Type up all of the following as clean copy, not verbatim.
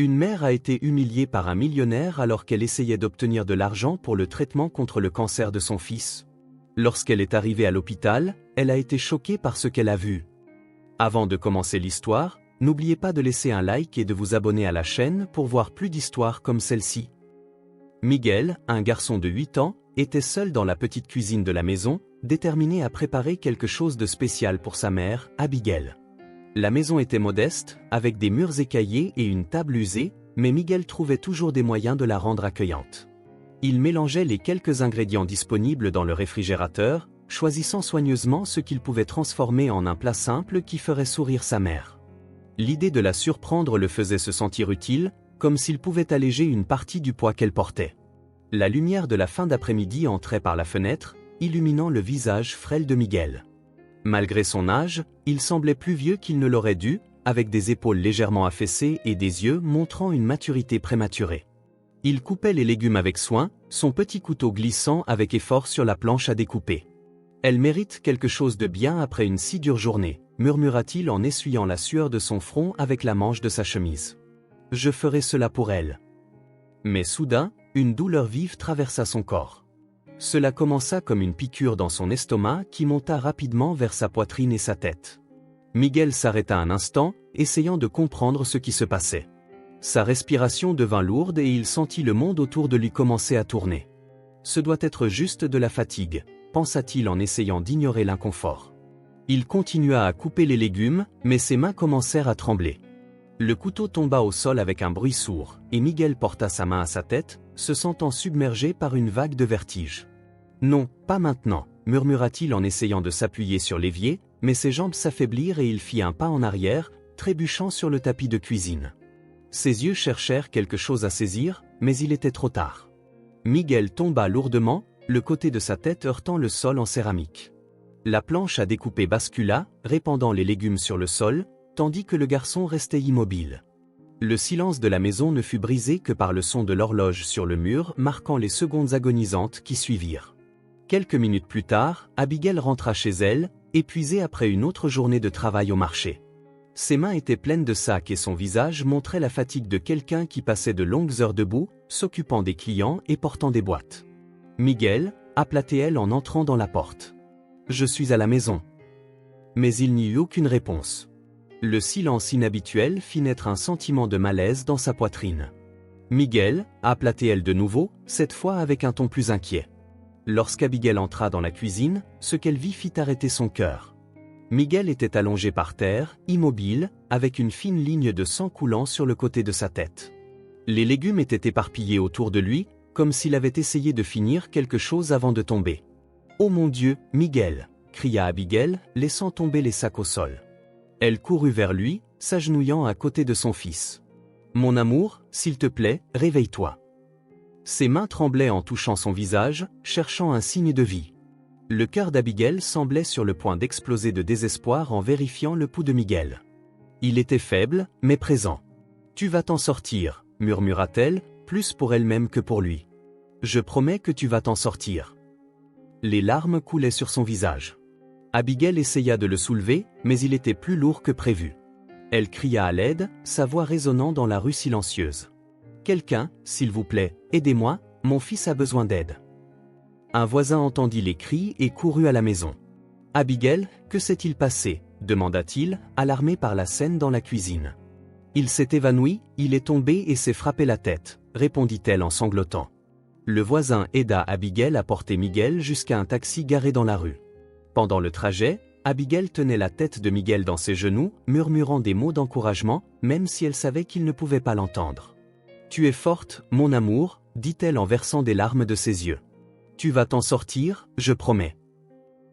Une mère a été humiliée par un millionnaire alors qu'elle essayait d'obtenir de l'argent pour le traitement contre le cancer de son fils. Lorsqu'elle est arrivée à l'hôpital, elle a été choquée par ce qu'elle a vu. Avant de commencer l'histoire, n'oubliez pas de laisser un like et de vous abonner à la chaîne pour voir plus d'histoires comme celle-ci. Miguel, un garçon de 8 ans, était seul dans la petite cuisine de la maison, déterminé à préparer quelque chose de spécial pour sa mère, Abigail. La maison était modeste, avec des murs écaillés et une table usée, mais Miguel trouvait toujours des moyens de la rendre accueillante. Il mélangeait les quelques ingrédients disponibles dans le réfrigérateur, choisissant soigneusement ce qu'il pouvait transformer en un plat simple qui ferait sourire sa mère. L'idée de la surprendre le faisait se sentir utile, comme s'il pouvait alléger une partie du poids qu'elle portait. La lumière de la fin d'après-midi entrait par la fenêtre, illuminant le visage frêle de Miguel. Malgré son âge, il semblait plus vieux qu'il ne l'aurait dû, avec des épaules légèrement affaissées et des yeux montrant une maturité prématurée. Il coupait les légumes avec soin, son petit couteau glissant avec effort sur la planche à découper. « Elle mérite quelque chose de bien après une si dure journée », murmura-t-il en essuyant la sueur de son front avec la manche de sa chemise. « Je ferai cela pour elle. » Mais soudain, une douleur vive traversa son corps. Cela commença comme une piqûre dans son estomac qui monta rapidement vers sa poitrine et sa tête. Miguel s'arrêta un instant, essayant de comprendre ce qui se passait. Sa respiration devint lourde et il sentit le monde autour de lui commencer à tourner. « Ce doit être juste de la fatigue », pensa-t-il en essayant d'ignorer l'inconfort. Il continua à couper les légumes, mais ses mains commencèrent à trembler. Le couteau tomba au sol avec un bruit sourd, et Miguel porta sa main à sa tête, se sentant submergé par une vague de vertige. « Non, pas maintenant », murmura-t-il en essayant de s'appuyer sur l'évier, mais ses jambes s'affaiblirent et il fit un pas en arrière, trébuchant sur le tapis de cuisine. Ses yeux cherchèrent quelque chose à saisir, mais il était trop tard. Miguel tomba lourdement, le côté de sa tête heurtant le sol en céramique. La planche à découper bascula, répandant les légumes sur le sol, tandis que le garçon restait immobile. Le silence de la maison ne fut brisé que par le son de l'horloge sur le mur marquant les secondes agonisantes qui suivirent. Quelques minutes plus tard, Abigail rentra chez elle, épuisée après une autre journée de travail au marché. Ses mains étaient pleines de sacs et son visage montrait la fatigue de quelqu'un qui passait de longues heures debout, s'occupant des clients et portant des boîtes. « Miguel » appela-t-elle en entrant dans la porte. « Je suis à la maison. » Mais il n'y eut aucune réponse. Le silence inhabituel fit naître un sentiment de malaise dans sa poitrine. « Miguel » appela-t-elle de nouveau, cette fois avec un ton plus inquiet. Lorsqu'Abigail entra dans la cuisine, ce qu'elle vit fit arrêter son cœur. Miguel était allongé par terre, immobile, avec une fine ligne de sang coulant sur le côté de sa tête. Les légumes étaient éparpillés autour de lui, comme s'il avait essayé de finir quelque chose avant de tomber. « Oh mon Dieu, Miguel » cria Abigail, laissant tomber les sacs au sol. Elle courut vers lui, s'agenouillant à côté de son fils. « Mon amour, s'il te plaît, réveille-toi. » Ses mains tremblaient en touchant son visage, cherchant un signe de vie. Le cœur d'Abigail semblait sur le point d'exploser de désespoir en vérifiant le pouls de Miguel. Il était faible, mais présent. « Tu vas t'en sortir » murmura-t-elle, plus pour elle-même que pour lui. « Je promets que tu vas t'en sortir. » Les larmes coulaient sur son visage. Abigail essaya de le soulever, mais il était plus lourd que prévu. Elle cria à l'aide, sa voix résonnant dans la rue silencieuse. « Quelqu'un, s'il vous plaît, aidez-moi, mon fils a besoin d'aide. » Un voisin entendit les cris et courut à la maison. « Abigail, que s'est-il passé ?» demanda-t-il, alarmé par la scène dans la cuisine. « Il s'est évanoui, il est tombé et s'est frappé la tête » répondit-elle en sanglotant. Le voisin aida Abigail à porter Miguel jusqu'à un taxi garé dans la rue. Pendant le trajet, Abigail tenait la tête de Miguel dans ses genoux, murmurant des mots d'encouragement, même si elle savait qu'il ne pouvait pas l'entendre. « Tu es forte, mon amour » dit-elle en versant des larmes de ses yeux. « Tu vas t'en sortir, je promets. »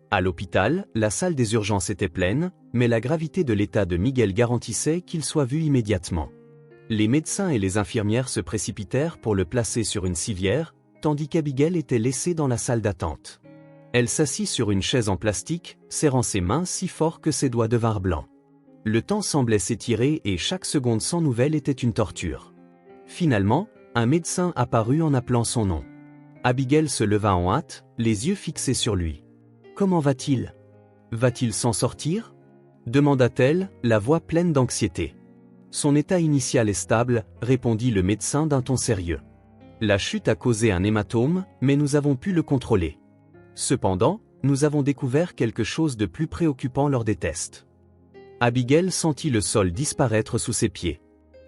À l'hôpital, la salle des urgences était pleine, mais la gravité de l'état de Miguel garantissait qu'il soit vu immédiatement. Les médecins et les infirmières se précipitèrent pour le placer sur une civière, tandis qu'Abigail était laissée dans la salle d'attente. Elle s'assit sur une chaise en plastique, serrant ses mains si fort que ses doigts devinrent blancs. Le temps semblait s'étirer et chaque seconde sans nouvelles était une torture. Finalement, un médecin apparut en appelant son nom. Abigail se leva en hâte, les yeux fixés sur lui. « Comment va-t-il ? Va-t-il s'en sortir ?» demanda-t-elle, la voix pleine d'anxiété. Son état initial est stable, répondit le médecin d'un ton sérieux. La chute a causé un hématome, mais nous avons pu le contrôler. Cependant, nous avons découvert quelque chose de plus préoccupant lors des tests. Abigail sentit le sol disparaître sous ses pieds.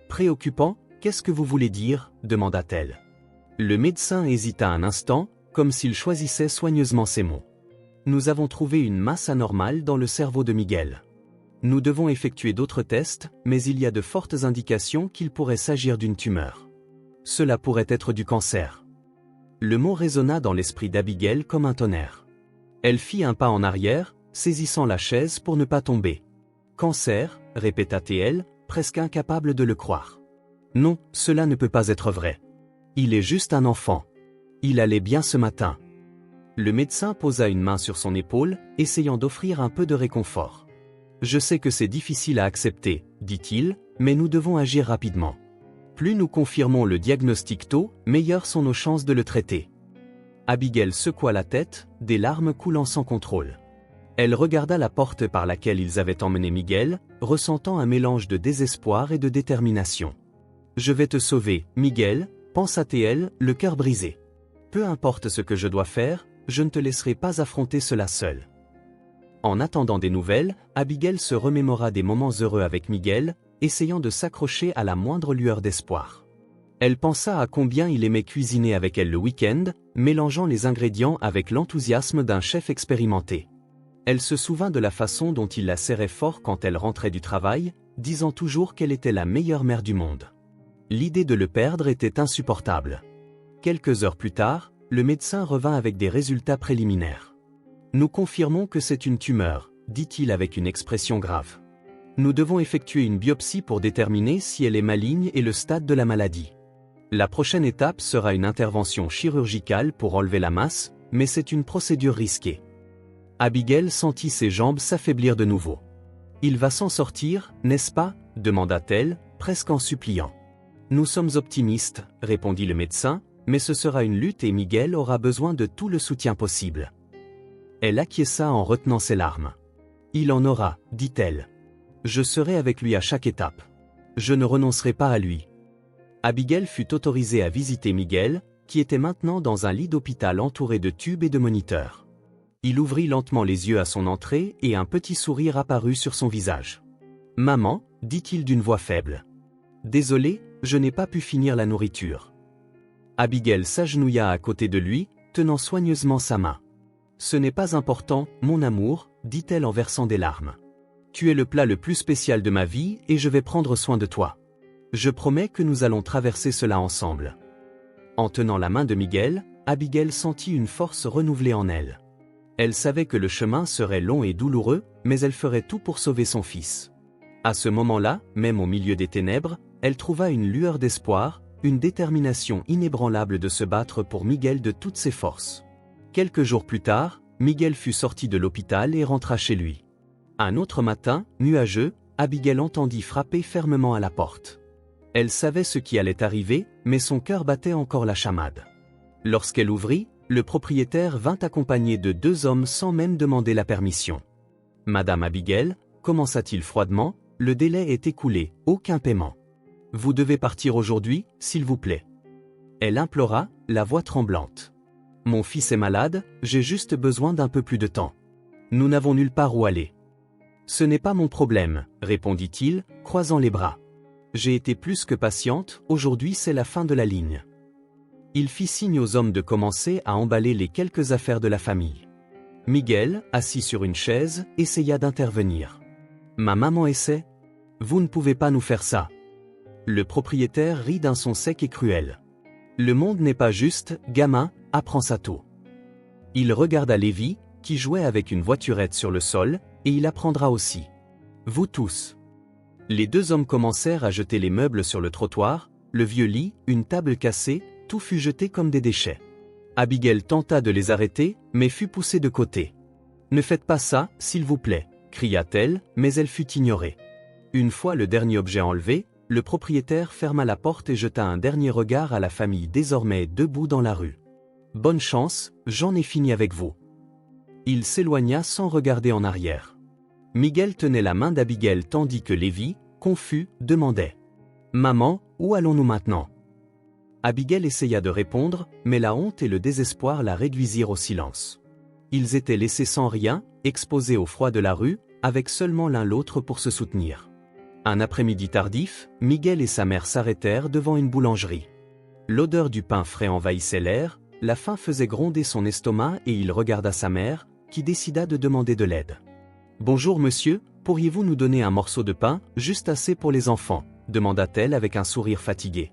Préoccupant, qu'est-ce que vous voulez dire, demanda-t-elle. Le médecin hésita un instant, comme s'il choisissait soigneusement ses mots. Nous avons trouvé une masse anormale dans le cerveau de Miguel. Nous devons effectuer d'autres tests, mais il y a de fortes indications qu'il pourrait s'agir d'une tumeur. Cela pourrait être du cancer. Le mot résonna dans l'esprit d'Abigail comme un tonnerre. Elle fit un pas en arrière, saisissant la chaise pour ne pas tomber. Cancer, répéta-t-elle, presque incapable de le croire. Non, cela ne peut pas être vrai. Il est juste un enfant. Il allait bien ce matin. Le médecin posa une main sur son épaule, essayant d'offrir un peu de réconfort. Je sais que c'est difficile à accepter, dit-il, mais nous devons agir rapidement. Plus nous confirmons le diagnostic tôt, meilleures sont nos chances de le traiter. Abigail secoua la tête, des larmes coulant sans contrôle. Elle regarda la porte par laquelle ils avaient emmené Miguel, ressentant un mélange de désespoir et de détermination. « Je vais te sauver, Miguel », pensa-t-elle, le cœur brisé. « Peu importe ce que je dois faire, je ne te laisserai pas affronter cela seul. » En attendant des nouvelles, Abigail se remémora des moments heureux avec Miguel, essayant de s'accrocher à la moindre lueur d'espoir. Elle pensa à combien il aimait cuisiner avec elle le week-end, mélangeant les ingrédients avec l'enthousiasme d'un chef expérimenté. Elle se souvint de la façon dont il la serrait fort quand elle rentrait du travail, disant toujours qu'elle était la meilleure mère du monde. L'idée de le perdre était insupportable. Quelques heures plus tard, le médecin revint avec des résultats préliminaires. « Nous confirmons que c'est une tumeur », dit-il avec une expression grave. « Nous devons effectuer une biopsie pour déterminer si elle est maligne et le stade de la maladie. La prochaine étape sera une intervention chirurgicale pour enlever la masse, mais c'est une procédure risquée. » Abigail sentit ses jambes s'affaiblir de nouveau. « Il va s'en sortir, n'est-ce pas ?» demanda-t-elle, presque en suppliant. « Nous sommes optimistes, » répondit le médecin, « mais ce sera une lutte et Miguel aura besoin de tout le soutien possible. » Elle acquiesça en retenant ses larmes. « Il en aura, » dit-elle. « Je serai avec lui à chaque étape. Je ne renoncerai pas à lui. » Abigail fut autorisée à visiter Miguel, qui était maintenant dans un lit d'hôpital entouré de tubes et de moniteurs. Il ouvrit lentement les yeux à son entrée et un petit sourire apparut sur son visage. « Maman » dit-il d'une voix faible. « Désolé, je n'ai pas pu finir la nourriture. » Abigail s'agenouilla à côté de lui, tenant soigneusement sa main. « Ce n'est pas important, mon amour, » dit-elle en versant des larmes. « Tu es le plat le plus spécial de ma vie et je vais prendre soin de toi. Je promets que nous allons traverser cela ensemble. » En tenant la main de Miguel, Abigail sentit une force renouvelée en elle. Elle savait que le chemin serait long et douloureux, mais elle ferait tout pour sauver son fils. À ce moment-là, même au milieu des ténèbres, elle trouva une lueur d'espoir, une détermination inébranlable de se battre pour Miguel de toutes ses forces. Quelques jours plus tard, Miguel fut sorti de l'hôpital et rentra chez lui. Un autre matin, nuageux, Abigail entendit frapper fermement à la porte. Elle savait ce qui allait arriver, mais son cœur battait encore la chamade. Lorsqu'elle ouvrit, le propriétaire vint accompagné de 2 hommes sans même demander la permission. « Madame Abigail » commença-t-il froidement, « le délai est écoulé, aucun paiement. Vous devez partir aujourd'hui, s'il vous plaît. » Elle implora, la voix tremblante. « Mon fils est malade, j'ai juste besoin d'un peu plus de temps. Nous n'avons nulle part où aller. »« Ce n'est pas mon problème, » répondit-il, croisant les bras. « J'ai été plus que patiente, aujourd'hui c'est la fin de la ligne. » Il fit signe aux hommes de commencer à emballer les quelques affaires de la famille. Miguel, assis sur une chaise, essaya d'intervenir. « Ma maman essaie ? Vous ne pouvez pas nous faire ça. » Le propriétaire rit d'un son sec et cruel. « Le monde n'est pas juste, gamin, apprends ça tôt. » Il regarda Lévi, qui jouait avec une voiturette sur le sol, et il apprendra aussi. Vous tous. Les 2 hommes commencèrent à jeter les meubles sur le trottoir, le vieux lit, une table cassée, tout fut jeté comme des déchets. Abigail tenta de les arrêter, mais fut poussée de côté. « Ne faites pas ça, s'il vous plaît » cria-t-elle, mais elle fut ignorée. Une fois le dernier objet enlevé, le propriétaire ferma la porte et jeta un dernier regard à la famille désormais debout dans la rue. « Bonne chance, j'en ai fini avec vous. » Il s'éloigna sans regarder en arrière. Miguel tenait la main d'Abigail tandis que Lévi, confus, demandait Maman, où allons-nous maintenant? Abigail essaya de répondre, mais la honte et le désespoir la réduisirent au silence. Ils étaient laissés sans rien, exposés au froid de la rue, avec seulement l'un l'autre pour se soutenir. Un après-midi tardif, Miguel et sa mère s'arrêtèrent devant une boulangerie. L'odeur du pain frais envahissait l'air, la faim faisait gronder son estomac et il regarda sa mère, qui décida de demander de l'aide. « Bonjour monsieur, pourriez-vous nous donner un morceau de pain, juste assez pour les enfants ?» demanda-t-elle avec un sourire fatigué.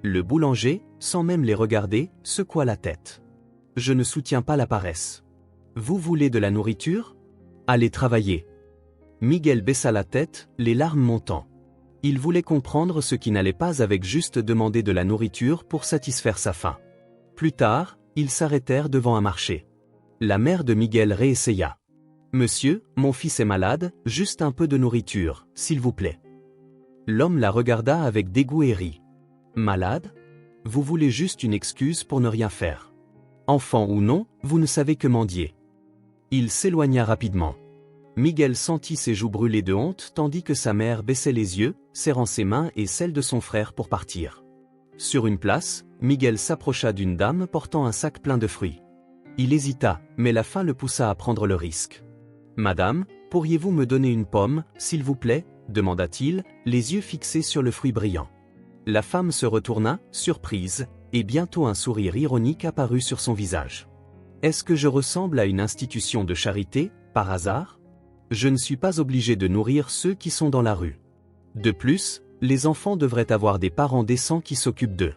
Le boulanger, sans même les regarder, secoua la tête. « Je ne soutiens pas la paresse. Vous voulez de la nourriture? Allez travailler. » Miguel baissa la tête, les larmes montant. Il voulait comprendre ce qui n'allait pas avec juste demander de la nourriture pour satisfaire sa faim. Plus tard, ils s'arrêtèrent devant un marché. La mère de Miguel réessaya. « Monsieur, mon fils est malade, juste un peu de nourriture, s'il vous plaît. » L'homme la regarda avec dégoût et rit. « Malade? Vous voulez juste une excuse pour ne rien faire. Enfant ou non, vous ne savez que mendier. » Il s'éloigna rapidement. Miguel sentit ses joues brûler de honte tandis que sa mère baissait les yeux, serrant ses mains et celles de son frère pour partir. Sur une place, Miguel s'approcha d'une dame portant un sac plein de fruits. Il hésita, mais la faim le poussa à prendre le risque. « Madame, pourriez-vous me donner une pomme, s'il vous plaît ?» demanda-t-il, les yeux fixés sur le fruit brillant. La femme se retourna, surprise, et bientôt un sourire ironique apparut sur son visage. « Est-ce que je ressemble à une institution de charité, par hasard? Je ne suis pas obligé de nourrir ceux qui sont dans la rue. De plus, les enfants devraient avoir des parents décents qui s'occupent d'eux.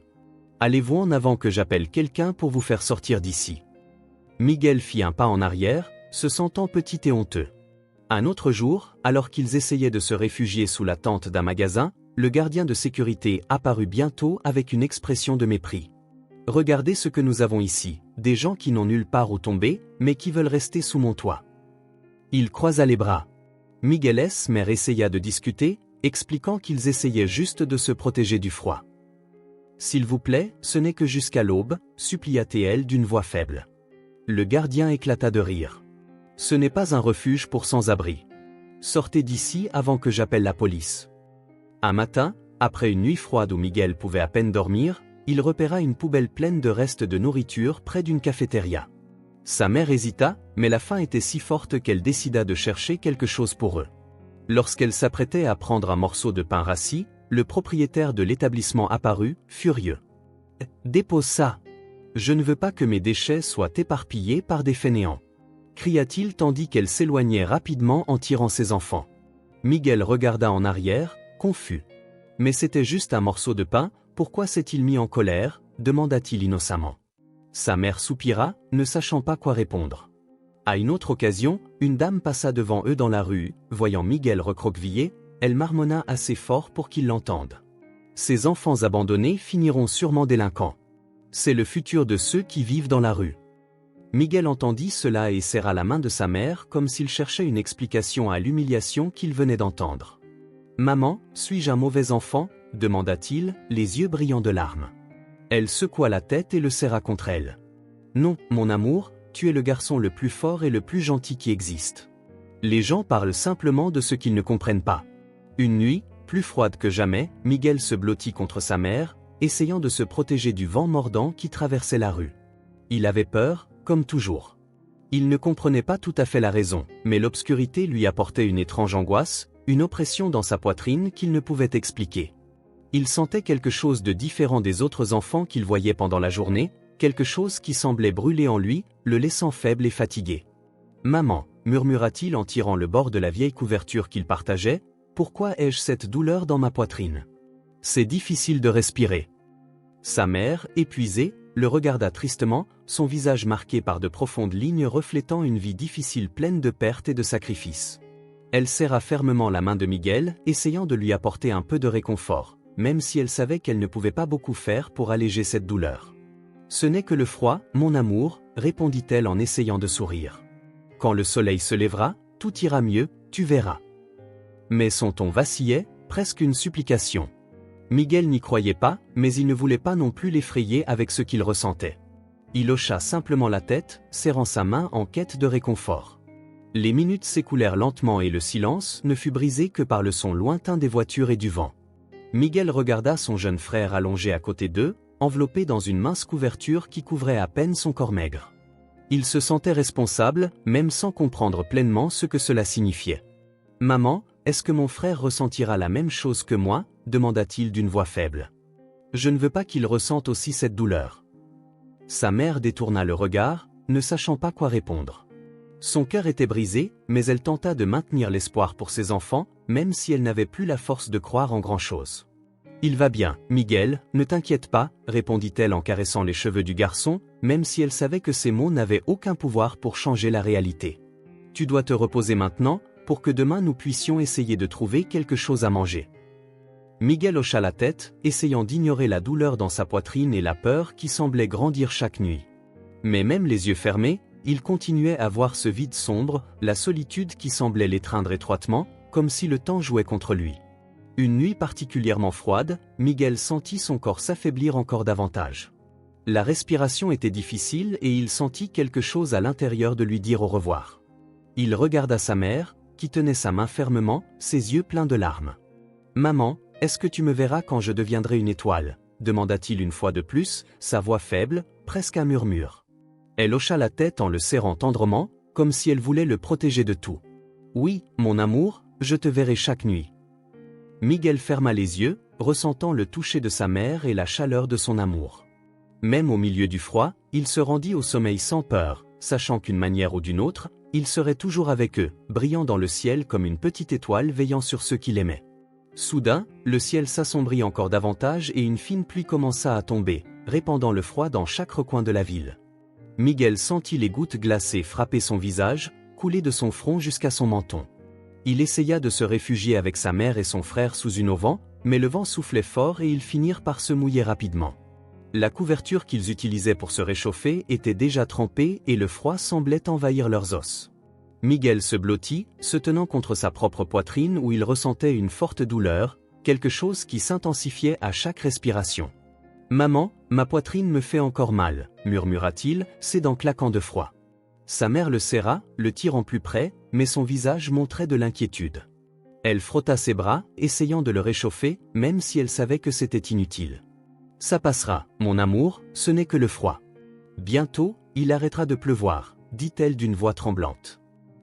Allez-vous en avant que j'appelle quelqu'un pour vous faire sortir d'ici. » Miguel fit un pas en arrière, se sentant petit et honteux. Un autre jour, alors qu'ils essayaient de se réfugier sous la tente d'un magasin, le gardien de sécurité apparut bientôt avec une expression de mépris. « Regardez ce que nous avons ici, des gens qui n'ont nulle part où tomber, mais qui veulent rester sous mon toit. » Il croisa les bras. Miguel's mère essaya de discuter, expliquant qu'ils essayaient juste de se protéger du froid. « S'il vous plaît, ce n'est que jusqu'à l'aube, supplia-t-elle d'une voix faible. Le gardien éclata de rire. « Ce n'est pas un refuge pour sans-abri. Sortez d'ici avant que j'appelle la police. » Un matin, après une nuit froide où Miguel pouvait à peine dormir, il repéra une poubelle pleine de restes de nourriture près d'une cafétéria. Sa mère hésita, mais la faim était si forte qu'elle décida de chercher quelque chose pour eux. Lorsqu'elle s'apprêtait à prendre un morceau de pain rassis, le propriétaire de l'établissement apparut, furieux. « Dépose ça. Je ne veux pas que mes déchets soient éparpillés par des fainéants. » cria-t-il tandis qu'elle s'éloignait rapidement en tirant ses enfants. Miguel regarda en arrière, confus. « Mais c'était juste un morceau de pain, pourquoi s'est-il mis en colère ?» demanda-t-il innocemment. Sa mère soupira, ne sachant pas quoi répondre. À une autre occasion, une dame passa devant eux dans la rue, voyant Miguel recroquevillé, elle marmonna assez fort pour qu'il l'entende. « Ces enfants abandonnés finiront sûrement délinquants. C'est le futur de ceux qui vivent dans la rue. » Miguel entendit cela et serra la main de sa mère comme s'il cherchait une explication à l'humiliation qu'il venait d'entendre. « Maman, suis-je un mauvais enfant ?» demanda-t-il, les yeux brillants de larmes. Elle secoua la tête et le serra contre elle. « Non, mon amour, tu es le garçon le plus fort et le plus gentil qui existe. Les gens parlent simplement de ce qu'ils ne comprennent pas. » Une nuit, plus froide que jamais, Miguel se blottit contre sa mère, essayant de se protéger du vent mordant qui traversait la rue. Il avait peur, comme toujours. Il ne comprenait pas tout à fait la raison, mais l'obscurité lui apportait une étrange angoisse, une oppression dans sa poitrine qu'il ne pouvait expliquer. Il sentait quelque chose de différent des autres enfants qu'il voyait pendant la journée, quelque chose qui semblait brûler en lui, le laissant faible et fatigué. « Maman, » murmura-t-il en tirant le bord de la vieille couverture qu'il partageait, « pourquoi ai-je cette douleur dans ma poitrine? C'est difficile de respirer. » Sa mère, épuisée, le regarda tristement, son visage marqué par de profondes lignes reflétant une vie difficile pleine de pertes et de sacrifices. Elle serra fermement la main de Miguel, essayant de lui apporter un peu de réconfort, même si elle savait qu'elle ne pouvait pas beaucoup faire pour alléger cette douleur. « Ce n'est que le froid, mon amour, » répondit-elle en essayant de sourire. « Quand le soleil se lèvera, tout ira mieux, tu verras. » Mais son ton vacillait, presque une supplication. Miguel n'y croyait pas, mais il ne voulait pas non plus l'effrayer avec ce qu'il ressentait. Il hocha simplement la tête, serrant sa main en quête de réconfort. Les minutes s'écoulèrent lentement et le silence ne fut brisé que par le son lointain des voitures et du vent. Miguel regarda son jeune frère allongé à côté d'eux, enveloppé dans une mince couverture qui couvrait à peine son corps maigre. Il se sentait responsable, même sans comprendre pleinement ce que cela signifiait. « Maman, est-ce que mon frère ressentira la même chose que moi ?» demanda-t-il d'une voix faible. « Je ne veux pas qu'il ressente aussi cette douleur. » Sa mère détourna le regard, ne sachant pas quoi répondre. Son cœur était brisé, mais elle tenta de maintenir l'espoir pour ses enfants, même si elle n'avait plus la force de croire en grand-chose. « Il va bien, Miguel, ne t'inquiète pas, » répondit-elle en caressant les cheveux du garçon, même si elle savait que ces mots n'avaient aucun pouvoir pour changer la réalité. « Tu dois te reposer maintenant, pour que demain nous puissions essayer de trouver quelque chose à manger. » Miguel hocha la tête, essayant d'ignorer la douleur dans sa poitrine et la peur qui semblait grandir chaque nuit. Mais même les yeux fermés, il continuait à voir ce vide sombre, la solitude qui semblait l'étreindre étroitement, comme si le temps jouait contre lui. Une nuit particulièrement froide, Miguel sentit son corps s'affaiblir encore davantage. La respiration était difficile et il sentit quelque chose à l'intérieur de lui dire au revoir. Il regarda sa mère, qui tenait sa main fermement, ses yeux pleins de larmes. « Maman, est-ce que tu me verras quand je deviendrai une étoile ?» demanda-t-il une fois de plus, sa voix faible, presque un murmure. Elle hocha la tête en le serrant tendrement, comme si elle voulait le protéger de tout. « Oui, mon amour, je te verrai chaque nuit. » Miguel ferma les yeux, ressentant le toucher de sa mère et la chaleur de son amour. Même au milieu du froid, il se rendit au sommeil sans peur, sachant qu'une manière ou d'une autre, il serait toujours avec eux, brillant dans le ciel comme une petite étoile veillant sur ceux qu'il aimait. Soudain, le ciel s'assombrit encore davantage et une fine pluie commença à tomber, répandant le froid dans chaque recoin de la ville. Miguel sentit les gouttes glacées frapper son visage, couler de son front jusqu'à son menton. Il essaya de se réfugier avec sa mère et son frère sous une auvent, mais le vent soufflait fort et ils finirent par se mouiller rapidement. La couverture qu'ils utilisaient pour se réchauffer était déjà trempée et le froid semblait envahir leurs os. Miguel se blottit, se tenant contre sa propre poitrine où il ressentait une forte douleur, quelque chose qui s'intensifiait à chaque respiration. « Maman, ma poitrine me fait encore mal, » murmura-t-il, ses dents claquant de froid. Sa mère le serra, le tirant plus près, mais son visage montrait de l'inquiétude. Elle frotta ses bras, essayant de le réchauffer, même si elle savait que c'était inutile. « Ça passera, mon amour, ce n'est que le froid. Bientôt, il arrêtera de pleuvoir, » dit-elle d'une voix tremblante.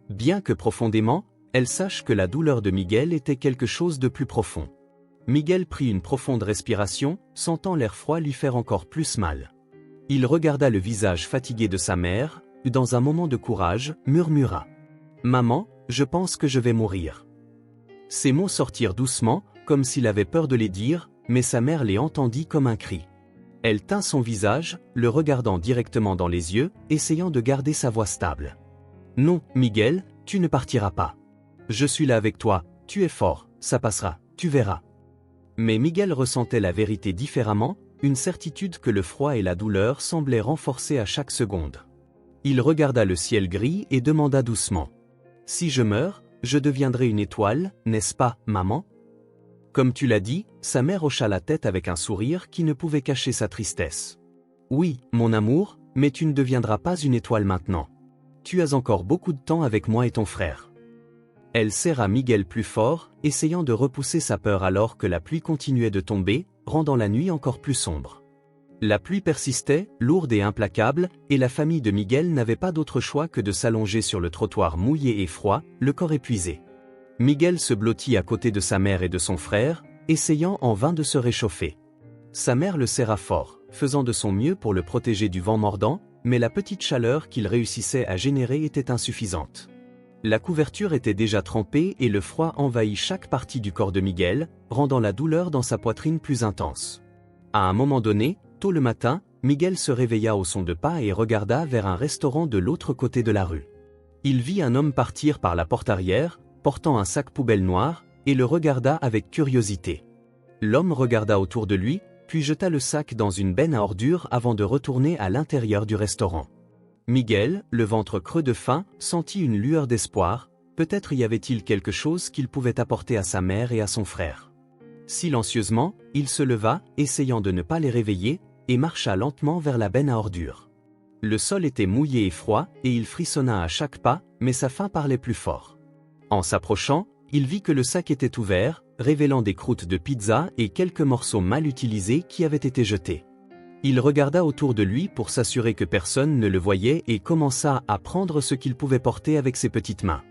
Bien que profondément, elle sache que la douleur de Miguel était quelque chose de plus profond. Miguel prit une profonde respiration, sentant l'air froid lui faire encore plus mal. Il regarda le visage fatigué de sa mère, dans un moment de courage, murmura. « Maman, je pense que je vais mourir. » Ces mots sortirent doucement, comme s'il avait peur de les dire, mais sa mère les entendit comme un cri. Elle tint son visage, le regardant directement dans les yeux, essayant de garder sa voix stable. « Non, Miguel, tu ne partiras pas. Je suis là avec toi, tu es fort, ça passera, tu verras. » Mais Miguel ressentait la vérité différemment, une certitude que le froid et la douleur semblaient renforcer à chaque seconde. Il regarda le ciel gris et demanda doucement. « Si je meurs, je deviendrai une étoile, n'est-ce pas, maman ?» Comme tu l'as dit, sa mère hocha la tête avec un sourire qui ne pouvait cacher sa tristesse. « Oui, mon amour, mais tu ne deviendras pas une étoile maintenant. Tu as encore beaucoup de temps avec moi et ton frère. » Elle serra Miguel plus fort, essayant de repousser sa peur alors que la pluie continuait de tomber, rendant la nuit encore plus sombre. La pluie persistait, lourde et implacable, et la famille de Miguel n'avait pas d'autre choix que de s'allonger sur le trottoir mouillé et froid, le corps épuisé. Miguel se blottit à côté de sa mère et de son frère, essayant en vain de se réchauffer. Sa mère le serra fort, faisant de son mieux pour le protéger du vent mordant, mais la petite chaleur qu'il réussissait à générer était insuffisante. La couverture était déjà trempée et le froid envahit chaque partie du corps de Miguel, rendant la douleur dans sa poitrine plus intense. À un moment donné, tôt le matin, Miguel se réveilla au son de pas et regarda vers un restaurant de l'autre côté de la rue. Il vit un homme partir par la porte arrière, portant un sac poubelle noir, et le regarda avec curiosité. L'homme regarda autour de lui, puis jeta le sac dans une benne à ordures avant de retourner à l'intérieur du restaurant. Miguel, le ventre creux de faim, sentit une lueur d'espoir, peut-être y avait-il quelque chose qu'il pouvait apporter à sa mère et à son frère. Silencieusement, il se leva, essayant de ne pas les réveiller, et marcha lentement vers la benne à ordures. Le sol était mouillé et froid, et il frissonna à chaque pas, mais sa faim parlait plus fort. En s'approchant, il vit que le sac était ouvert, révélant des croûtes de pizza et quelques morceaux mal utilisés qui avaient été jetés. Il regarda autour de lui pour s'assurer que personne ne le voyait et commença à prendre ce qu'il pouvait porter avec ses petites mains.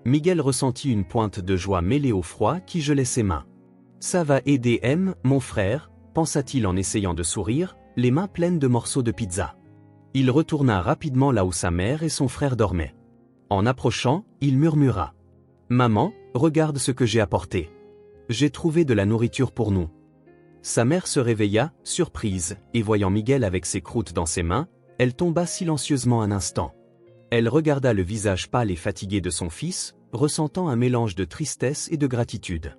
Miguel ressentit une pointe de joie mêlée au froid qui gelait ses mains. « Ça va aider mon frère », pensa-t-il en essayant de sourire, les mains pleines de morceaux de pizza. Il retourna rapidement là où sa mère et son frère dormaient. En approchant, il murmura. « Maman, regarde ce que j'ai apporté. J'ai trouvé de la nourriture pour nous. » Sa mère se réveilla, surprise, et voyant Miguel avec ses croûtes dans ses mains, elle tomba silencieusement un instant. Elle regarda le visage pâle et fatigué de son fils, ressentant un mélange de tristesse et de gratitude.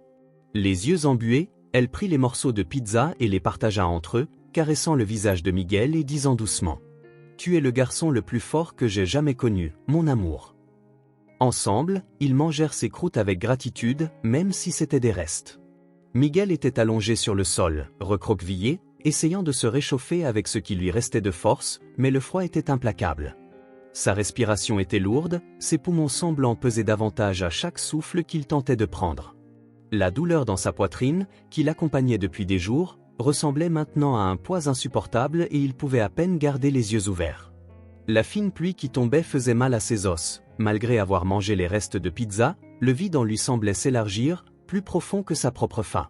Les yeux embués, elle prit les morceaux de pizza et les partagea entre eux, caressant le visage de Miguel et disant doucement « Tu es le garçon le plus fort que j'ai jamais connu, mon amour. » Ensemble, ils mangèrent ces croûtes avec gratitude, même si c'était des restes. Miguel était allongé sur le sol, recroquevillé, essayant de se réchauffer avec ce qui lui restait de force, mais le froid était implacable. Sa respiration était lourde, ses poumons semblant peser davantage à chaque souffle qu'il tentait de prendre. La douleur dans sa poitrine, qui l'accompagnait depuis des jours, ressemblait maintenant à un poids insupportable et il pouvait à peine garder les yeux ouverts. La fine pluie qui tombait faisait mal à ses os. Malgré avoir mangé les restes de pizza, le vide en lui semblait s'élargir, plus profond que sa propre faim.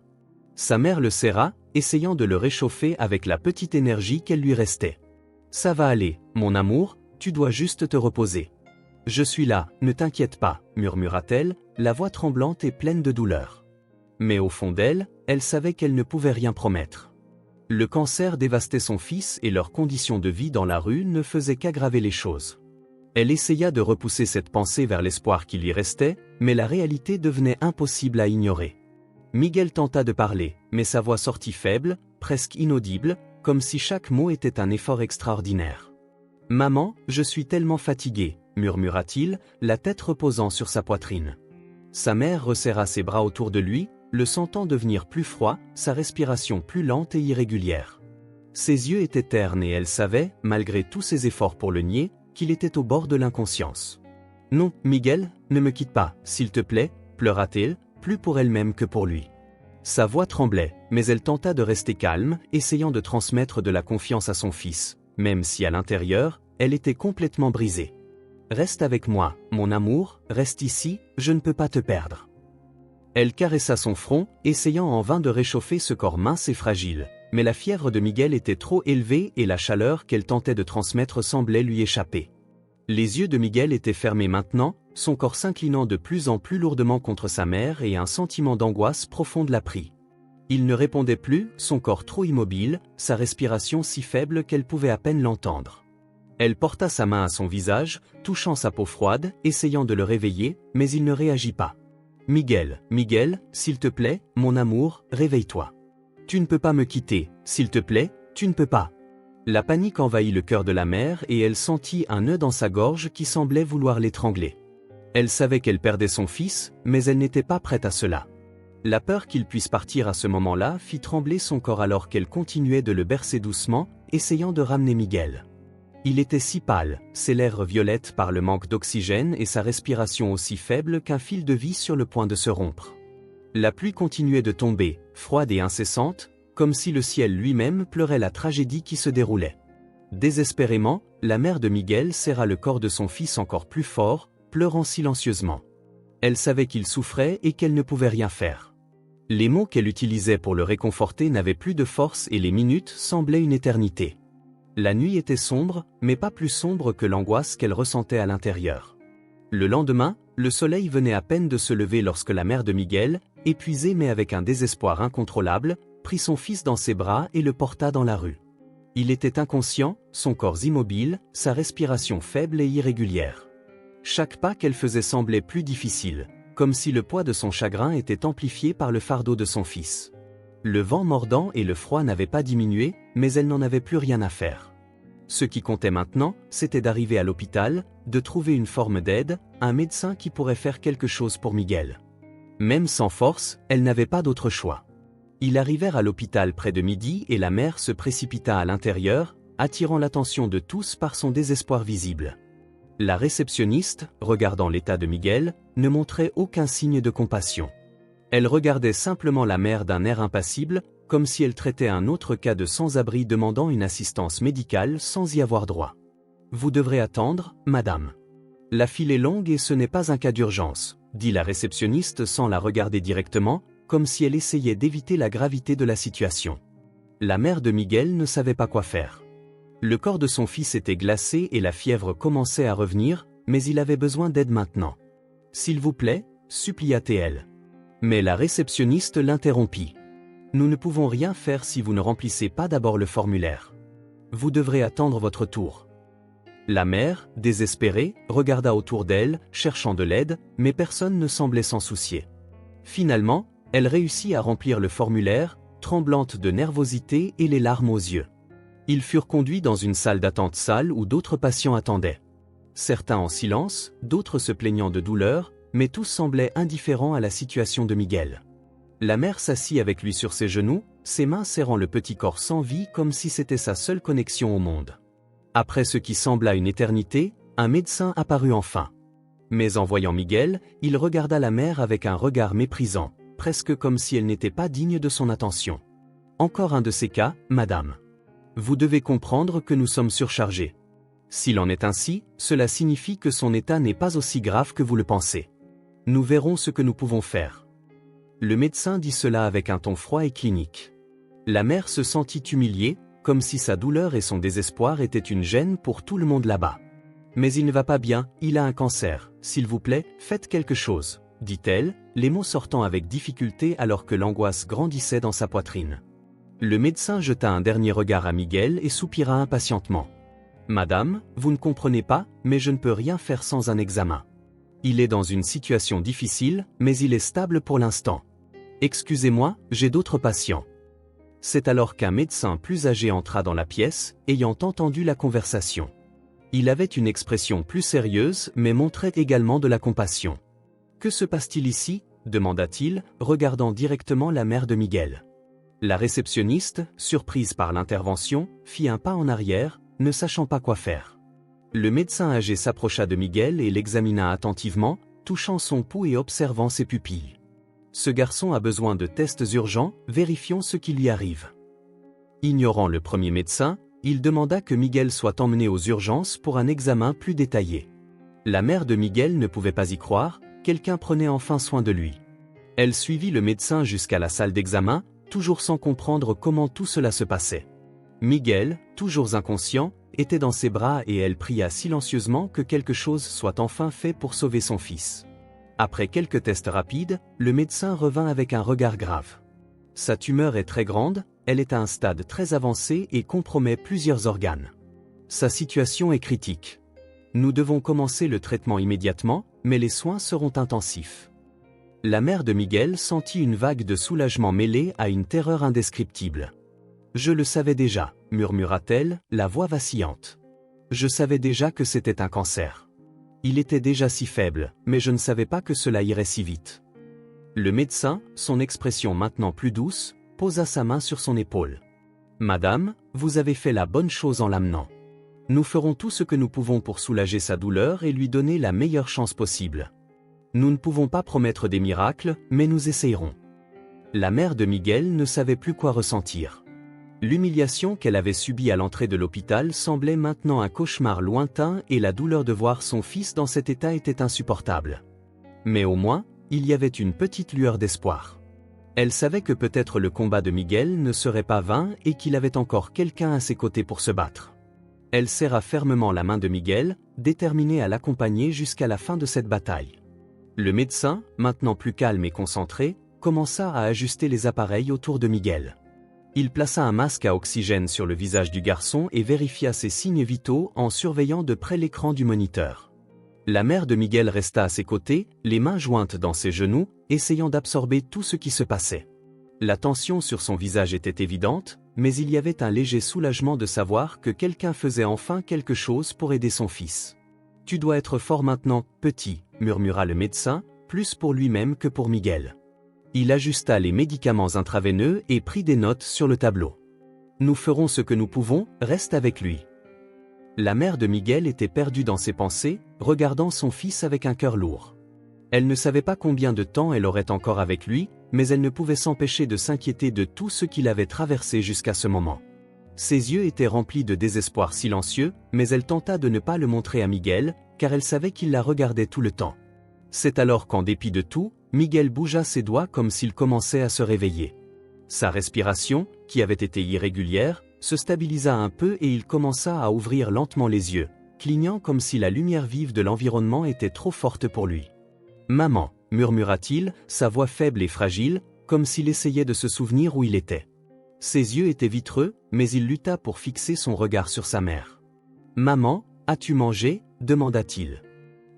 Sa mère le serra, essayant de le réchauffer avec la petite énergie qu'elle lui restait. « Ça va aller, mon amour, tu dois juste te reposer. »« Je suis là, ne t'inquiète pas, » murmura-t-elle, la voix tremblante et pleine de douleur. Mais au fond d'elle, elle savait qu'elle ne pouvait rien promettre. Le cancer dévastait son fils et leurs conditions de vie dans la rue ne faisaient qu'aggraver les choses. Elle essaya de repousser cette pensée vers l'espoir qui lui restait, mais la réalité devenait impossible à ignorer. Miguel tenta de parler, mais sa voix sortit faible, presque inaudible, comme si chaque mot était un effort extraordinaire. « Maman, je suis tellement fatigué, » murmura-t-il, la tête reposant sur sa poitrine. Sa mère resserra ses bras autour de lui, le sentant devenir plus froid, sa respiration plus lente et irrégulière. Ses yeux étaient ternes et elle savait, malgré tous ses efforts pour le nier, qu'il était au bord de l'inconscience. « Non, Miguel, ne me quitte pas, s'il te plaît, » pleura-t-elle, plus pour elle-même que pour lui. Sa voix tremblait, mais elle tenta de rester calme, essayant de transmettre de la confiance à son fils, même si à l'intérieur, elle était complètement brisée. « Reste avec moi, mon amour, reste ici, je ne peux pas te perdre. » Elle caressa son front, essayant en vain de réchauffer ce corps mince et fragile, mais la fièvre de Miguel était trop élevée et la chaleur qu'elle tentait de transmettre semblait lui échapper. Les yeux de Miguel étaient fermés maintenant, son corps s'inclinant de plus en plus lourdement contre sa mère et un sentiment d'angoisse profonde la prit. Il ne répondait plus, son corps trop immobile, sa respiration si faible qu'elle pouvait à peine l'entendre. Elle porta sa main à son visage, touchant sa peau froide, essayant de le réveiller, mais il ne réagit pas. « Miguel, Miguel, s'il te plaît, mon amour, réveille-toi. Tu ne peux pas me quitter, s'il te plaît, tu ne peux pas. » La panique envahit le cœur de la mère et elle sentit un nœud dans sa gorge qui semblait vouloir l'étrangler. Elle savait qu'elle perdait son fils, mais elle n'était pas prête à cela. La peur qu'il puisse partir à ce moment-là fit trembler son corps alors qu'elle continuait de le bercer doucement, essayant de ramener Miguel. Il était si pâle, ses lèvres violettes par le manque d'oxygène et sa respiration aussi faible qu'un fil de vie sur le point de se rompre. La pluie continuait de tomber, froide et incessante, comme si le ciel lui-même pleurait la tragédie qui se déroulait. Désespérément, la mère de Miguel serra le corps de son fils encore plus fort, pleurant silencieusement. Elle savait qu'il souffrait et qu'elle ne pouvait rien faire. Les mots qu'elle utilisait pour le réconforter n'avaient plus de force et les minutes semblaient une éternité. La nuit était sombre, mais pas plus sombre que l'angoisse qu'elle ressentait à l'intérieur. Le lendemain, le soleil venait à peine de se lever lorsque la mère de Miguel, épuisée mais avec un désespoir incontrôlable, prit son fils dans ses bras et le porta dans la rue. Il était inconscient, son corps immobile, sa respiration faible et irrégulière. Chaque pas qu'elle faisait semblait plus difficile, comme si le poids de son chagrin était amplifié par le fardeau de son fils. Le vent mordant et le froid n'avaient pas diminué, mais elle n'en avait plus rien à faire. Ce qui comptait maintenant, c'était d'arriver à l'hôpital, de trouver une forme d'aide, un médecin qui pourrait faire quelque chose pour Miguel. Même sans force, elle n'avait pas d'autre choix. Ils arrivèrent à l'hôpital près de midi et la mère se précipita à l'intérieur, attirant l'attention de tous par son désespoir visible. La réceptionniste, regardant l'état de Miguel, ne montrait aucun signe de compassion. Elle regardait simplement la mère d'un air impassible, comme si elle traitait un autre cas de sans-abri demandant une assistance médicale sans y avoir droit. « Vous devrez attendre, madame. La file est longue et ce n'est pas un cas d'urgence, » dit la réceptionniste sans la regarder directement, comme si elle essayait d'éviter la gravité de la situation. La mère de Miguel ne savait pas quoi faire. Le corps de son fils était glacé et la fièvre commençait à revenir, mais il avait besoin d'aide maintenant. « S'il vous plaît, » supplia-t-elle. Mais la réceptionniste l'interrompit. « Nous ne pouvons rien faire si vous ne remplissez pas d'abord le formulaire. Vous devrez attendre votre tour. » La mère, désespérée, regarda autour d'elle, cherchant de l'aide, mais personne ne semblait s'en soucier. Finalement, elle réussit à remplir le formulaire, tremblante de nervosité et les larmes aux yeux. Ils furent conduits dans une salle d'attente sale où d'autres patients attendaient. Certains en silence, d'autres se plaignant de douleur, mais tous semblaient indifférents à la situation de Miguel. La mère s'assit avec lui sur ses genoux, ses mains serrant le petit corps sans vie comme si c'était sa seule connexion au monde. Après ce qui sembla une éternité, un médecin apparut enfin. Mais en voyant Miguel, il regarda la mère avec un regard méprisant, presque comme si elle n'était pas digne de son attention. « Encore un de ces cas, madame. Vous devez comprendre que nous sommes surchargés. S'il en est ainsi, cela signifie que son état n'est pas aussi grave que vous le pensez. Nous verrons ce que nous pouvons faire. » Le médecin dit cela avec un ton froid et clinique. La mère se sentit humiliée, comme si sa douleur et son désespoir étaient une gêne pour tout le monde là-bas. « Mais il ne va pas bien, il a un cancer, s'il vous plaît, faites quelque chose, » dit-elle, les mots sortant avec difficulté alors que l'angoisse grandissait dans sa poitrine. Le médecin jeta un dernier regard à Miguel et soupira impatientement. « Madame, vous ne comprenez pas, mais je ne peux rien faire sans un examen. Il est dans une situation difficile, mais il est stable pour l'instant. Excusez-moi, j'ai d'autres patients. » C'est alors qu'un médecin plus âgé entra dans la pièce, ayant entendu la conversation. Il avait une expression plus sérieuse mais montrait également de la compassion. « Que se passe-t-il ici ?» demanda-t-il, regardant directement la mère de Miguel. La réceptionniste, surprise par l'intervention, fit un pas en arrière, ne sachant pas quoi faire. Le médecin âgé s'approcha de Miguel et l'examina attentivement, touchant son pouls et observant ses pupilles. « Ce garçon a besoin de tests urgents, vérifions ce qui lui arrive. » Ignorant le premier médecin, il demanda que Miguel soit emmené aux urgences pour un examen plus détaillé. La mère de Miguel ne pouvait pas y croire, quelqu'un prenait enfin soin de lui. Elle suivit le médecin jusqu'à la salle d'examen, toujours sans comprendre comment tout cela se passait. Miguel, toujours inconscient, était dans ses bras et elle pria silencieusement que quelque chose soit enfin fait pour sauver son fils. Après quelques tests rapides, le médecin revint avec un regard grave. Sa tumeur est très grande, elle est à un stade très avancé et compromet plusieurs organes. Sa situation est critique. Nous devons commencer le traitement immédiatement, mais les soins seront intensifs. La mère de Miguel sentit une vague de soulagement mêlée à une terreur indescriptible. « Je le savais déjà, » murmura-t-elle, la voix vacillante. « Je savais déjà que c'était un cancer. Il était déjà si faible, mais je ne savais pas que cela irait si vite. » Le médecin, son expression maintenant plus douce, posa sa main sur son épaule. « Madame, vous avez fait la bonne chose en l'amenant. Nous ferons tout ce que nous pouvons pour soulager sa douleur et lui donner la meilleure chance possible. Nous ne pouvons pas promettre des miracles, mais nous essayerons. » La mère de Miguel ne savait plus quoi ressentir. L'humiliation qu'elle avait subie à l'entrée de l'hôpital semblait maintenant un cauchemar lointain et la douleur de voir son fils dans cet état était insupportable. Mais au moins, il y avait une petite lueur d'espoir. Elle savait que peut-être le combat de Miguel ne serait pas vain et qu'il avait encore quelqu'un à ses côtés pour se battre. Elle serra fermement la main de Miguel, déterminée à l'accompagner jusqu'à la fin de cette bataille. Le médecin, maintenant plus calme et concentré, commença à ajuster les appareils autour de Miguel. Il plaça un masque à oxygène sur le visage du garçon et vérifia ses signes vitaux en surveillant de près l'écran du moniteur. La mère de Miguel resta à ses côtés, les mains jointes dans ses genoux, essayant d'absorber tout ce qui se passait. La tension sur son visage était évidente, mais il y avait un léger soulagement de savoir que quelqu'un faisait enfin quelque chose pour aider son fils. « Tu dois être fort maintenant, petit », murmura le médecin, plus pour lui-même que pour Miguel. Il ajusta les médicaments intraveineux et prit des notes sur le tableau. « Nous ferons ce que nous pouvons, reste avec lui. » La mère de Miguel était perdue dans ses pensées, regardant son fils avec un cœur lourd. Elle ne savait pas combien de temps elle aurait encore avec lui, mais elle ne pouvait s'empêcher de s'inquiéter de tout ce qu'il avait traversé jusqu'à ce moment. Ses yeux étaient remplis de désespoir silencieux, mais elle tenta de ne pas le montrer à Miguel, car elle savait qu'il la regardait tout le temps. C'est alors qu'en dépit de tout, Miguel bougea ses doigts comme s'il commençait à se réveiller. Sa respiration, qui avait été irrégulière, se stabilisa un peu et il commença à ouvrir lentement les yeux, clignant comme si la lumière vive de l'environnement était trop forte pour lui. « Maman », murmura-t-il, sa voix faible et fragile, comme s'il essayait de se souvenir où il était. Ses yeux étaient vitreux, mais il lutta pour fixer son regard sur sa mère. « Maman, as-tu mangé » demanda-t-il.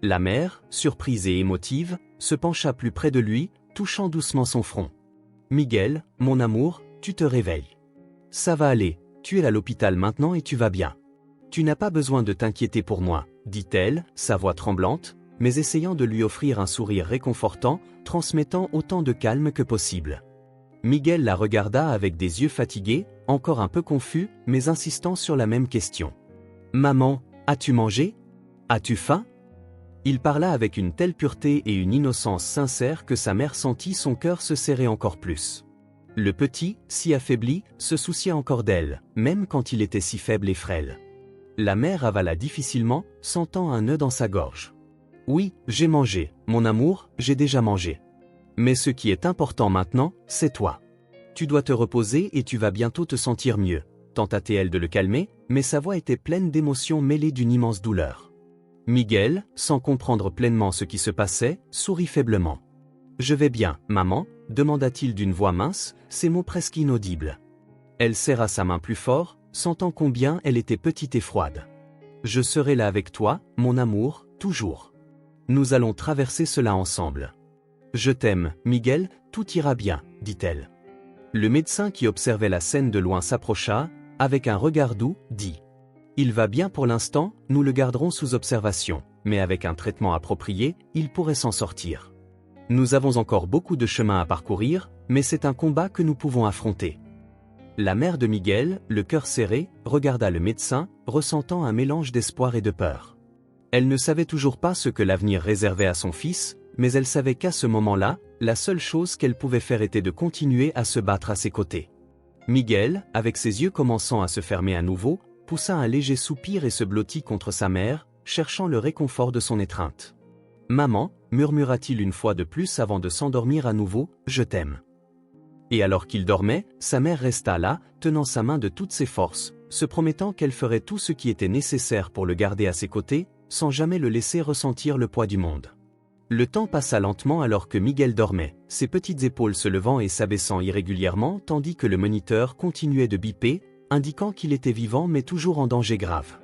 La mère, surprise et émotive, se pencha plus près de lui, touchant doucement son front. « Miguel, mon amour, tu te réveilles. Ça va aller, tu es à l'hôpital maintenant et tu vas bien. Tu n'as pas besoin de t'inquiéter pour moi, dit-elle, sa voix tremblante, mais essayant de lui offrir un sourire réconfortant, transmettant autant de calme que possible. Miguel la regarda avec des yeux fatigués, encore un peu confus, mais insistant sur la même question. « Maman, as-tu mangé ? As-tu faim ?» Il parla avec une telle pureté et une innocence sincère que sa mère sentit son cœur se serrer encore plus. Le petit, si affaibli, se souciait encore d'elle, même quand il était si faible et frêle. La mère avala difficilement, sentant un nœud dans sa gorge. « Oui, j'ai mangé, mon amour, j'ai déjà mangé. Mais ce qui est important maintenant, c'est toi. Tu dois te reposer et tu vas bientôt te sentir mieux. » Tenta-t-elle de le calmer, mais sa voix était pleine d'émotions mêlées d'une immense douleur. Miguel, sans comprendre pleinement ce qui se passait, sourit faiblement. « Je vais bien, maman ?» demanda-t-il d'une voix mince, ses mots presque inaudibles. Elle serra sa main plus fort, sentant combien elle était petite et froide. « Je serai là avec toi, mon amour, toujours. Nous allons traverser cela ensemble. Je t'aime, Miguel, tout ira bien, dit-elle. » Le médecin qui observait la scène de loin s'approcha, avec un regard doux, dit « Il va bien pour l'instant, nous le garderons sous observation, mais avec un traitement approprié, il pourrait s'en sortir. Nous avons encore beaucoup de chemin à parcourir, mais c'est un combat que nous pouvons affronter. » La mère de Miguel, le cœur serré, regarda le médecin, ressentant un mélange d'espoir et de peur. Elle ne savait toujours pas ce que l'avenir réservait à son fils, mais elle savait qu'à ce moment-là, la seule chose qu'elle pouvait faire était de continuer à se battre à ses côtés. Miguel, avec ses yeux commençant à se fermer à nouveau, poussa un léger soupir et se blottit contre sa mère, cherchant le réconfort de son étreinte. « Maman » murmura-t-il une fois de plus avant de s'endormir à nouveau, « je t'aime. » Et alors qu'il dormait, sa mère resta là, tenant sa main de toutes ses forces, se promettant qu'elle ferait tout ce qui était nécessaire pour le garder à ses côtés, sans jamais le laisser ressentir le poids du monde. Le temps passa lentement alors que Miguel dormait, ses petites épaules se levant et s'abaissant irrégulièrement tandis que le moniteur continuait de biper, indiquant qu'il était vivant mais toujours en danger grave.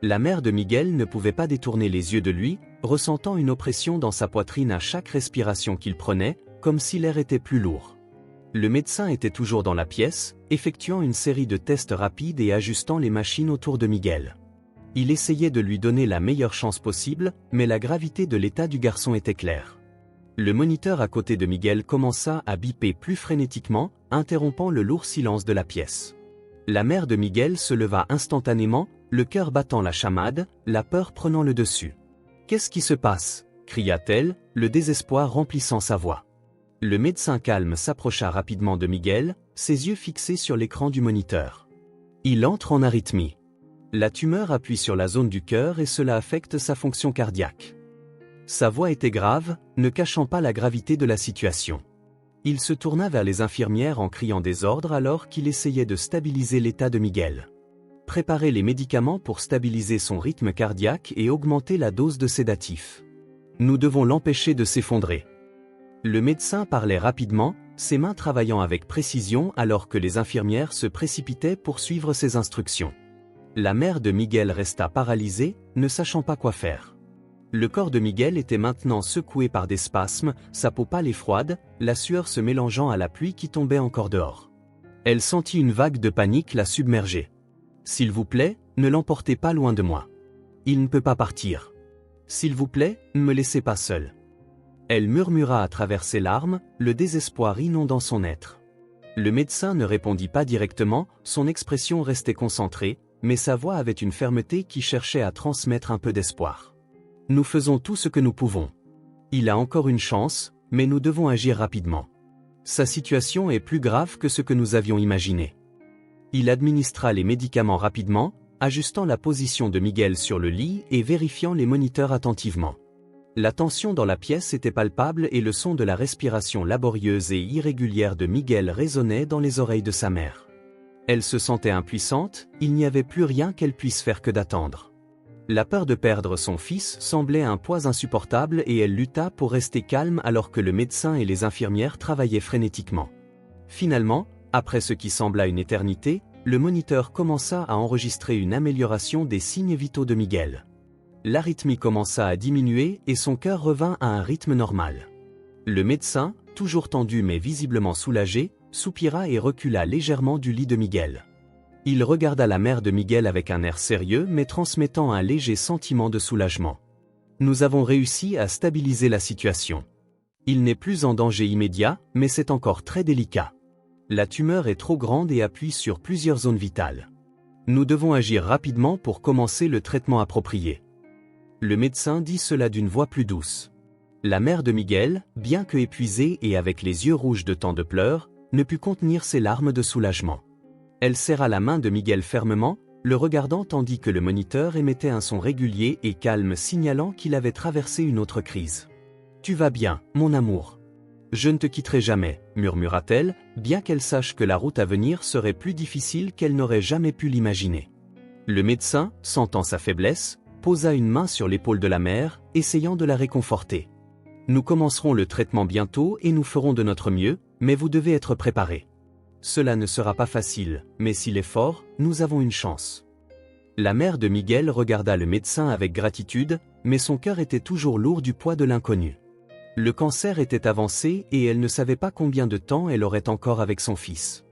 La mère de Miguel ne pouvait pas détourner les yeux de lui, ressentant une oppression dans sa poitrine à chaque respiration qu'il prenait, comme si l'air était plus lourd. Le médecin était toujours dans la pièce, effectuant une série de tests rapides et ajustant les machines autour de Miguel. Il essayait de lui donner la meilleure chance possible, mais la gravité de l'état du garçon était claire. Le moniteur à côté de Miguel commença à biper plus frénétiquement, interrompant le lourd silence de la pièce. La mère de Miguel se leva instantanément, le cœur battant la chamade, la peur prenant le dessus. « Qu'est-ce qui se passe » cria-t-elle, le désespoir remplissant sa voix. Le médecin calme s'approcha rapidement de Miguel, ses yeux fixés sur l'écran du moniteur. Il entre en arythmie. La tumeur appuie sur la zone du cœur et cela affecte sa fonction cardiaque. Sa voix était grave, ne cachant pas la gravité de la situation. Il se tourna vers les infirmières en criant des ordres alors qu'il essayait de stabiliser l'état de Miguel. Préparer les médicaments pour stabiliser son rythme cardiaque et augmenter la dose de sédatifs. Nous devons l'empêcher de s'effondrer. Le médecin parlait rapidement, ses mains travaillant avec précision alors que les infirmières se précipitaient pour suivre ses instructions. La mère de Miguel resta paralysée, ne sachant pas quoi faire. Le corps de Miguel était maintenant secoué par des spasmes, sa peau pâle et froide, la sueur se mélangeant à la pluie qui tombait encore dehors. Elle sentit une vague de panique la submerger. « S'il vous plaît, ne l'emportez pas loin de moi. Il ne peut pas partir. S'il vous plaît, ne me laissez pas seul. » Elle murmura à travers ses larmes, le désespoir inondant son être. Le médecin ne répondit pas directement, son expression restait concentrée, mais sa voix avait une fermeté qui cherchait à transmettre un peu d'espoir. « Nous faisons tout ce que nous pouvons. Il a encore une chance, mais nous devons agir rapidement. Sa situation est plus grave que ce que nous avions imaginé. Il administra les médicaments rapidement, ajustant la position de Miguel sur le lit et vérifiant les moniteurs attentivement. La tension dans la pièce était palpable et le son de la respiration laborieuse et irrégulière de Miguel résonnait dans les oreilles de sa mère. Elle se sentait impuissante, il n'y avait plus rien qu'elle puisse faire que d'attendre. La peur de perdre son fils semblait un poids insupportable et elle lutta pour rester calme alors que le médecin et les infirmières travaillaient frénétiquement. Finalement, après ce qui sembla une éternité, le moniteur commença à enregistrer une amélioration des signes vitaux de Miguel. L'arythmie commença à diminuer et son cœur revint à un rythme normal. Le médecin, toujours tendu mais visiblement soulagé, soupira et recula légèrement du lit de Miguel. Il regarda la mère de Miguel avec un air sérieux mais transmettant un léger sentiment de soulagement. Nous avons réussi à stabiliser la situation. Il n'est plus en danger immédiat, mais c'est encore très délicat. La tumeur est trop grande et appuie sur plusieurs zones vitales. Nous devons agir rapidement pour commencer le traitement approprié. Le médecin dit cela d'une voix plus douce. La mère de Miguel, bien que épuisée et avec les yeux rouges de tant de pleurs, ne put contenir ses larmes de soulagement. Elle serra la main de Miguel fermement, le regardant tandis que le moniteur émettait un son régulier et calme signalant qu'il avait traversé une autre crise. « Tu vas bien, mon amour. Je ne te quitterai jamais, » murmura-t-elle, bien qu'elle sache que la route à venir serait plus difficile qu'elle n'aurait jamais pu l'imaginer. Le médecin, sentant sa faiblesse, posa une main sur l'épaule de la mère, essayant de la réconforter. « Nous commencerons le traitement bientôt et nous ferons de notre mieux, mais vous devez être préparés. Cela ne sera pas facile, mais s'il est fort, nous avons une chance. » La mère de Miguel regarda le médecin avec gratitude, mais son cœur était toujours lourd du poids de l'inconnu. Le cancer était avancé et elle ne savait pas combien de temps elle aurait encore avec son fils.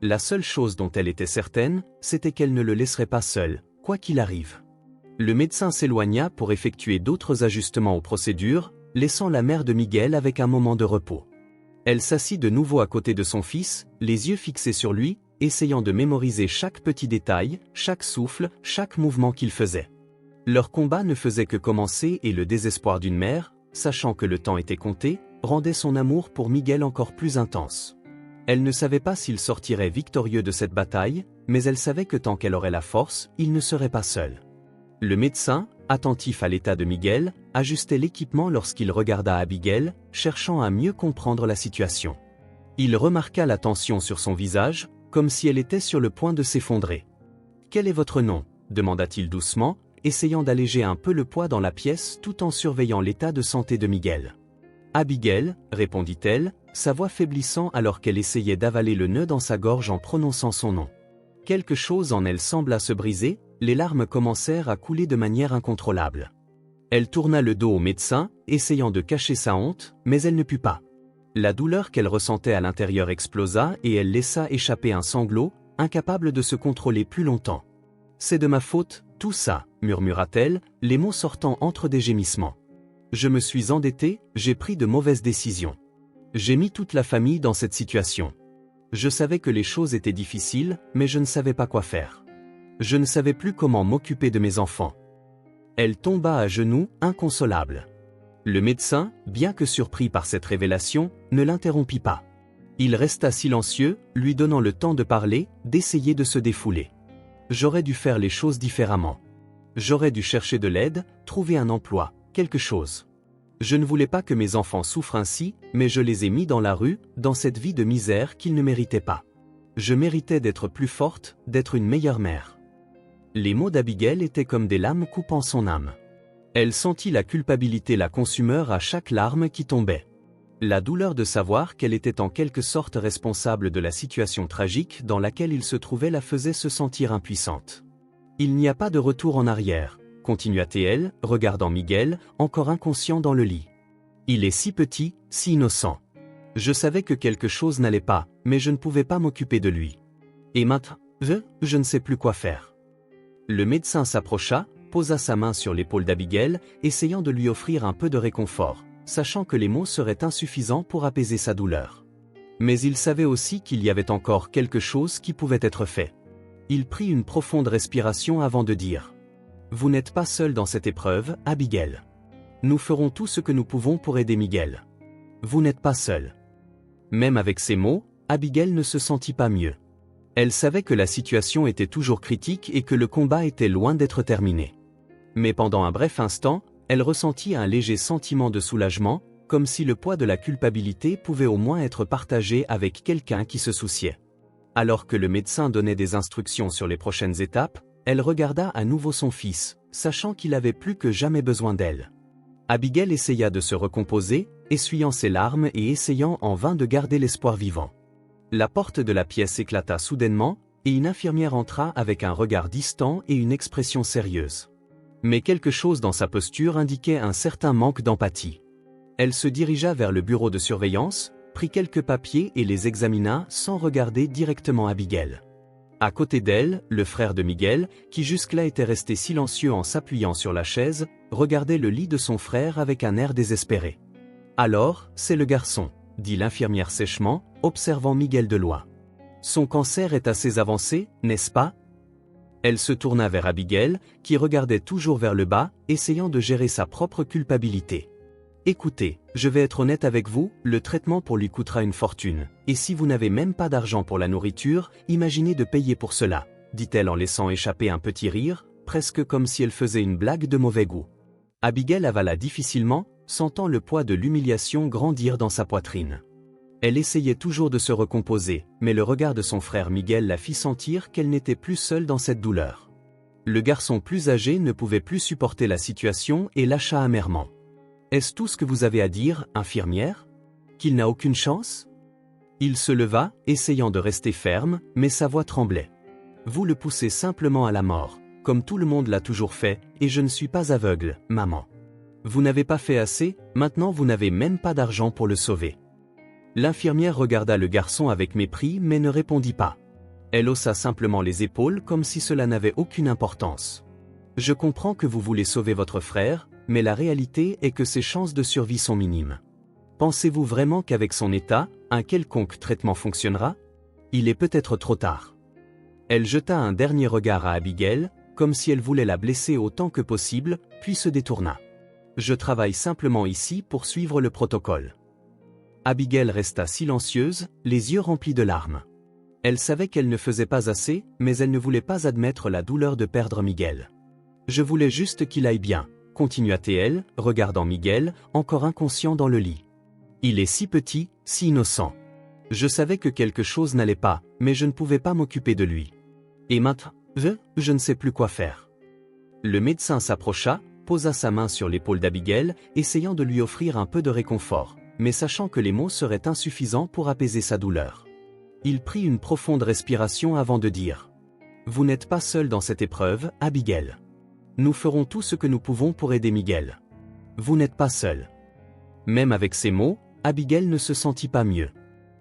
La seule chose dont elle était certaine, c'était qu'elle ne le laisserait pas seul, quoi qu'il arrive. Le médecin s'éloigna pour effectuer d'autres ajustements aux procédures, laissant la mère de Miguel avec un moment de repos. Elle s'assit de nouveau à côté de son fils, les yeux fixés sur lui, essayant de mémoriser chaque petit détail, chaque souffle, chaque mouvement qu'il faisait. Leur combat ne faisait que commencer et le désespoir d'une mère, sachant que le temps était compté, rendait son amour pour Miguel encore plus intense. Elle ne savait pas s'il sortirait victorieux de cette bataille, mais elle savait que tant qu'elle aurait la force, il ne serait pas seul. Le médecin, attentif à l'état de Miguel, ajustait l'équipement lorsqu'il regarda Abigail, cherchant à mieux comprendre la situation. Il remarqua la tension sur son visage, comme si elle était sur le point de s'effondrer. « Quel est votre nom ?» demanda-t-il doucement, essayant d'alléger un peu le poids dans la pièce tout en surveillant l'état de santé de Miguel. « Abigail, » répondit-elle, sa voix faiblissant alors qu'elle essayait d'avaler le nœud dans sa gorge en prononçant son nom. Quelque chose en elle sembla se briser, les larmes commencèrent à couler de manière incontrôlable. Elle tourna le dos au médecin, essayant de cacher sa honte, mais elle ne put pas. La douleur qu'elle ressentait à l'intérieur explosa et elle laissa échapper un sanglot, incapable de se contrôler plus longtemps. « C'est de ma faute, tout ça, » murmura-t-elle, les mots sortant entre des gémissements. « Je me suis endettée, j'ai pris de mauvaises décisions. J'ai mis toute la famille dans cette situation. Je savais que les choses étaient difficiles, mais je ne savais pas quoi faire. Je ne savais plus comment m'occuper de mes enfants. » Elle tomba à genoux, inconsolable. Le médecin, bien que surpris par cette révélation, ne l'interrompit pas. Il resta silencieux, lui donnant le temps de parler, d'essayer de se défouler. « J'aurais dû faire les choses différemment. J'aurais dû chercher de l'aide, trouver un emploi, quelque chose. Je ne voulais pas que mes enfants souffrent ainsi, mais je les ai mis dans la rue, dans cette vie de misère qu'ils ne méritaient pas. Je méritais d'être plus forte, d'être une meilleure mère. » Les mots d'Abigail étaient comme des lames coupant son âme. Elle sentit la culpabilité la consumer à chaque larme qui tombait. La douleur de savoir qu'elle était en quelque sorte responsable de la situation tragique dans laquelle il se trouvait la faisait se sentir impuissante. « Il n'y a pas de retour en arrière, » continua-t-elle, regardant Miguel, encore inconscient dans le lit. « Il est si petit, si innocent. Je savais que quelque chose n'allait pas, mais je ne pouvais pas m'occuper de lui. Et maintenant, je ne sais plus quoi faire. » Le médecin s'approcha, posa sa main sur l'épaule d'Abigail, essayant de lui offrir un peu de réconfort, sachant que les mots seraient insuffisants pour apaiser sa douleur. Mais il savait aussi qu'il y avait encore quelque chose qui pouvait être fait. Il prit une profonde respiration avant de dire « Vous n'êtes pas seule dans cette épreuve, Abigail. Nous ferons tout ce que nous pouvons pour aider Miguel. Vous n'êtes pas seul. » Même avec ces mots, Abigail ne se sentit pas mieux. Elle savait que la situation était toujours critique et que le combat était loin d'être terminé. Mais pendant un bref instant, elle ressentit un léger sentiment de soulagement, comme si le poids de la culpabilité pouvait au moins être partagé avec quelqu'un qui se souciait. Alors que le médecin donnait des instructions sur les prochaines étapes, elle regarda à nouveau son fils, sachant qu'il avait plus que jamais besoin d'elle. Abigail essaya de se recomposer, essuyant ses larmes et essayant en vain de garder l'espoir vivant. La porte de la pièce éclata soudainement, et une infirmière entra avec un regard distant et une expression sérieuse. Mais quelque chose dans sa posture indiquait un certain manque d'empathie. Elle se dirigea vers le bureau de surveillance, prit quelques papiers et les examina sans regarder directement Abigail. À côté d'elle, le frère de Miguel, qui jusque-là était resté silencieux en s'appuyant sur la chaise, regardait le lit de son frère avec un air désespéré. « Alors, c'est le garçon », dit l'infirmière sèchement, observant Miguel de loin. « Son cancer est assez avancé, n'est-ce pas ?» Elle se tourna vers Abigail, qui regardait toujours vers le bas, essayant de gérer sa propre culpabilité. « Écoutez, je vais être honnête avec vous, le traitement pour lui coûtera une fortune, et si vous n'avez même pas d'argent pour la nourriture, imaginez de payer pour cela, » dit-elle en laissant échapper un petit rire, presque comme si elle faisait une blague de mauvais goût. Abigail avala difficilement, sentant le poids de l'humiliation grandir dans sa poitrine. Elle essayait toujours de se recomposer, mais le regard de son frère Miguel la fit sentir qu'elle n'était plus seule dans cette douleur. Le garçon plus âgé ne pouvait plus supporter la situation et lâcha amèrement. « Est-ce tout ce que vous avez à dire, infirmière? Qu'il n'a aucune chance ?» Il se leva, essayant de rester ferme, mais sa voix tremblait. « Vous le poussez simplement à la mort, comme tout le monde l'a toujours fait, et je ne suis pas aveugle, maman. Vous n'avez pas fait assez, maintenant vous n'avez même pas d'argent pour le sauver. » L'infirmière regarda le garçon avec mépris mais ne répondit pas. Elle haussa simplement les épaules comme si cela n'avait aucune importance. « Je comprends que vous voulez sauver votre frère, mais la réalité est que ses chances de survie sont minimes. Pensez-vous vraiment qu'avec son état, un quelconque traitement fonctionnera? Il est peut-être trop tard. » Elle jeta un dernier regard à Abigail, comme si elle voulait la blesser autant que possible, puis se détourna. « Je travaille simplement ici pour suivre le protocole. » Abigail resta silencieuse, les yeux remplis de larmes. Elle savait qu'elle ne faisait pas assez, mais elle ne voulait pas admettre la douleur de perdre Miguel. « Je voulais juste qu'il aille bien, » continua-t-elle, regardant Miguel, encore inconscient dans le lit. « Il est si petit, si innocent. Je savais que quelque chose n'allait pas, mais je ne pouvais pas m'occuper de lui. Et maintenant, je ne sais plus quoi faire. » Le médecin s'approcha, posa sa main sur l'épaule d'Abigail, essayant de lui offrir un peu de réconfort, mais sachant que les mots seraient insuffisants pour apaiser sa douleur. Il prit une profonde respiration avant de dire « Vous n'êtes pas seule dans cette épreuve, Abigail. Nous ferons tout ce que nous pouvons pour aider Miguel. Vous n'êtes pas seule. » Même avec ces mots, Abigail ne se sentit pas mieux.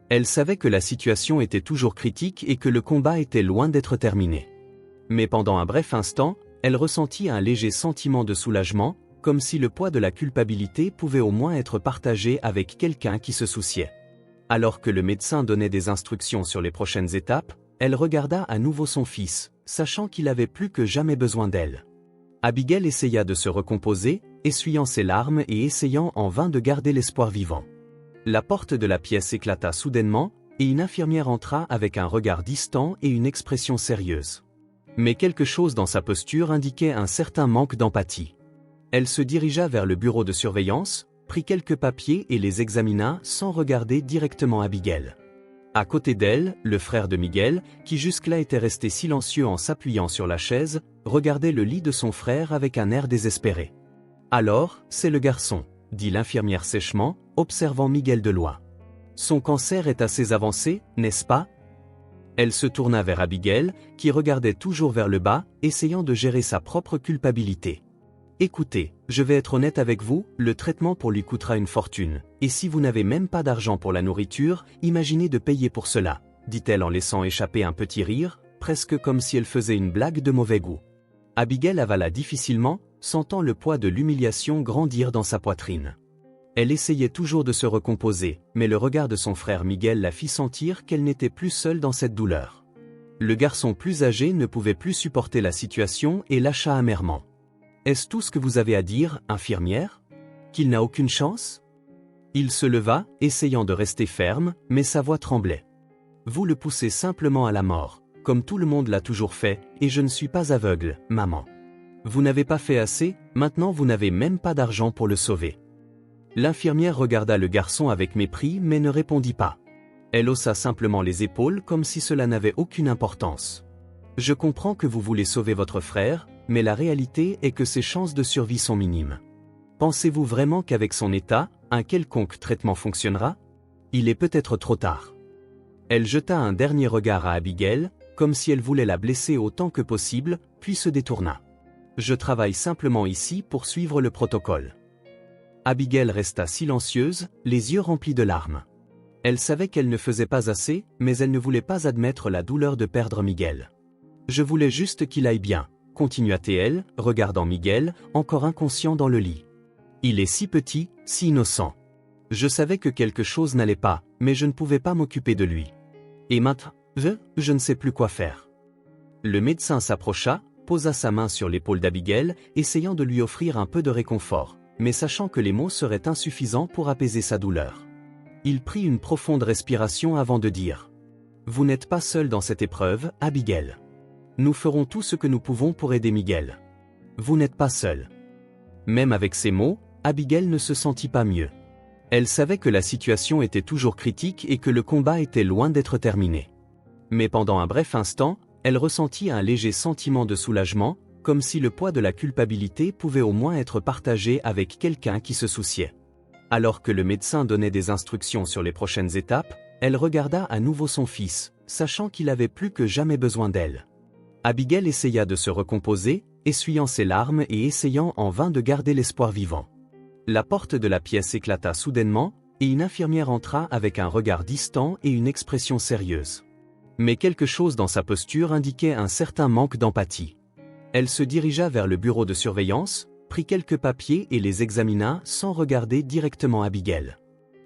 Elle savait que la situation était toujours critique et que le combat était loin d'être terminé. Mais pendant un bref instant, elle ressentit un léger sentiment de soulagement, comme si le poids de la culpabilité pouvait au moins être partagé avec quelqu'un qui se souciait. Alors que le médecin donnait des instructions sur les prochaines étapes, elle regarda à nouveau son fils, sachant qu'il avait plus que jamais besoin d'elle. Abigail essaya de se recomposer, essuyant ses larmes et essayant en vain de garder l'espoir vivant. La porte de la pièce éclata soudainement, et une infirmière entra avec un regard distant et une expression sérieuse. Mais quelque chose dans sa posture indiquait un certain manque d'empathie. Elle se dirigea vers le bureau de surveillance, prit quelques papiers et les examina sans regarder directement Abigail. À côté d'elle, le frère de Miguel, qui jusque-là était resté silencieux en s'appuyant sur la chaise, regardait le lit de son frère avec un air désespéré. « Alors, c'est le garçon, » dit l'infirmière sèchement, observant Miguel de loin. « Son cancer est assez avancé, n'est-ce pas ?» Elle se tourna vers Abigail, qui regardait toujours vers le bas, essayant de gérer sa propre culpabilité. « Écoutez, je vais être honnête avec vous, le traitement pour lui coûtera une fortune, et si vous n'avez même pas d'argent pour la nourriture, imaginez de payer pour cela, » dit-elle en laissant échapper un petit rire, presque comme si elle faisait une blague de mauvais goût. Abigail avala difficilement, sentant le poids de l'humiliation grandir dans sa poitrine. Elle essayait toujours de se recomposer, mais le regard de son frère Miguel la fit sentir qu'elle n'était plus seule dans cette douleur. Le garçon plus âgé ne pouvait plus supporter la situation et lâcha amèrement. « Est-ce tout ce que vous avez à dire, infirmière? Qu'il n'a aucune chance? Il se leva, essayant de rester ferme, mais sa voix tremblait. Vous le poussez simplement à la mort, comme tout le monde l'a toujours fait, et je ne suis pas aveugle, maman. Vous n'avez pas fait assez, maintenant vous n'avez même pas d'argent pour le sauver. L'infirmière regarda le garçon avec mépris mais ne répondit pas. Elle haussa simplement les épaules comme si cela n'avait aucune importance. Je comprends que vous voulez sauver votre frère, mais la réalité est que ses chances de survie sont minimes. Pensez-vous vraiment qu'avec son état, un quelconque traitement fonctionnera? Il est peut-être trop tard. Elle jeta un dernier regard à Abigail, comme si elle voulait la blesser autant que possible, puis se détourna. Je travaille simplement ici pour suivre le protocole. Abigail resta silencieuse, les yeux remplis de larmes. Elle savait qu'elle ne faisait pas assez, mais elle ne voulait pas admettre la douleur de perdre Miguel. Je voulais juste qu'il aille bien, continua-t-elle, regardant Miguel, encore inconscient dans le lit. Il est si petit, si innocent. Je savais que quelque chose n'allait pas, mais je ne pouvais pas m'occuper de lui. Et maintenant, je ne sais plus quoi faire. Le médecin s'approcha, posa sa main sur l'épaule d'Abigail, essayant de lui offrir un peu de réconfort, mais sachant que les mots seraient insuffisants pour apaiser sa douleur. Il prit une profonde respiration avant de dire « Vous n'êtes pas seule dans cette épreuve, Abigail. Nous ferons tout ce que nous pouvons pour aider Miguel. Vous n'êtes pas seule. » Même avec ces mots, Abigail ne se sentit pas mieux. Elle savait que la situation était toujours critique et que le combat était loin d'être terminé. Mais pendant un bref instant, elle ressentit un léger sentiment de soulagement, comme si le poids de la culpabilité pouvait au moins être partagé avec quelqu'un qui se souciait. Alors que le médecin donnait des instructions sur les prochaines étapes, elle regarda à nouveau son fils, sachant qu'il avait plus que jamais besoin d'elle. Abigail essaya de se recomposer, essuyant ses larmes et essayant en vain de garder l'espoir vivant. La porte de la pièce éclata soudainement, et une infirmière entra avec un regard distant et une expression sérieuse. Mais quelque chose dans sa posture indiquait un certain manque d'empathie. Elle se dirigea vers le bureau de surveillance, prit quelques papiers et les examina sans regarder directement Abigail.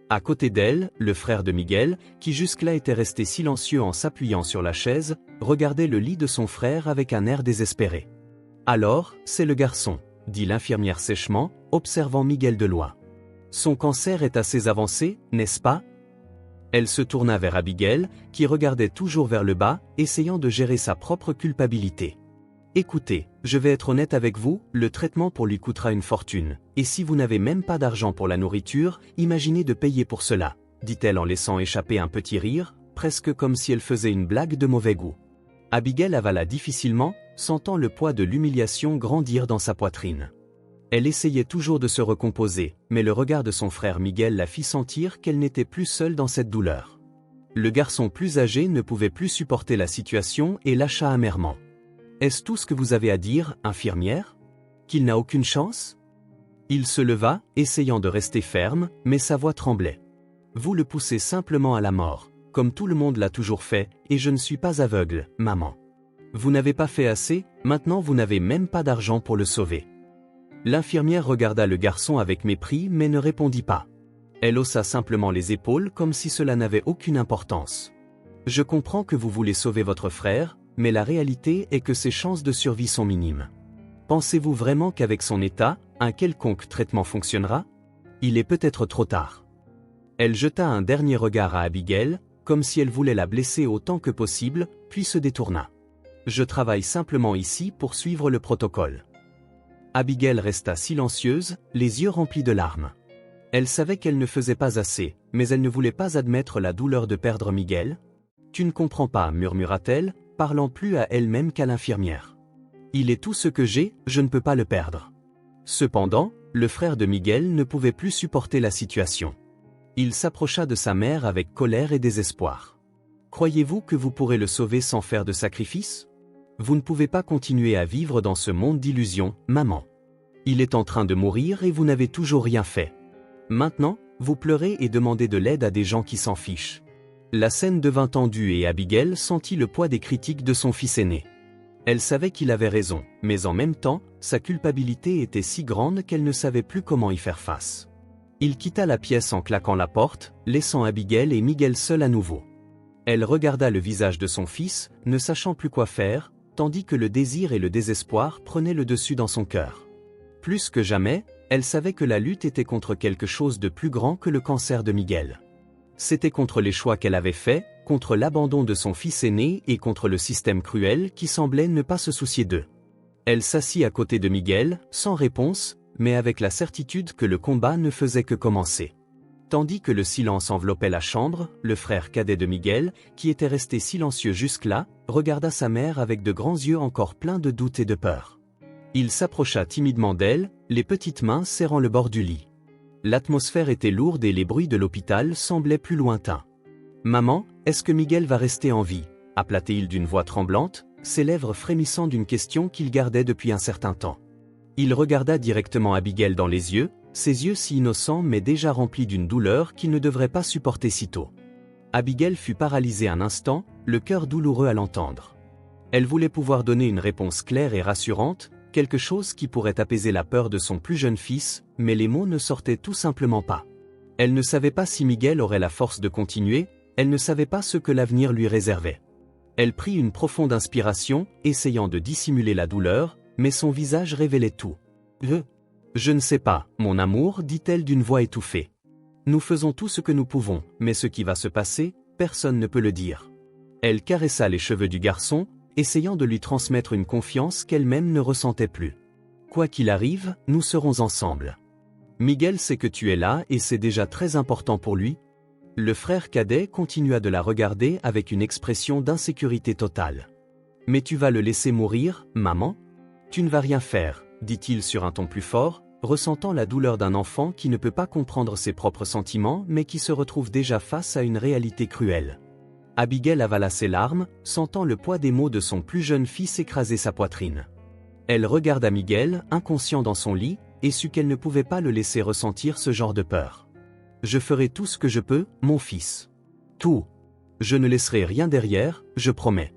À côté d'elle, le frère de Miguel, qui jusque-là était resté silencieux en s'appuyant sur la chaise, regardait le lit de son frère avec un air désespéré. « Alors, c'est le garçon », dit l'infirmière sèchement, observant Miguel de loin. « Son cancer est assez avancé, n'est-ce pas ?» Elle se tourna vers Abigail, qui regardait toujours vers le bas, essayant de gérer sa propre culpabilité. « Écoutez, je vais être honnête avec vous, le traitement pour lui coûtera une fortune, et si vous n'avez même pas d'argent pour la nourriture, imaginez de payer pour cela, » dit-elle en laissant échapper un petit rire, presque comme si elle faisait une blague de mauvais goût. Abigail avala difficilement, sentant le poids de l'humiliation grandir dans sa poitrine. Elle essayait toujours de se recomposer, mais le regard de son frère Miguel la fit sentir qu'elle n'était plus seule dans cette douleur. Le garçon plus âgé ne pouvait plus supporter la situation et lâcha amèrement. « Est-ce tout ce que vous avez à dire, infirmière? Qu'il n'a aucune chance ?» Il se leva, essayant de rester ferme, mais sa voix tremblait. « Vous le poussez simplement à la mort, comme tout le monde l'a toujours fait, et je ne suis pas aveugle, maman. Vous n'avez pas fait assez, maintenant vous n'avez même pas d'argent pour le sauver. » L'infirmière regarda le garçon avec mépris mais ne répondit pas. Elle haussa simplement les épaules comme si cela n'avait aucune importance. « Je comprends que vous voulez sauver votre frère, mais la réalité est que ses chances de survie sont minimes. Pensez-vous vraiment qu'avec son état, un quelconque traitement fonctionnera? Il est peut-être trop tard. » Elle jeta un dernier regard à Abigail, comme si elle voulait la blesser autant que possible, puis se détourna. « Je travaille simplement ici pour suivre le protocole. » Abigail resta silencieuse, les yeux remplis de larmes. Elle savait qu'elle ne faisait pas assez, mais elle ne voulait pas admettre la douleur de perdre Miguel. « Tu ne comprends pas, murmura-t-elle, parlant plus à elle-même qu'à l'infirmière. « Il est tout ce que j'ai, je ne peux pas le perdre. » Cependant, le frère de Miguel ne pouvait plus supporter la situation. Il s'approcha de sa mère avec colère et désespoir. « Croyez-vous que vous pourrez le sauver sans faire de sacrifice? Vous ne pouvez pas continuer à vivre dans ce monde d'illusions, maman. Il est en train de mourir et vous n'avez toujours rien fait. Maintenant, vous pleurez et demandez de l'aide à des gens qui s'en fichent. » La scène devint tendue et Abigail sentit le poids des critiques de son fils aîné. Elle savait qu'il avait raison, mais en même temps, sa culpabilité était si grande qu'elle ne savait plus comment y faire face. Il quitta la pièce en claquant la porte, laissant Abigail et Miguel seuls à nouveau. Elle regarda le visage de son fils, ne sachant plus quoi faire, tandis que le désir et le désespoir prenaient le dessus dans son cœur. Plus que jamais, Elle savait que la lutte était contre quelque chose de plus grand que le cancer de Miguel. C'était contre les choix qu'elle avait faits, contre l'abandon de son fils aîné et contre le système cruel qui semblait ne pas se soucier d'eux. Elle s'assit à côté de Miguel, sans réponse, mais avec la certitude que le combat ne faisait que commencer. Tandis que le silence enveloppait la chambre, le frère cadet de Miguel, qui était resté silencieux jusque-là, regarda sa mère avec de grands yeux encore pleins de doute et de peur. Il s'approcha timidement d'elle, les petites mains serrant le bord du lit. L'atmosphère était lourde et les bruits de l'hôpital semblaient plus lointains. « Maman, est-ce que Miguel va rester en vie » appela-t-il d'une voix tremblante, ses lèvres frémissant d'une question qu'il gardait depuis un certain temps. Il regarda directement Abigail dans les yeux, ses yeux si innocents mais déjà remplis d'une douleur qu'il ne devrait pas supporter si tôt. Abigail fut paralysée un instant, le cœur douloureux à l'entendre. Elle voulait pouvoir donner une réponse claire et rassurante, quelque chose qui pourrait apaiser la peur de son plus jeune fils, mais les mots ne sortaient tout simplement pas. Elle ne savait pas si Miguel aurait la force de continuer, elle ne savait pas ce que l'avenir lui réservait. Elle prit une profonde inspiration, essayant de dissimuler la douleur, mais son visage révélait tout. « Je ne sais pas, mon amour, dit-elle d'une voix étouffée. Nous faisons tout ce que nous pouvons, mais ce qui va se passer, personne ne peut le dire. » Elle caressa les cheveux du garçon, essayant de lui transmettre une confiance qu'elle-même ne ressentait plus. « Quoi qu'il arrive, nous serons ensemble. Miguel sait que tu es là et c'est déjà très important pour lui. » Le frère cadet continua de la regarder avec une expression d'insécurité totale. « Mais tu vas le laisser mourir, maman ? Tu ne vas rien faire, dit-il sur un ton plus fort, ressentant la douleur d'un enfant qui ne peut pas comprendre ses propres sentiments mais qui se retrouve déjà face à une réalité cruelle. Abigail avala ses larmes, sentant le poids des mots de son plus jeune fils écraser sa poitrine. Elle regarda Miguel, inconscient dans son lit, et sut qu'elle ne pouvait pas le laisser ressentir ce genre de peur. « Je ferai tout ce que je peux, mon fils. Tout. Je ne laisserai rien derrière, je promets.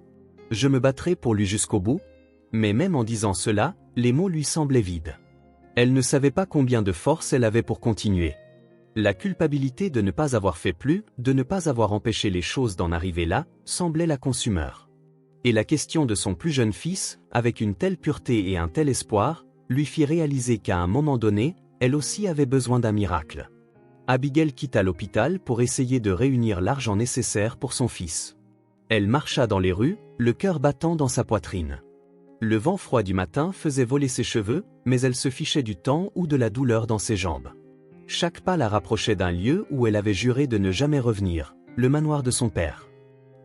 Je me battrai pour lui jusqu'au bout. » Mais même en disant cela, les mots lui semblaient vides. Elle ne savait pas combien de force elle avait pour continuer. La culpabilité de ne pas avoir fait plus, de ne pas avoir empêché les choses d'en arriver là, semblait la consumer. Et la question de son plus jeune fils, avec une telle pureté et un tel espoir, lui fit réaliser qu'à un moment donné, elle aussi avait besoin d'un miracle. Abigail quitta l'hôpital pour essayer de réunir l'argent nécessaire pour son fils. Elle marcha dans les rues, le cœur battant dans sa poitrine. Le vent froid du matin faisait voler ses cheveux, mais elle se fichait du temps ou de la douleur dans ses jambes. Chaque pas la rapprochait d'un lieu où elle avait juré de ne jamais revenir, le manoir de son père.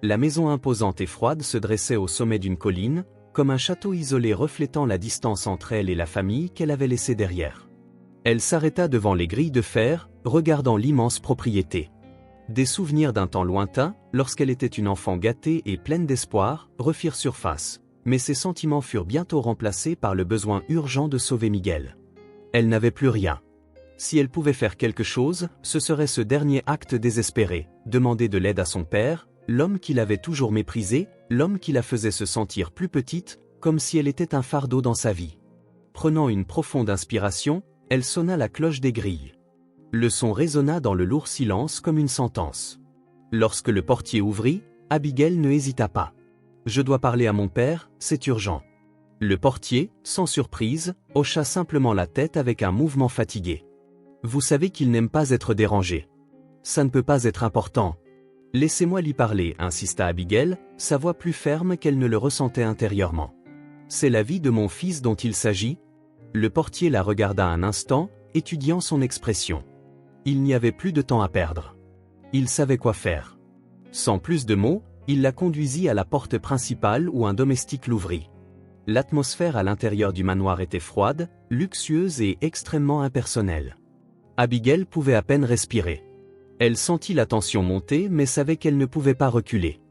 La maison imposante et froide se dressait au sommet d'une colline, comme un château isolé reflétant la distance entre elle et la famille qu'elle avait laissée derrière. Elle s'arrêta devant les grilles de fer, regardant l'immense propriété. Des souvenirs d'un temps lointain, lorsqu'elle était une enfant gâtée et pleine d'espoir, refirent surface. Mais ses sentiments furent bientôt remplacés par le besoin urgent de sauver Miguel. Elle n'avait plus rien. Si elle pouvait faire quelque chose, ce serait ce dernier acte désespéré, demander de l'aide à son père, l'homme qui l'avait toujours méprisée, l'homme qui la faisait se sentir plus petite, comme si elle était un fardeau dans sa vie. Prenant une profonde inspiration, elle sonna la cloche des grilles. Le son résonna dans le lourd silence comme une sentence. Lorsque le portier ouvrit, Abigail ne hésita pas. « Je dois parler à mon père, c'est urgent. » Le portier, sans surprise, hocha simplement la tête avec un mouvement fatigué. « Vous savez qu'il n'aime pas être dérangé. Ça ne peut pas être important. » « Laissez-moi lui parler, insista Abigail, sa voix plus ferme qu'elle ne le ressentait intérieurement. « C'est la vie de mon fils dont il s'agit. » Le portier la regarda un instant, étudiant son expression. Il n'y avait plus de temps à perdre. Il savait quoi faire. Sans plus de mots, il la conduisit à la porte principale où un domestique l'ouvrit. L'atmosphère à l'intérieur du manoir était froide, luxueuse et extrêmement impersonnelle. Abigail pouvait à peine respirer. Elle sentit la tension monter mais savait qu'elle ne pouvait pas reculer.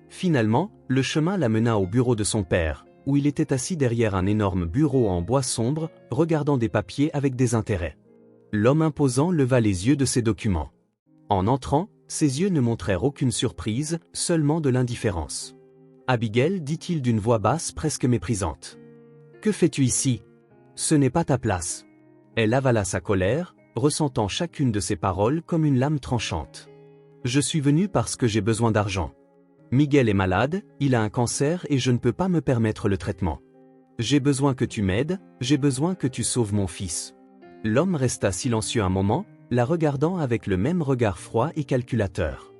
Finalement, le chemin la mena au bureau de son père, où il était assis derrière un énorme bureau en bois sombre, regardant des papiers avec désintérêt. L'homme imposant leva les yeux de ses documents. En entrant, ses yeux ne montrèrent aucune surprise, seulement de l'indifférence. « Abigail, dit-il d'une voix basse presque méprisante. Que fais-tu ici? Ce n'est pas ta place. » Elle avala sa colère, ressentant chacune de ses paroles comme une lame tranchante. « Je suis venu parce que j'ai besoin d'argent. Miguel est malade, il a un cancer et je ne peux pas me permettre le traitement. J'ai besoin que tu m'aides, j'ai besoin que tu sauves mon fils. » L'homme resta silencieux un moment, la regardant avec le même regard froid et calculateur.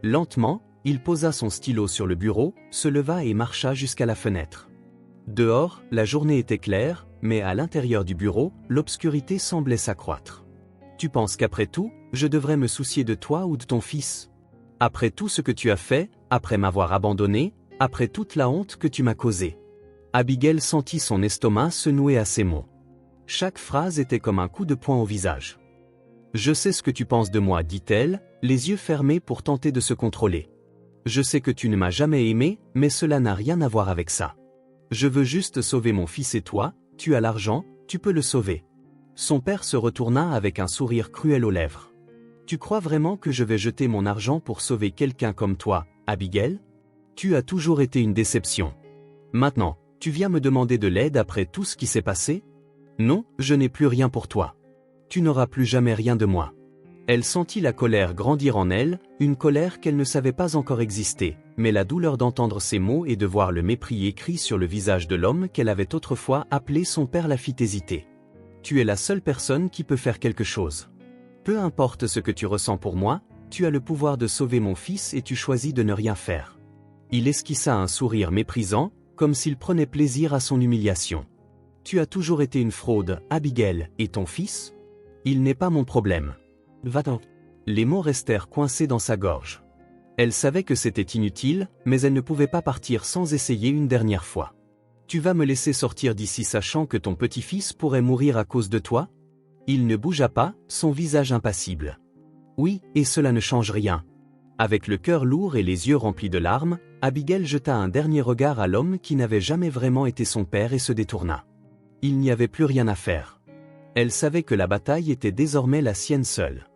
Lentement, il posa son stylo sur le bureau, se leva et marcha jusqu'à la fenêtre. Dehors, la journée était claire, mais à l'intérieur du bureau, l'obscurité semblait s'accroître. Tu penses qu'après tout, je devrais me soucier de toi ou de ton fils? Après tout ce que tu as fait, après m'avoir abandonné, après toute la honte que tu m'as causée. Abigail sentit son estomac se nouer à ces mots. Chaque phrase était comme un coup de poing au visage. Je sais ce que tu penses de moi, dit-elle, les yeux fermés pour tenter de se contrôler. Je sais que tu ne m'as jamais aimé, mais cela n'a rien à voir avec ça. Je veux juste sauver mon fils et toi, tu as l'argent, tu peux le sauver. Son père se retourna avec un sourire cruel aux lèvres. Tu crois vraiment que je vais jeter mon argent pour sauver quelqu'un comme toi, Abigail? Tu as toujours été une déception. Maintenant, tu viens me demander de l'aide après tout ce qui s'est passé? Non, je n'ai plus rien pour toi. Tu n'auras plus jamais rien de moi. Elle sentit la colère grandir en elle, une colère qu'elle ne savait pas encore exister, mais la douleur d'entendre ces mots et de voir le mépris écrit sur le visage de l'homme qu'elle avait autrefois appelé son père la fit hésiter. Tu es la seule personne qui peut faire quelque chose. Peu importe ce que tu ressens pour moi, tu as le pouvoir de sauver mon fils et tu choisis de ne rien faire. Il esquissa un sourire méprisant, comme s'il prenait plaisir à son humiliation. Tu as toujours été une fraude, Abigail, et ton fils? Il n'est pas mon problème. Va-t'en. Les mots restèrent coincés dans sa gorge. Elle savait que c'était inutile, mais elle ne pouvait pas partir sans essayer une dernière fois. Tu vas me laisser sortir d'ici sachant que ton petit-fils pourrait mourir à cause de toi? Il ne bougea pas, son visage impassible. Oui, et cela ne change rien. Avec le cœur lourd et les yeux remplis de larmes, Abigail jeta un dernier regard à l'homme qui n'avait jamais vraiment été son père et se détourna. Il n'y avait plus rien à faire. Elle savait que la bataille était désormais la sienne seule.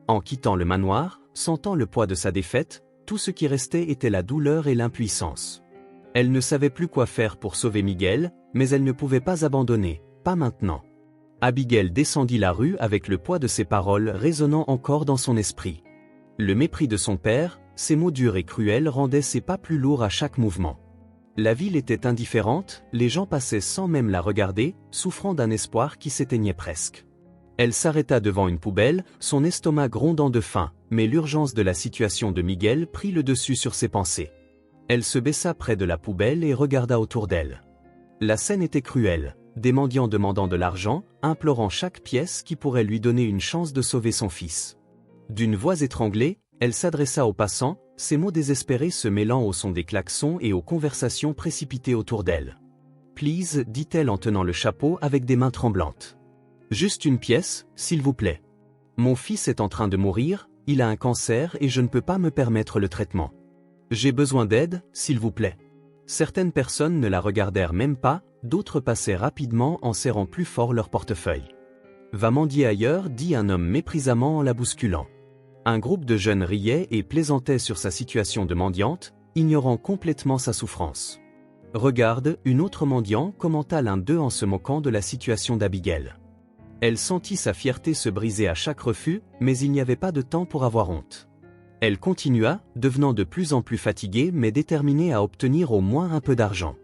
En quittant le manoir, sentant le poids de sa défaite, tout ce qui restait était la douleur et l'impuissance. Elle ne savait plus quoi faire pour sauver Miguel, mais elle ne pouvait pas abandonner, pas maintenant. Abigail descendit la rue avec le poids de ses paroles résonnant encore dans son esprit. Le mépris de son père, ses mots durs et cruels rendaient ses pas plus lourds à chaque mouvement. La ville était indifférente, les gens passaient sans même la regarder, souffrant d'un espoir qui s'éteignait presque. Elle s'arrêta devant une poubelle, son estomac grondant de faim, mais l'urgence de la situation de Miguel prit le dessus sur ses pensées. Elle se baissa près de la poubelle et regarda autour d'elle. La scène était cruelle, des mendiants demandant de l'argent, implorant chaque pièce qui pourrait lui donner une chance de sauver son fils. D'une voix étranglée, elle s'adressa aux passants, ses mots désespérés se mêlant au son des klaxons et aux conversations précipitées autour d'elle. « Please » dit-elle en tenant le chapeau avec des mains tremblantes. « Juste une pièce, s'il vous plaît. Mon fils est en train de mourir, il a un cancer et je ne peux pas me permettre le traitement. J'ai besoin d'aide, s'il vous plaît. » Certaines personnes ne la regardèrent même pas, d'autres passaient rapidement en serrant plus fort leur portefeuille. « Va mendier ailleurs » dit un homme méprisamment en la bousculant. Un groupe de jeunes riait et plaisantait sur sa situation de mendiante, ignorant complètement sa souffrance. « Regarde, une autre mendiant » commenta l'un d'eux en se moquant de la situation d'Abigail. Elle sentit sa fierté se briser à chaque refus, mais il n'y avait pas de temps pour avoir honte. Elle continua, devenant de plus en plus fatiguée mais déterminée à obtenir au moins un peu d'argent.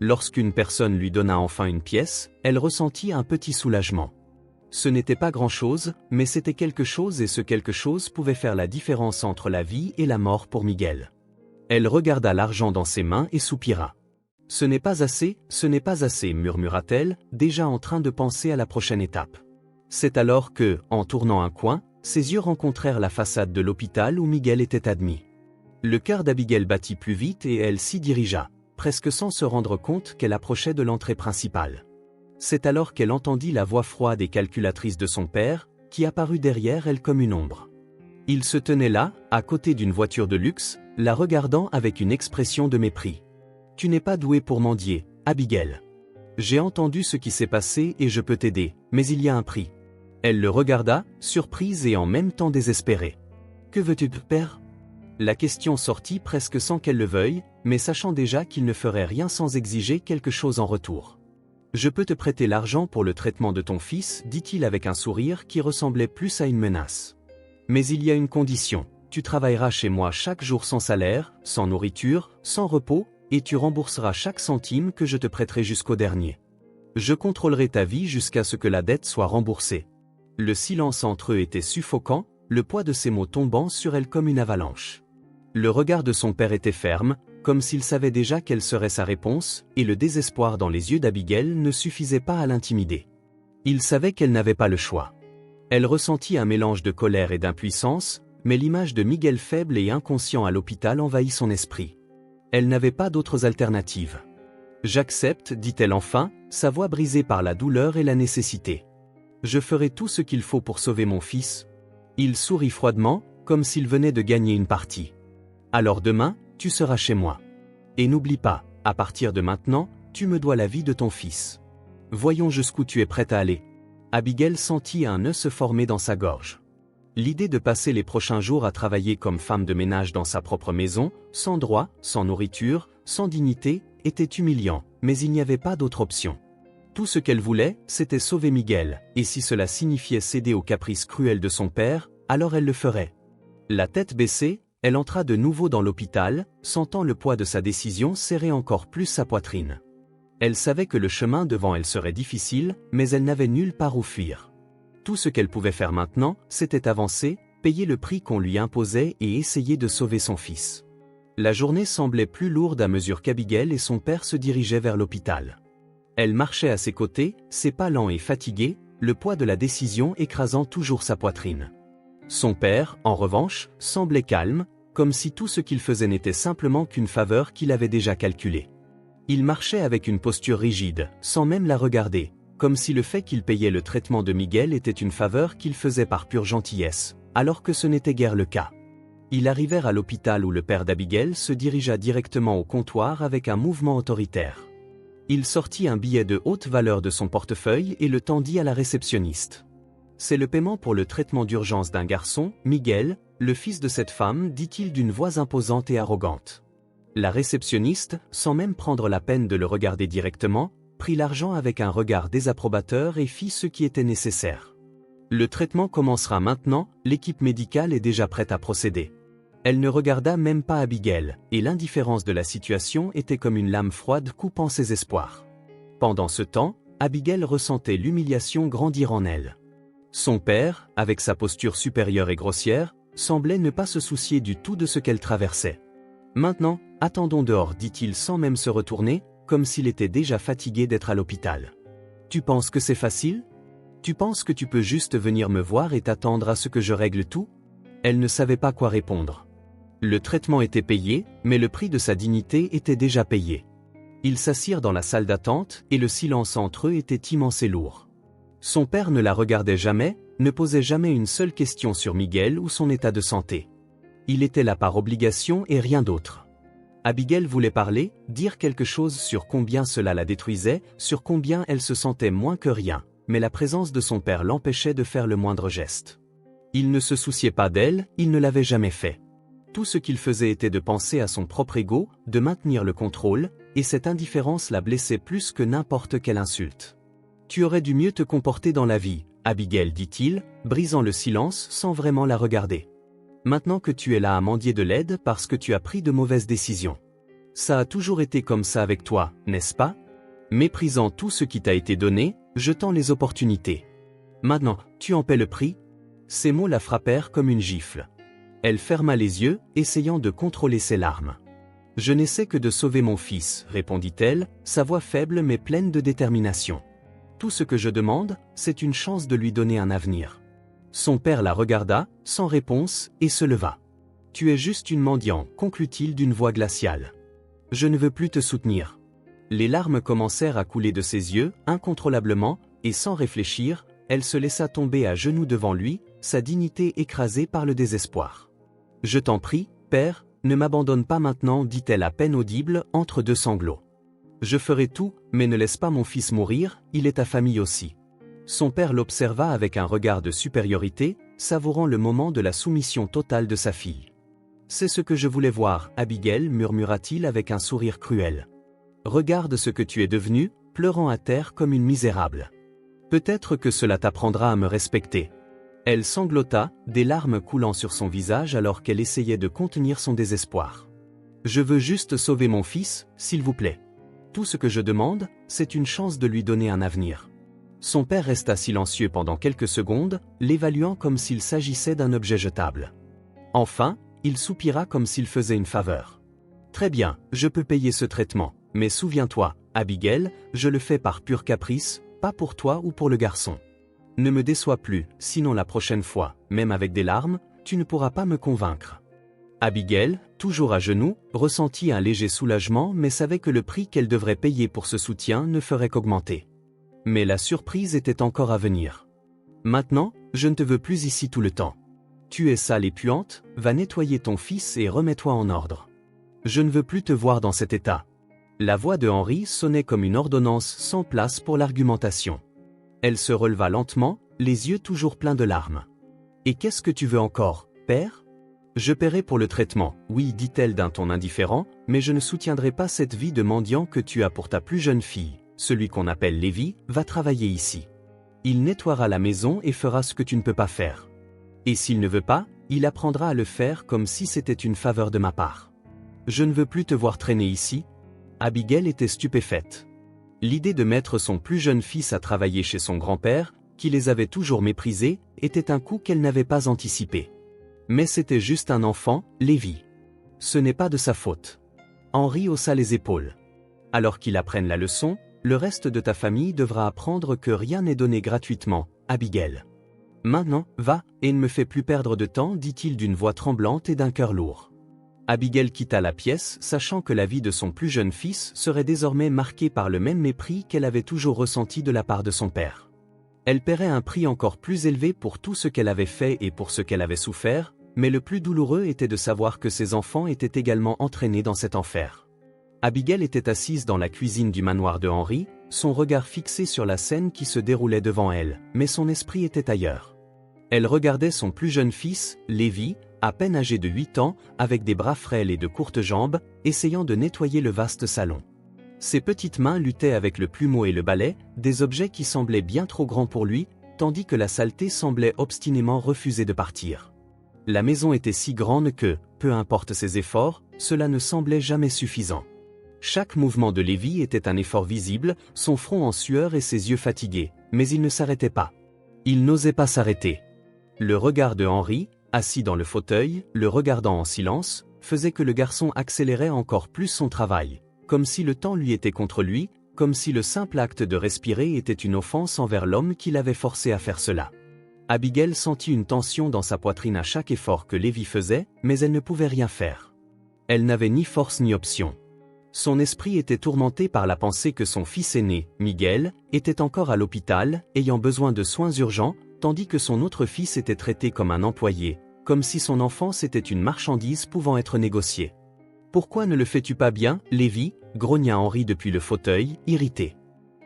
Lorsqu'une personne lui donna enfin une pièce, elle ressentit un petit soulagement. Ce n'était pas grand-chose, mais c'était quelque chose et ce quelque chose pouvait faire la différence entre la vie et la mort pour Miguel. Elle regarda l'argent dans ses mains et soupira. « Ce n'est pas assez, murmura-t-elle, déjà en train de penser à la prochaine étape. C'est alors que, en tournant un coin, ses yeux rencontrèrent la façade de l'hôpital où Miguel était admis. Le cœur d'Abigail battit plus vite et elle s'y dirigea, presque sans se rendre compte qu'elle approchait de l'entrée principale. C'est alors qu'elle entendit la voix froide et calculatrice de son père, qui apparut derrière elle comme une ombre. Il se tenait là, à côté d'une voiture de luxe, la regardant avec une expression de mépris. « Tu n'es pas douée pour mendier, Abigail. J'ai entendu ce qui s'est passé et je peux t'aider, mais il y a un prix. » Elle le regarda, surprise et en même temps désespérée. « Que veux-tu, père ?» La question sortit presque sans qu'elle le veuille, mais sachant déjà qu'il ne ferait rien sans exiger quelque chose en retour. « Je peux te prêter l'argent pour le traitement de ton fils, dit-il avec un sourire qui ressemblait plus à une menace. Mais il y a une condition, tu travailleras chez moi chaque jour sans salaire, sans nourriture, sans repos, et tu rembourseras chaque centime que je te prêterai jusqu'au dernier. Je contrôlerai ta vie jusqu'à ce que la dette soit remboursée. Le silence entre eux était suffocant, le poids de ses mots tombant sur elle comme une avalanche. Le regard de son père était ferme, comme s'il savait déjà quelle serait sa réponse, et le désespoir dans les yeux d'Abigail ne suffisait pas à l'intimider. Il savait qu'elle n'avait pas le choix. Elle ressentit un mélange de colère et d'impuissance, mais l'image de Miguel faible et inconscient à l'hôpital envahit son esprit. Elle n'avait pas d'autres alternatives. « J'accepte, dit-elle enfin, sa voix brisée par la douleur et la nécessité. Je ferai tout ce qu'il faut pour sauver mon fils. » Il sourit froidement, comme s'il venait de gagner une partie. « Alors demain, tu seras chez moi. Et n'oublie pas, à partir de maintenant, tu me dois la vie de ton fils. Voyons jusqu'où tu es prête à aller. » Abigail sentit un nœud se former dans sa gorge. L'idée de passer les prochains jours à travailler comme femme de ménage dans sa propre maison, sans droit, sans nourriture, sans dignité, était humiliant, mais il n'y avait pas d'autre option. Tout ce qu'elle voulait, c'était sauver Miguel, et si cela signifiait céder aux caprices cruels de son père, alors elle le ferait. La tête baissée, elle entra de nouveau dans l'hôpital, sentant le poids de sa décision serrer encore plus sa poitrine. Elle savait que le chemin devant elle serait difficile, mais elle n'avait nulle part où fuir. Tout ce qu'elle pouvait faire maintenant, c'était avancer, payer le prix qu'on lui imposait et essayer de sauver son fils. La journée semblait plus lourde à mesure qu'Abigail et son père se dirigeaient vers l'hôpital. Elle marchait à ses côtés, ses pas lents et fatigués, le poids de la décision écrasant toujours sa poitrine. Son père, en revanche, semblait calme, comme si tout ce qu'il faisait n'était simplement qu'une faveur qu'il avait déjà calculée. Il marchait avec une posture rigide, sans même la regarder, comme si le fait qu'il payait le traitement de Miguel était une faveur qu'il faisait par pure gentillesse, alors que ce n'était guère le cas. Ils arrivèrent à l'hôpital où le père d'Abigail se dirigea directement au comptoir avec un mouvement autoritaire. Il sortit un billet de haute valeur de son portefeuille et le tendit à la réceptionniste. « C'est le paiement pour le traitement d'urgence d'un garçon, Miguel, le fils de cette femme, dit-il d'une voix imposante et arrogante. » La réceptionniste, sans même prendre la peine de le regarder directement, prit l'argent avec un regard désapprobateur et fit ce qui était nécessaire. « Le traitement commencera maintenant, l'équipe médicale est déjà prête à procéder. » Elle ne regarda même pas Abigail, et l'indifférence de la situation était comme une lame froide coupant ses espoirs. Pendant ce temps, Abigail ressentait l'humiliation grandir en elle. Son père, avec sa posture supérieure et grossière, semblait ne pas se soucier du tout de ce qu'elle traversait. « Maintenant, attendons dehors, dit-il sans même se retourner, comme s'il était déjà fatigué d'être à l'hôpital. « Tu penses que c'est facile ? Tu penses que tu peux juste venir me voir et t'attendre à ce que je règle tout ?» Elle ne savait pas quoi répondre. Le traitement était payé, mais le prix de sa dignité était déjà payé. Ils s'assirent dans la salle d'attente, et le silence entre eux était immense et lourd. Son père ne la regardait jamais, ne posait jamais une seule question sur Miguel ou son état de santé. Il était là par obligation et rien d'autre. Abigail voulait parler, dire quelque chose sur combien cela la détruisait, sur combien elle se sentait moins que rien, mais la présence de son père l'empêchait de faire le moindre geste. Il ne se souciait pas d'elle, il ne l'avait jamais fait. Tout ce qu'il faisait était de penser à son propre ego, de maintenir le contrôle, et cette indifférence la blessait plus que n'importe quelle insulte. « Tu aurais dû mieux te comporter dans la vie, Abigail, dit-il, brisant le silence sans vraiment la regarder. Maintenant que tu es là à mendier de l'aide parce que tu as pris de mauvaises décisions. Ça a toujours été comme ça avec toi, n'est-ce pas? Méprisant tout ce qui t'a été donné, jetant les opportunités. Maintenant, tu en paies le prix ?» Ces mots la frappèrent comme une gifle. Elle ferma les yeux, essayant de contrôler ses larmes. « Je n'essaie que de sauver mon fils, » répondit-elle, sa voix faible mais pleine de détermination. « Tout ce que je demande, c'est une chance de lui donner un avenir. » Son père la regarda, sans réponse, et se leva. « Tu es juste une mendiante, » conclut-il d'une voix glaciale. « Je ne veux plus te soutenir. » Les larmes commencèrent à couler de ses yeux, incontrôlablement, et sans réfléchir, elle se laissa tomber à genoux devant lui, sa dignité écrasée par le désespoir. « Je t'en prie, père, ne m'abandonne pas maintenant, dit-elle à peine audible, entre deux sanglots. Je ferai tout, mais ne laisse pas mon fils mourir, il est ta famille aussi. » Son père l'observa avec un regard de supériorité, savourant le moment de la soumission totale de sa fille. « C'est ce que je voulais voir, Abigail, murmura-t-il avec un sourire cruel. Regarde ce que tu es devenue, pleurant à terre comme une misérable. Peut-être que cela t'apprendra à me respecter. » Elle sanglota, des larmes coulant sur son visage alors qu'elle essayait de contenir son désespoir. « Je veux juste sauver mon fils, s'il vous plaît. Tout ce que je demande, c'est une chance de lui donner un avenir. » Son père resta silencieux pendant quelques secondes, l'évaluant comme s'il s'agissait d'un objet jetable. Enfin, il soupira comme s'il faisait une faveur. « Très bien, je peux payer ce traitement, mais souviens-toi, Abigail, je le fais par pur caprice, pas pour toi ou pour le garçon. Ne me déçois plus, sinon la prochaine fois, même avec des larmes, tu ne pourras pas me convaincre. » Abigail, toujours à genoux, ressentit un léger soulagement mais savait que le prix qu'elle devrait payer pour ce soutien ne ferait qu'augmenter. Mais la surprise était encore à venir. « Maintenant, je ne te veux plus ici tout le temps. Tu es sale et puante, va nettoyer ton fils et remets-toi en ordre. Je ne veux plus te voir dans cet état. » La voix de Henri sonnait comme une ordonnance sans place pour l'argumentation. Elle se releva lentement, les yeux toujours pleins de larmes. « Et qu'est-ce que tu veux encore, père ? » « Je paierai pour le traitement, oui, dit-elle d'un ton indifférent, mais je ne soutiendrai pas cette vie de mendiant que tu as pour ta plus jeune fille. Celui qu'on appelle Lévi va travailler ici. Il nettoiera la maison et fera ce que tu ne peux pas faire. Et s'il ne veut pas, il apprendra à le faire comme si c'était une faveur de ma part. Je ne veux plus te voir traîner ici. » Abigail était stupéfaite. L'idée de mettre son plus jeune fils à travailler chez son grand-père, qui les avait toujours méprisés, était un coup qu'elle n'avait pas anticipé. Mais c'était juste un enfant, Lévi. Ce n'est pas de sa faute. Henri haussa les épaules. Alors qu'il apprenne la leçon, le reste de ta famille devra apprendre que rien n'est donné gratuitement, Abigail. Maintenant, va, et ne me fais plus perdre de temps, dit-il d'une voix tremblante et d'un cœur lourd. Abigail quitta la pièce, sachant que la vie de son plus jeune fils serait désormais marquée par le même mépris qu'elle avait toujours ressenti de la part de son père. Elle paierait un prix encore plus élevé pour tout ce qu'elle avait fait et pour ce qu'elle avait souffert, mais le plus douloureux était de savoir que ses enfants étaient également entraînés dans cet enfer. Abigail était assise dans la cuisine du manoir de Henri, son regard fixé sur la scène qui se déroulait devant elle, mais son esprit était ailleurs. Elle regardait son plus jeune fils, Lévi, à peine âgé de 8 ans, avec des bras frêles et de courtes jambes, essayant de nettoyer le vaste salon. Ses petites mains luttaient avec le plumeau et le balai, des objets qui semblaient bien trop grands pour lui, tandis que la saleté semblait obstinément refuser de partir. La maison était si grande que, peu importe ses efforts, cela ne semblait jamais suffisant. Chaque mouvement de Lévi était un effort visible, son front en sueur et ses yeux fatigués, mais il ne s'arrêtait pas. Il n'osait pas s'arrêter. Le regard de Henri, assis dans le fauteuil, le regardant en silence, faisait que le garçon accélérait encore plus son travail, comme si le temps lui était contre lui, comme si le simple acte de respirer était une offense envers l'homme qui l'avait forcé à faire cela. Abigail sentit une tension dans sa poitrine à chaque effort que Lévi faisait, mais elle ne pouvait rien faire. Elle n'avait ni force ni option. Son esprit était tourmenté par la pensée que son fils aîné, Miguel, était encore à l'hôpital, ayant besoin de soins urgents, tandis que son autre fils était traité comme un employé, comme si son enfance était une marchandise pouvant être négociée. « Pourquoi ne le fais-tu pas bien, Lévi » grogna Henri depuis le fauteuil, irrité.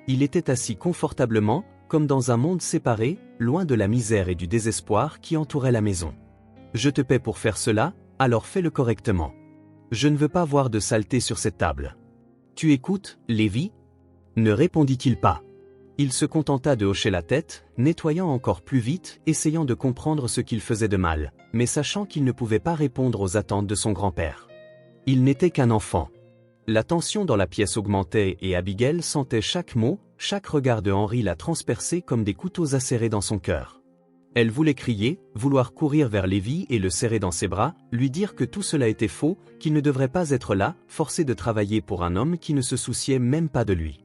Il était assis confortablement, comme dans un monde séparé, loin de la misère et du désespoir qui entouraient la maison. « Je te paie pour faire cela, alors fais-le correctement. Je ne veux pas voir de saleté sur cette table. »« Tu écoutes, Lévi » ne répondit-il pas. Il se contenta de hocher la tête, nettoyant encore plus vite, essayant de comprendre ce qu'il faisait de mal, mais sachant qu'il ne pouvait pas répondre aux attentes de son grand-père. Il n'était qu'un enfant. La tension dans la pièce augmentait et Abigail sentait chaque mot, chaque regard de Henri la transpercer comme des couteaux acérés dans son cœur. Elle voulait crier, vouloir courir vers Lévi et le serrer dans ses bras, lui dire que tout cela était faux, qu'il ne devrait pas être là, forcé de travailler pour un homme qui ne se souciait même pas de lui.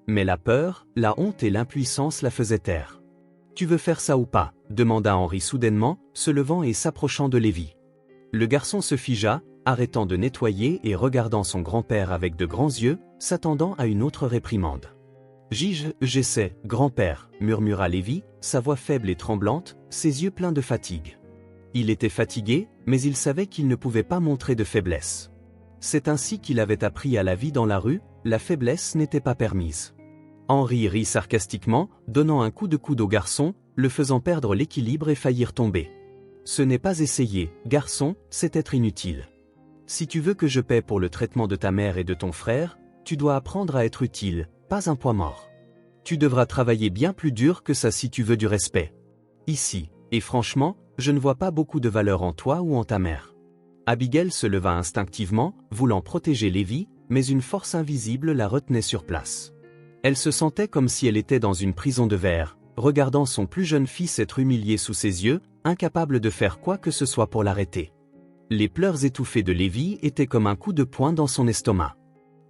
Mais la peur, la honte et l'impuissance la faisaient taire. « Tu veux faire ça ou pas » demanda Henri soudainement, se levant et s'approchant de Lévi. Le garçon se figea, arrêtant de nettoyer et regardant son grand-père avec de grands yeux, s'attendant à une autre réprimande. « J'essaie, grand-père, » murmura Lévi, sa voix faible et tremblante, ses yeux pleins de fatigue. Il était fatigué, mais il savait qu'il ne pouvait pas montrer de faiblesse. C'est ainsi qu'il avait appris à la vie dans la rue, la faiblesse n'était pas permise. Henri rit sarcastiquement, donnant un coup de coude au garçon, le faisant perdre l'équilibre et faillir tomber. « Ce n'est pas essayer, garçon, c'est être inutile. Si tu veux que je paie pour le traitement de ta mère et de ton frère, tu dois apprendre à être utile, pas un poids mort. Tu devras travailler bien plus dur que ça si tu veux du respect. Ici, et franchement, je ne vois pas beaucoup de valeur en toi ou en ta mère. » Abigail se leva instinctivement, voulant protéger Lévi, mais une force invisible la retenait sur place. Elle se sentait comme si elle était dans une prison de verre, regardant son plus jeune fils être humilié sous ses yeux, incapable de faire quoi que ce soit pour l'arrêter. Les pleurs étouffés de Lévi étaient comme un coup de poing dans son estomac.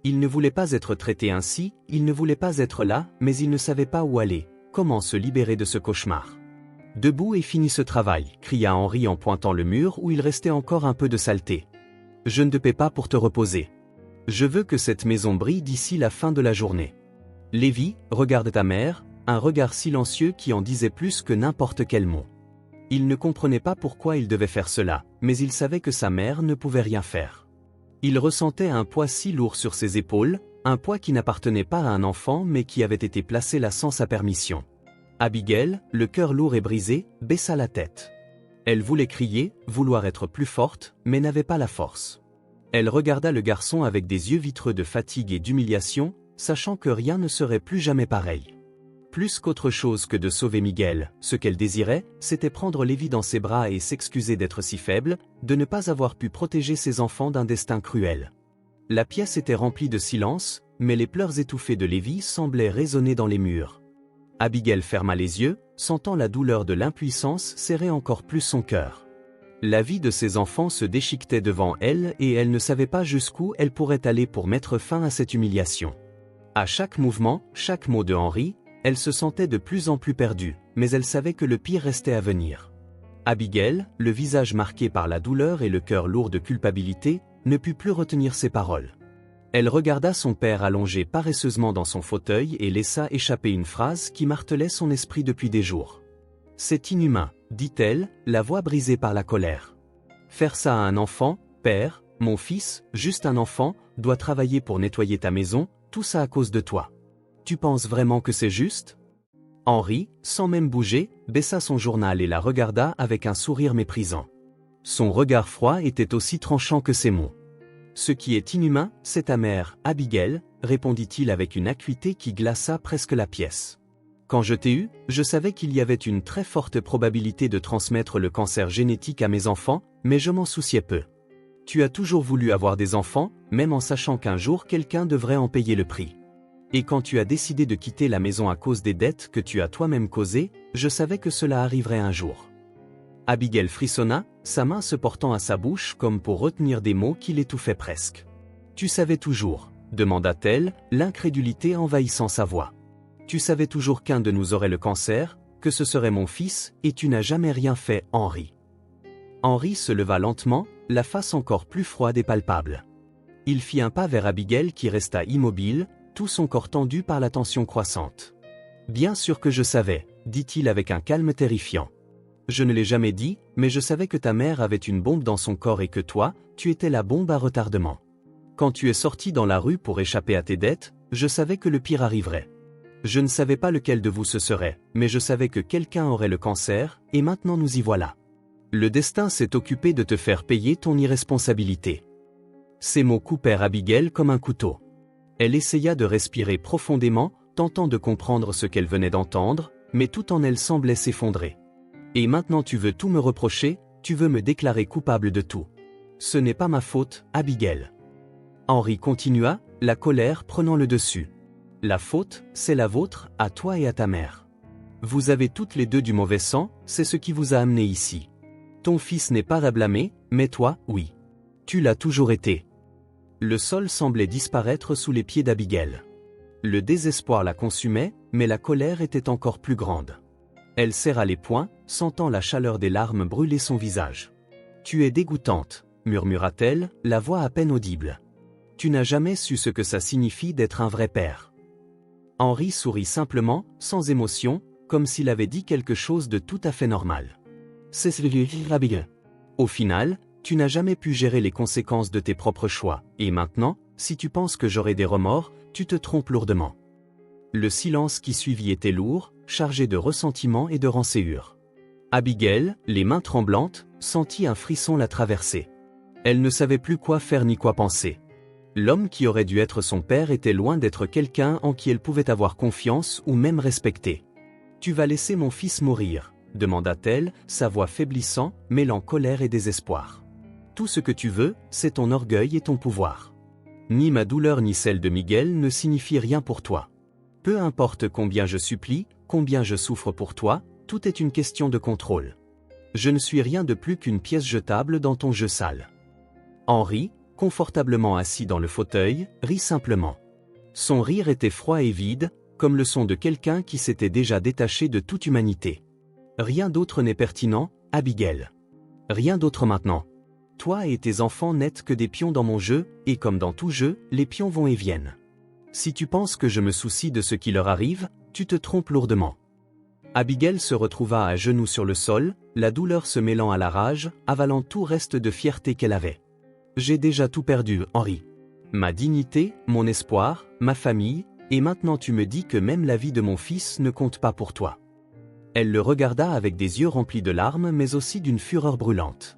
Il ne voulait pas être traité ainsi, il ne voulait pas être là, mais il ne savait pas où aller, comment se libérer de ce cauchemar. « Debout et finis ce travail » cria Henri en pointant le mur où il restait encore un peu de saleté. « Je ne te paie pas pour te reposer. Je veux que cette maison brille d'ici la fin de la journée. » Lévi, regarde ta mère, un regard silencieux qui en disait plus que n'importe quel mot. Il ne comprenait pas pourquoi il devait faire cela, mais il savait que sa mère ne pouvait rien faire. Il ressentait un poids si lourd sur ses épaules, un poids qui n'appartenait pas à un enfant mais qui avait été placé là sans sa permission. Abigail, le cœur lourd et brisé, baissa la tête. Elle voulait crier, vouloir être plus forte, mais n'avait pas la force. Elle regarda le garçon avec des yeux vitreux de fatigue et d'humiliation, sachant que rien ne serait plus jamais pareil. Plus qu'autre chose que de sauver Miguel, ce qu'elle désirait, c'était prendre Lévi dans ses bras et s'excuser d'être si faible, de ne pas avoir pu protéger ses enfants d'un destin cruel. La pièce était remplie de silence, mais les pleurs étouffés de Lévi semblaient résonner dans les murs. Abigail ferma les yeux, sentant la douleur de l'impuissance serrer encore plus son cœur. La vie de ses enfants se déchiquetait devant elle et elle ne savait pas jusqu'où elle pourrait aller pour mettre fin à cette humiliation. À chaque mouvement, chaque mot de Henri, elle se sentait de plus en plus perdue, mais elle savait que le pire restait à venir. Abigail, le visage marqué par la douleur et le cœur lourd de culpabilité, ne put plus retenir ses paroles. Elle regarda son père allongé paresseusement dans son fauteuil et laissa échapper une phrase qui martelait son esprit depuis des jours. « C'est inhumain », dit-elle, la voix brisée par la colère. « Faire ça à un enfant, père, mon fils, juste un enfant, doit travailler pour nettoyer ta maison, tout ça à cause de toi. Tu penses vraiment que c'est juste ?» Henri, sans même bouger, baissa son journal et la regarda avec un sourire méprisant. Son regard froid était aussi tranchant que ses mots. « Ce qui est inhumain, c'est ta mère, Abigail, » répondit-il avec une acuité qui glaça presque la pièce. « Quand je t'ai eu, je savais qu'il y avait une très forte probabilité de transmettre le cancer génétique à mes enfants, mais je m'en souciais peu. Tu as toujours voulu avoir des enfants, même en sachant qu'un jour quelqu'un devrait en payer le prix. Et quand tu as décidé de quitter la maison à cause des dettes que tu as toi-même causées, je savais que cela arriverait un jour. » Abigail frissonna, sa main se portant à sa bouche comme pour retenir des mots qui l'étouffaient presque. « Tu savais toujours ?» demanda-t-elle, l'incrédulité envahissant sa voix. « Tu savais toujours qu'un de nous aurait le cancer, que ce serait mon fils, et tu n'as jamais rien fait, Henri. » Henri se leva lentement, la face encore plus froide et palpable. Il fit un pas vers Abigail qui resta immobile, tout son corps tendu par la tension croissante. « Bien sûr que je savais, » dit-il avec un calme terrifiant. « Je ne l'ai jamais dit, mais je savais que ta mère avait une bombe dans son corps et que toi, tu étais la bombe à retardement. Quand tu es sorti dans la rue pour échapper à tes dettes, je savais que le pire arriverait. Je ne savais pas lequel de vous ce serait, mais je savais que quelqu'un aurait le cancer, et maintenant nous y voilà. Le destin s'est occupé de te faire payer ton irresponsabilité. » Ces mots coupèrent Abigail comme un couteau. Elle essaya de respirer profondément, tentant de comprendre ce qu'elle venait d'entendre, mais tout en elle semblait s'effondrer. « Et maintenant tu veux tout me reprocher, tu veux me déclarer coupable de tout. Ce n'est pas ma faute, Abigail. » Henri continua, la colère prenant le dessus. « La faute, c'est la vôtre, à toi et à ta mère. Vous avez toutes les deux du mauvais sang, c'est ce qui vous a amené ici. Ton fils n'est pas à blâmer, mais toi, oui. Tu l'as toujours été. » Le sol semblait disparaître sous les pieds d'Abigail. Le désespoir la consumait, mais la colère était encore plus grande. Elle serra les poings, sentant la chaleur des larmes brûler son visage. « Tu es dégoûtante, » murmura-t-elle, la voix à peine audible. « Tu n'as jamais su ce que ça signifie d'être un vrai père. » Henri sourit simplement, sans émotion, comme s'il avait dit quelque chose de tout à fait normal. « C'est Abigail. Au final, tu n'as jamais pu gérer les conséquences de tes propres choix, et maintenant, si tu penses que j'aurai des remords, tu te trompes lourdement. » Le silence qui suivit était lourd, chargé de ressentiment et de rancœur. Abigail, les mains tremblantes, sentit un frisson la traverser. Elle ne savait plus quoi faire ni quoi penser. L'homme qui aurait dû être son père était loin d'être quelqu'un en qui elle pouvait avoir confiance ou même respecter. « Tu vas laisser mon fils mourir ?» demanda-t-elle, sa voix faiblissant, mêlant colère et désespoir. « Tout ce que tu veux, c'est ton orgueil et ton pouvoir. Ni ma douleur ni celle de Miguel ne signifient rien pour toi. Peu importe combien je supplie, combien je souffre pour toi, tout est une question de contrôle. Je ne suis rien de plus qu'une pièce jetable dans ton jeu sale. Henri, confortablement assis dans le fauteuil, rit simplement. Son rire était froid et vide, comme le son de quelqu'un qui s'était déjà détaché de toute humanité. Rien d'autre n'est pertinent, Abigail. Rien d'autre maintenant. Toi et tes enfants n'êtes que des pions dans mon jeu, et comme dans tout jeu, les pions vont et viennent. Si tu penses que je me soucie de ce qui leur arrive, tu te trompes lourdement. Abigail se retrouva à genoux sur le sol, la douleur se mêlant à la rage, avalant tout reste de fierté qu'elle avait. J'ai déjà tout perdu, Henri. Ma dignité, mon espoir, ma famille, et maintenant tu me dis que même la vie de mon fils ne compte pas pour toi. Elle le regarda avec des yeux remplis de larmes mais aussi d'une fureur brûlante.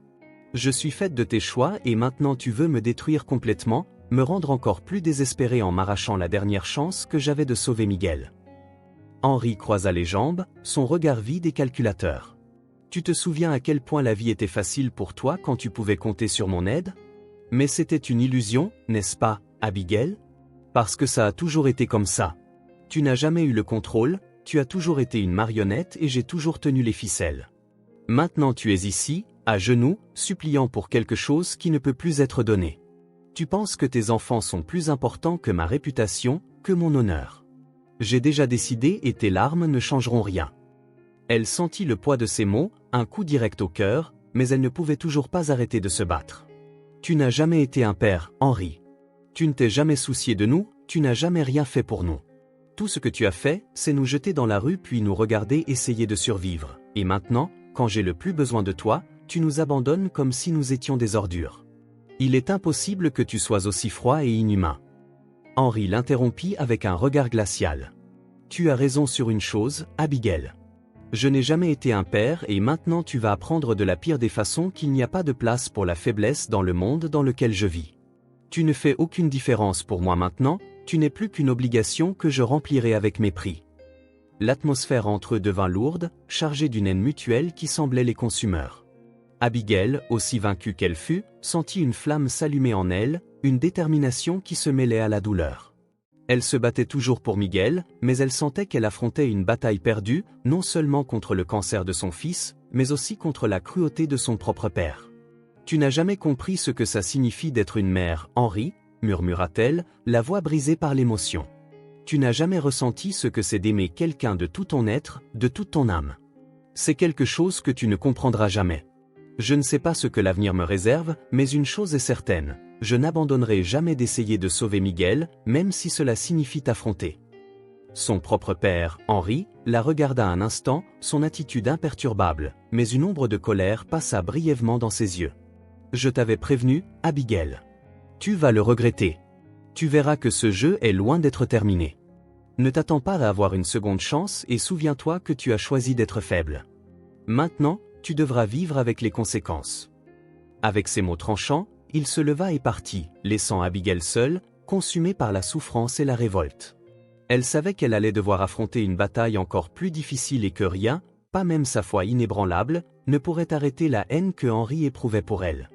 Je suis faite de tes choix et maintenant tu veux me détruire complètement, me rendre encore plus désespérée en m'arrachant la dernière chance que j'avais de sauver Miguel. Henri croisa les jambes, son regard vide et calculateur. Tu te souviens à quel point la vie était facile pour toi quand tu pouvais compter sur mon aide? Mais c'était une illusion, n'est-ce pas, Abigail? Parce que ça a toujours été comme ça. Tu n'as jamais eu le contrôle, tu as toujours été une marionnette et j'ai toujours tenu les ficelles. Maintenant tu es ici, à genoux, suppliant pour quelque chose qui ne peut plus être donné. Tu penses que tes enfants sont plus importants que ma réputation, que mon honneur. J'ai déjà décidé et tes larmes ne changeront rien. Elle sentit le poids de ses mots, un coup direct au cœur, mais elle ne pouvait toujours pas arrêter de se battre. Tu n'as jamais été un père, Henri. Tu ne t'es jamais soucié de nous, tu n'as jamais rien fait pour nous. Tout ce que tu as fait, c'est nous jeter dans la rue puis nous regarder essayer de survivre. Et maintenant, quand j'ai le plus besoin de toi, tu nous abandonnes comme si nous étions des ordures. Il est impossible que tu sois aussi froid et inhumain. Henri l'interrompit avec un regard glacial. Tu as raison sur une chose, Abigail. Je n'ai jamais été un père et maintenant tu vas apprendre de la pire des façons qu'il n'y a pas de place pour la faiblesse dans le monde dans lequel je vis. Tu ne fais aucune différence pour moi maintenant, tu n'es plus qu'une obligation que je remplirai avec mépris. L'atmosphère entre eux devint lourde, chargée d'une haine mutuelle qui semblait les consumeurs. Abigail, aussi vaincue qu'elle fut, sentit une flamme s'allumer en elle, une détermination qui se mêlait à la douleur. Elle se battait toujours pour Miguel, mais elle sentait qu'elle affrontait une bataille perdue, non seulement contre le cancer de son fils, mais aussi contre la cruauté de son propre père. « Tu n'as jamais compris ce que ça signifie d'être une mère, Henri » murmura-t-elle, la voix brisée par l'émotion. « Tu n'as jamais ressenti ce que c'est d'aimer quelqu'un de tout ton être, de toute ton âme. C'est quelque chose que tu ne comprendras jamais. Je ne sais pas ce que l'avenir me réserve, mais une chose est certaine. Je n'abandonnerai jamais d'essayer de sauver Miguel, même si cela signifie t'affronter. » Son propre père, Henri, la regarda un instant, son attitude imperturbable, mais une ombre de colère passa brièvement dans ses yeux. « Je t'avais prévenu, Abigail. Tu vas le regretter. Tu verras que ce jeu est loin d'être terminé. Ne t'attends pas à avoir une seconde chance et souviens-toi que tu as choisi d'être faible. Maintenant, tu devras vivre avec les conséquences. » Avec ces mots tranchants, il se leva et partit, laissant Abigail seule, consumée par la souffrance et la révolte. Elle savait qu'elle allait devoir affronter une bataille encore plus difficile et que rien, pas même sa foi inébranlable, ne pourrait arrêter la haine que Henri éprouvait pour elle.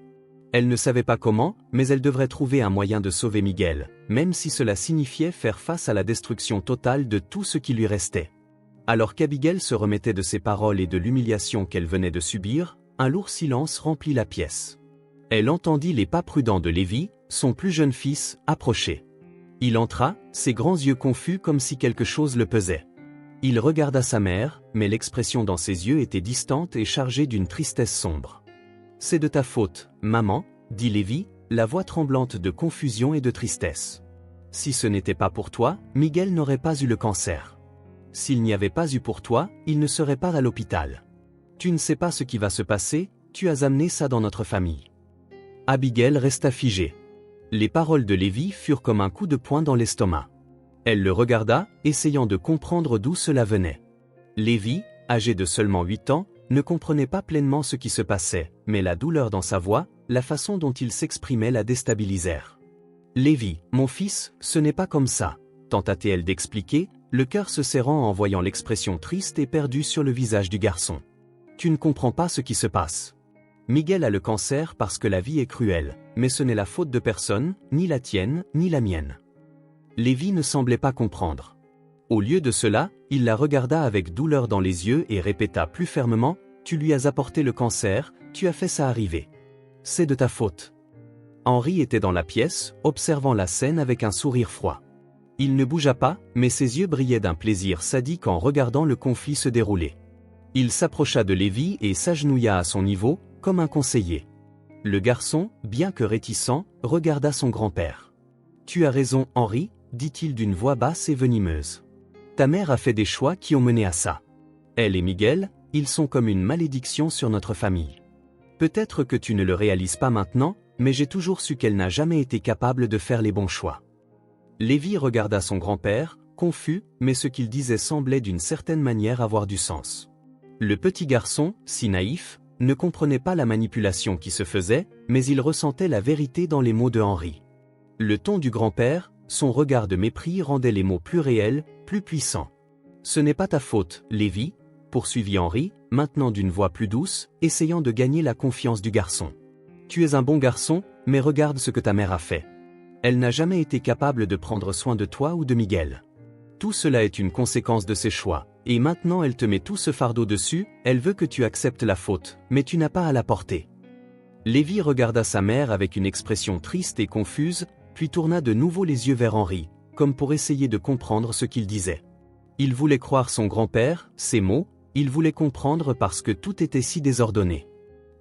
Elle ne savait pas comment, mais elle devrait trouver un moyen de sauver Miguel, même si cela signifiait faire face à la destruction totale de tout ce qui lui restait. Alors qu'Abigail se remettait de ses paroles et de l'humiliation qu'elle venait de subir, un lourd silence remplit la pièce. Elle entendit les pas prudents de Lévi, son plus jeune fils, approcher. Il entra, ses grands yeux confus comme si quelque chose le pesait. Il regarda sa mère, mais l'expression dans ses yeux était distante et chargée d'une tristesse sombre. « C'est de ta faute, maman, » dit Lévi, la voix tremblante de confusion et de tristesse. « Si ce n'était pas pour toi, Miguel n'aurait pas eu le cancer. S'il n'y avait pas eu pour toi, il ne serait pas à l'hôpital. Tu ne sais pas ce qui va se passer, tu as amené ça dans notre famille. » Abigail resta figée. Les paroles de Lévi furent comme un coup de poing dans l'estomac. Elle le regarda, essayant de comprendre d'où cela venait. Lévi, âgé de seulement 8 ans, ne comprenait pas pleinement ce qui se passait, mais la douleur dans sa voix, la façon dont il s'exprimait la déstabilisèrent. « Lévi, mon fils, ce n'est pas comme ça, » tenta-t-elle d'expliquer, le cœur se serrant en voyant l'expression triste et perdue sur le visage du garçon. « Tu ne comprends pas ce qui se passe. Miguel a le cancer parce que la vie est cruelle, mais ce n'est la faute de personne, ni la tienne, ni la mienne. » Lévi ne semblait pas comprendre. Au lieu de cela, il la regarda avec douleur dans les yeux et répéta plus fermement, « Tu lui as apporté le cancer, tu as fait ça arriver. C'est de ta faute. » Henri était dans la pièce, observant la scène avec un sourire froid. Il ne bougea pas, mais ses yeux brillaient d'un plaisir sadique en regardant le conflit se dérouler. Il s'approcha de Lévi et s'agenouilla à son niveau, comme un conseiller. Le garçon, bien que réticent, regarda son grand-père. « Tu as raison, Henri, dit-il d'une voix basse et venimeuse. Ta mère a fait des choix qui ont mené à ça. Elle et Miguel, ils sont comme une malédiction sur notre famille. Peut-être que tu ne le réalises pas maintenant, mais j'ai toujours su qu'elle n'a jamais été capable de faire les bons choix. » Lévi regarda son grand-père, confus, mais ce qu'il disait semblait d'une certaine manière avoir du sens. Le petit garçon, si naïf, ne comprenait pas la manipulation qui se faisait, mais il ressentait la vérité dans les mots de Henri. Le ton du grand-père, son regard de mépris rendait les mots plus réels, plus puissants. « Ce n'est pas ta faute, Lévi, » poursuivit Henri, maintenant d'une voix plus douce, essayant de gagner la confiance du garçon. « Tu es un bon garçon, mais regarde ce que ta mère a fait. Elle n'a jamais été capable de prendre soin de toi ou de Miguel. Tout cela est une conséquence de ses choix, et maintenant elle te met tout ce fardeau dessus, elle veut que tu acceptes la faute, mais tu n'as pas à la porter. » Lévi regarda sa mère avec une expression triste et confuse, puis tourna de nouveau les yeux vers Henri, comme pour essayer de comprendre ce qu'il disait. Il voulait croire son grand-père, ses mots, il voulait comprendre parce que tout était si désordonné.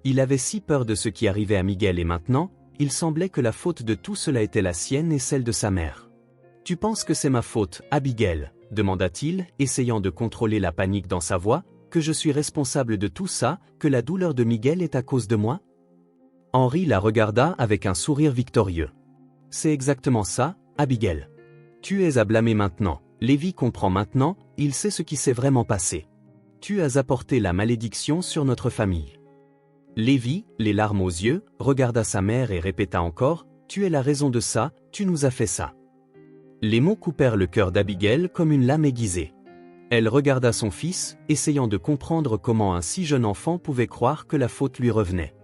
Il avait si peur de ce qui arrivait à Miguel et maintenant, il semblait que la faute de tout cela était la sienne et celle de sa mère. « Tu penses que c'est ma faute, Abigail ?» demanda-t-il, essayant de contrôler la panique dans sa voix, « que je suis responsable de tout ça, que la douleur de Miguel est à cause de moi ?» Henri la regarda avec un sourire victorieux. « C'est exactement ça, Abigail. Tu es à blâmer maintenant. Lévi comprend maintenant, il sait ce qui s'est vraiment passé. Tu as apporté la malédiction sur notre famille. » Lévi, les larmes aux yeux, regarda sa mère et répéta encore, « Tu es la raison de ça, tu nous as fait ça. » Les mots coupèrent le cœur d'Abigail comme une lame aiguisée. Elle regarda son fils, essayant de comprendre comment un si jeune enfant pouvait croire que la faute lui revenait.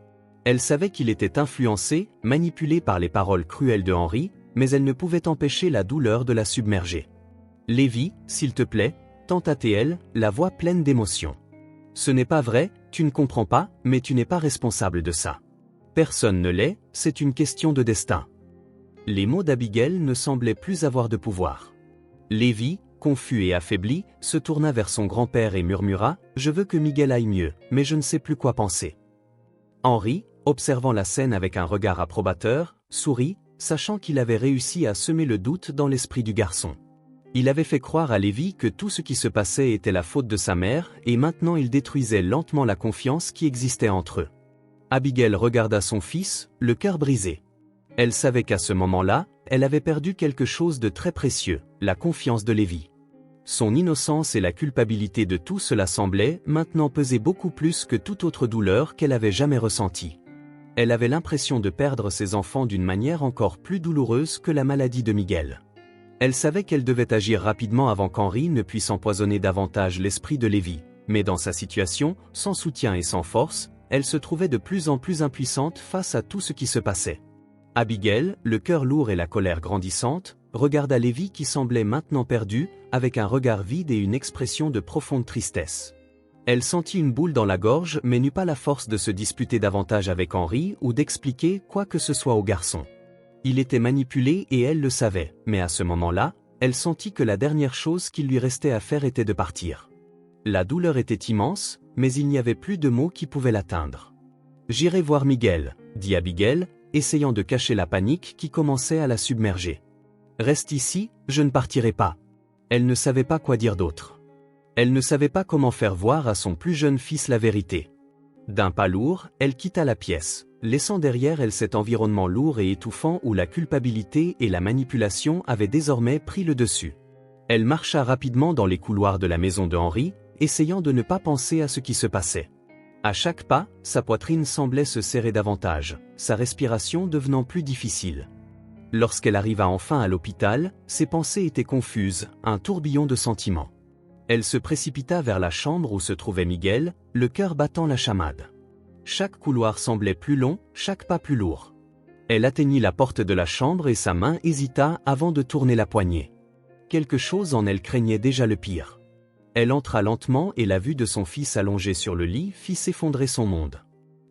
Elle savait qu'il était influencé, manipulé par les paroles cruelles de Henri, mais elle ne pouvait empêcher la douleur de la submerger. « Lévi, s'il te plaît, tenta-t-elle, la voix pleine d'émotion. « Ce n'est pas vrai, tu ne comprends pas, mais tu n'es pas responsable de ça. Personne ne l'est, c'est une question de destin. » Les mots d'Abigail ne semblaient plus avoir de pouvoir. Lévi, confus et affaibli, se tourna vers son grand-père et murmura, « Je veux que Miguel aille mieux, mais je ne sais plus quoi penser. » Henri, observant la scène avec un regard approbateur, sourit, sachant qu'il avait réussi à semer le doute dans l'esprit du garçon. Il avait fait croire à Lévi que tout ce qui se passait était la faute de sa mère, et maintenant il détruisait lentement la confiance qui existait entre eux. Abigail regarda son fils, le cœur brisé. Elle savait qu'à ce moment-là, elle avait perdu quelque chose de très précieux, la confiance de Lévi. Son innocence et la culpabilité de tout cela semblaient maintenant peser beaucoup plus que toute autre douleur qu'elle avait jamais ressentie. Elle avait l'impression de perdre ses enfants d'une manière encore plus douloureuse que la maladie de Miguel. Elle savait qu'elle devait agir rapidement avant qu'Henri ne puisse empoisonner davantage l'esprit de Lévi, mais dans sa situation, sans soutien et sans force, elle se trouvait de plus en plus impuissante face à tout ce qui se passait. Abigail, le cœur lourd et la colère grandissante, regarda Lévi qui semblait maintenant perdu, avec un regard vide et une expression de profonde tristesse. Elle sentit une boule dans la gorge mais n'eut pas la force de se disputer davantage avec Henri ou d'expliquer quoi que ce soit au garçon. Il était manipulé et elle le savait, mais à ce moment-là, elle sentit que la dernière chose qu'il lui restait à faire était de partir. La douleur était immense, mais il n'y avait plus de mots qui pouvaient l'atteindre. « J'irai voir Miguel, » dit Abigail, essayant de cacher la panique qui commençait à la submerger. « Reste ici, je ne partirai pas. » Elle ne savait pas quoi dire d'autre. Elle ne savait pas comment faire voir à son plus jeune fils la vérité. D'un pas lourd, elle quitta la pièce, laissant derrière elle cet environnement lourd et étouffant où la culpabilité et la manipulation avaient désormais pris le dessus. Elle marcha rapidement dans les couloirs de la maison de Henri, essayant de ne pas penser à ce qui se passait. À chaque pas, sa poitrine semblait se serrer davantage, sa respiration devenant plus difficile. Lorsqu'elle arriva enfin à l'hôpital, ses pensées étaient confuses, un tourbillon de sentiments. Elle se précipita vers la chambre où se trouvait Miguel, le cœur battant la chamade. Chaque couloir semblait plus long, chaque pas plus lourd. Elle atteignit la porte de la chambre et sa main hésita avant de tourner la poignée. « quelque chose en elle craignait déjà le pire. Elle entra lentement et la vue de son fils allongé sur le lit fit s'effondrer son monde.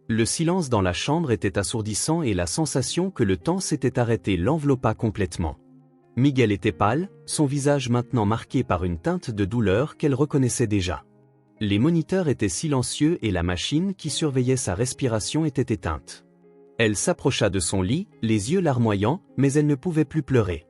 Le silence dans la chambre était assourdissant et la sensation que le temps s'était arrêté l'enveloppa complètement. Miguel était pâle, son visage maintenant marqué par une teinte de douleur qu'elle reconnaissait déjà. Les moniteurs étaient silencieux et la machine qui surveillait sa respiration était éteinte. Elle s'approcha de son lit, les yeux larmoyants, mais elle ne pouvait plus pleurer.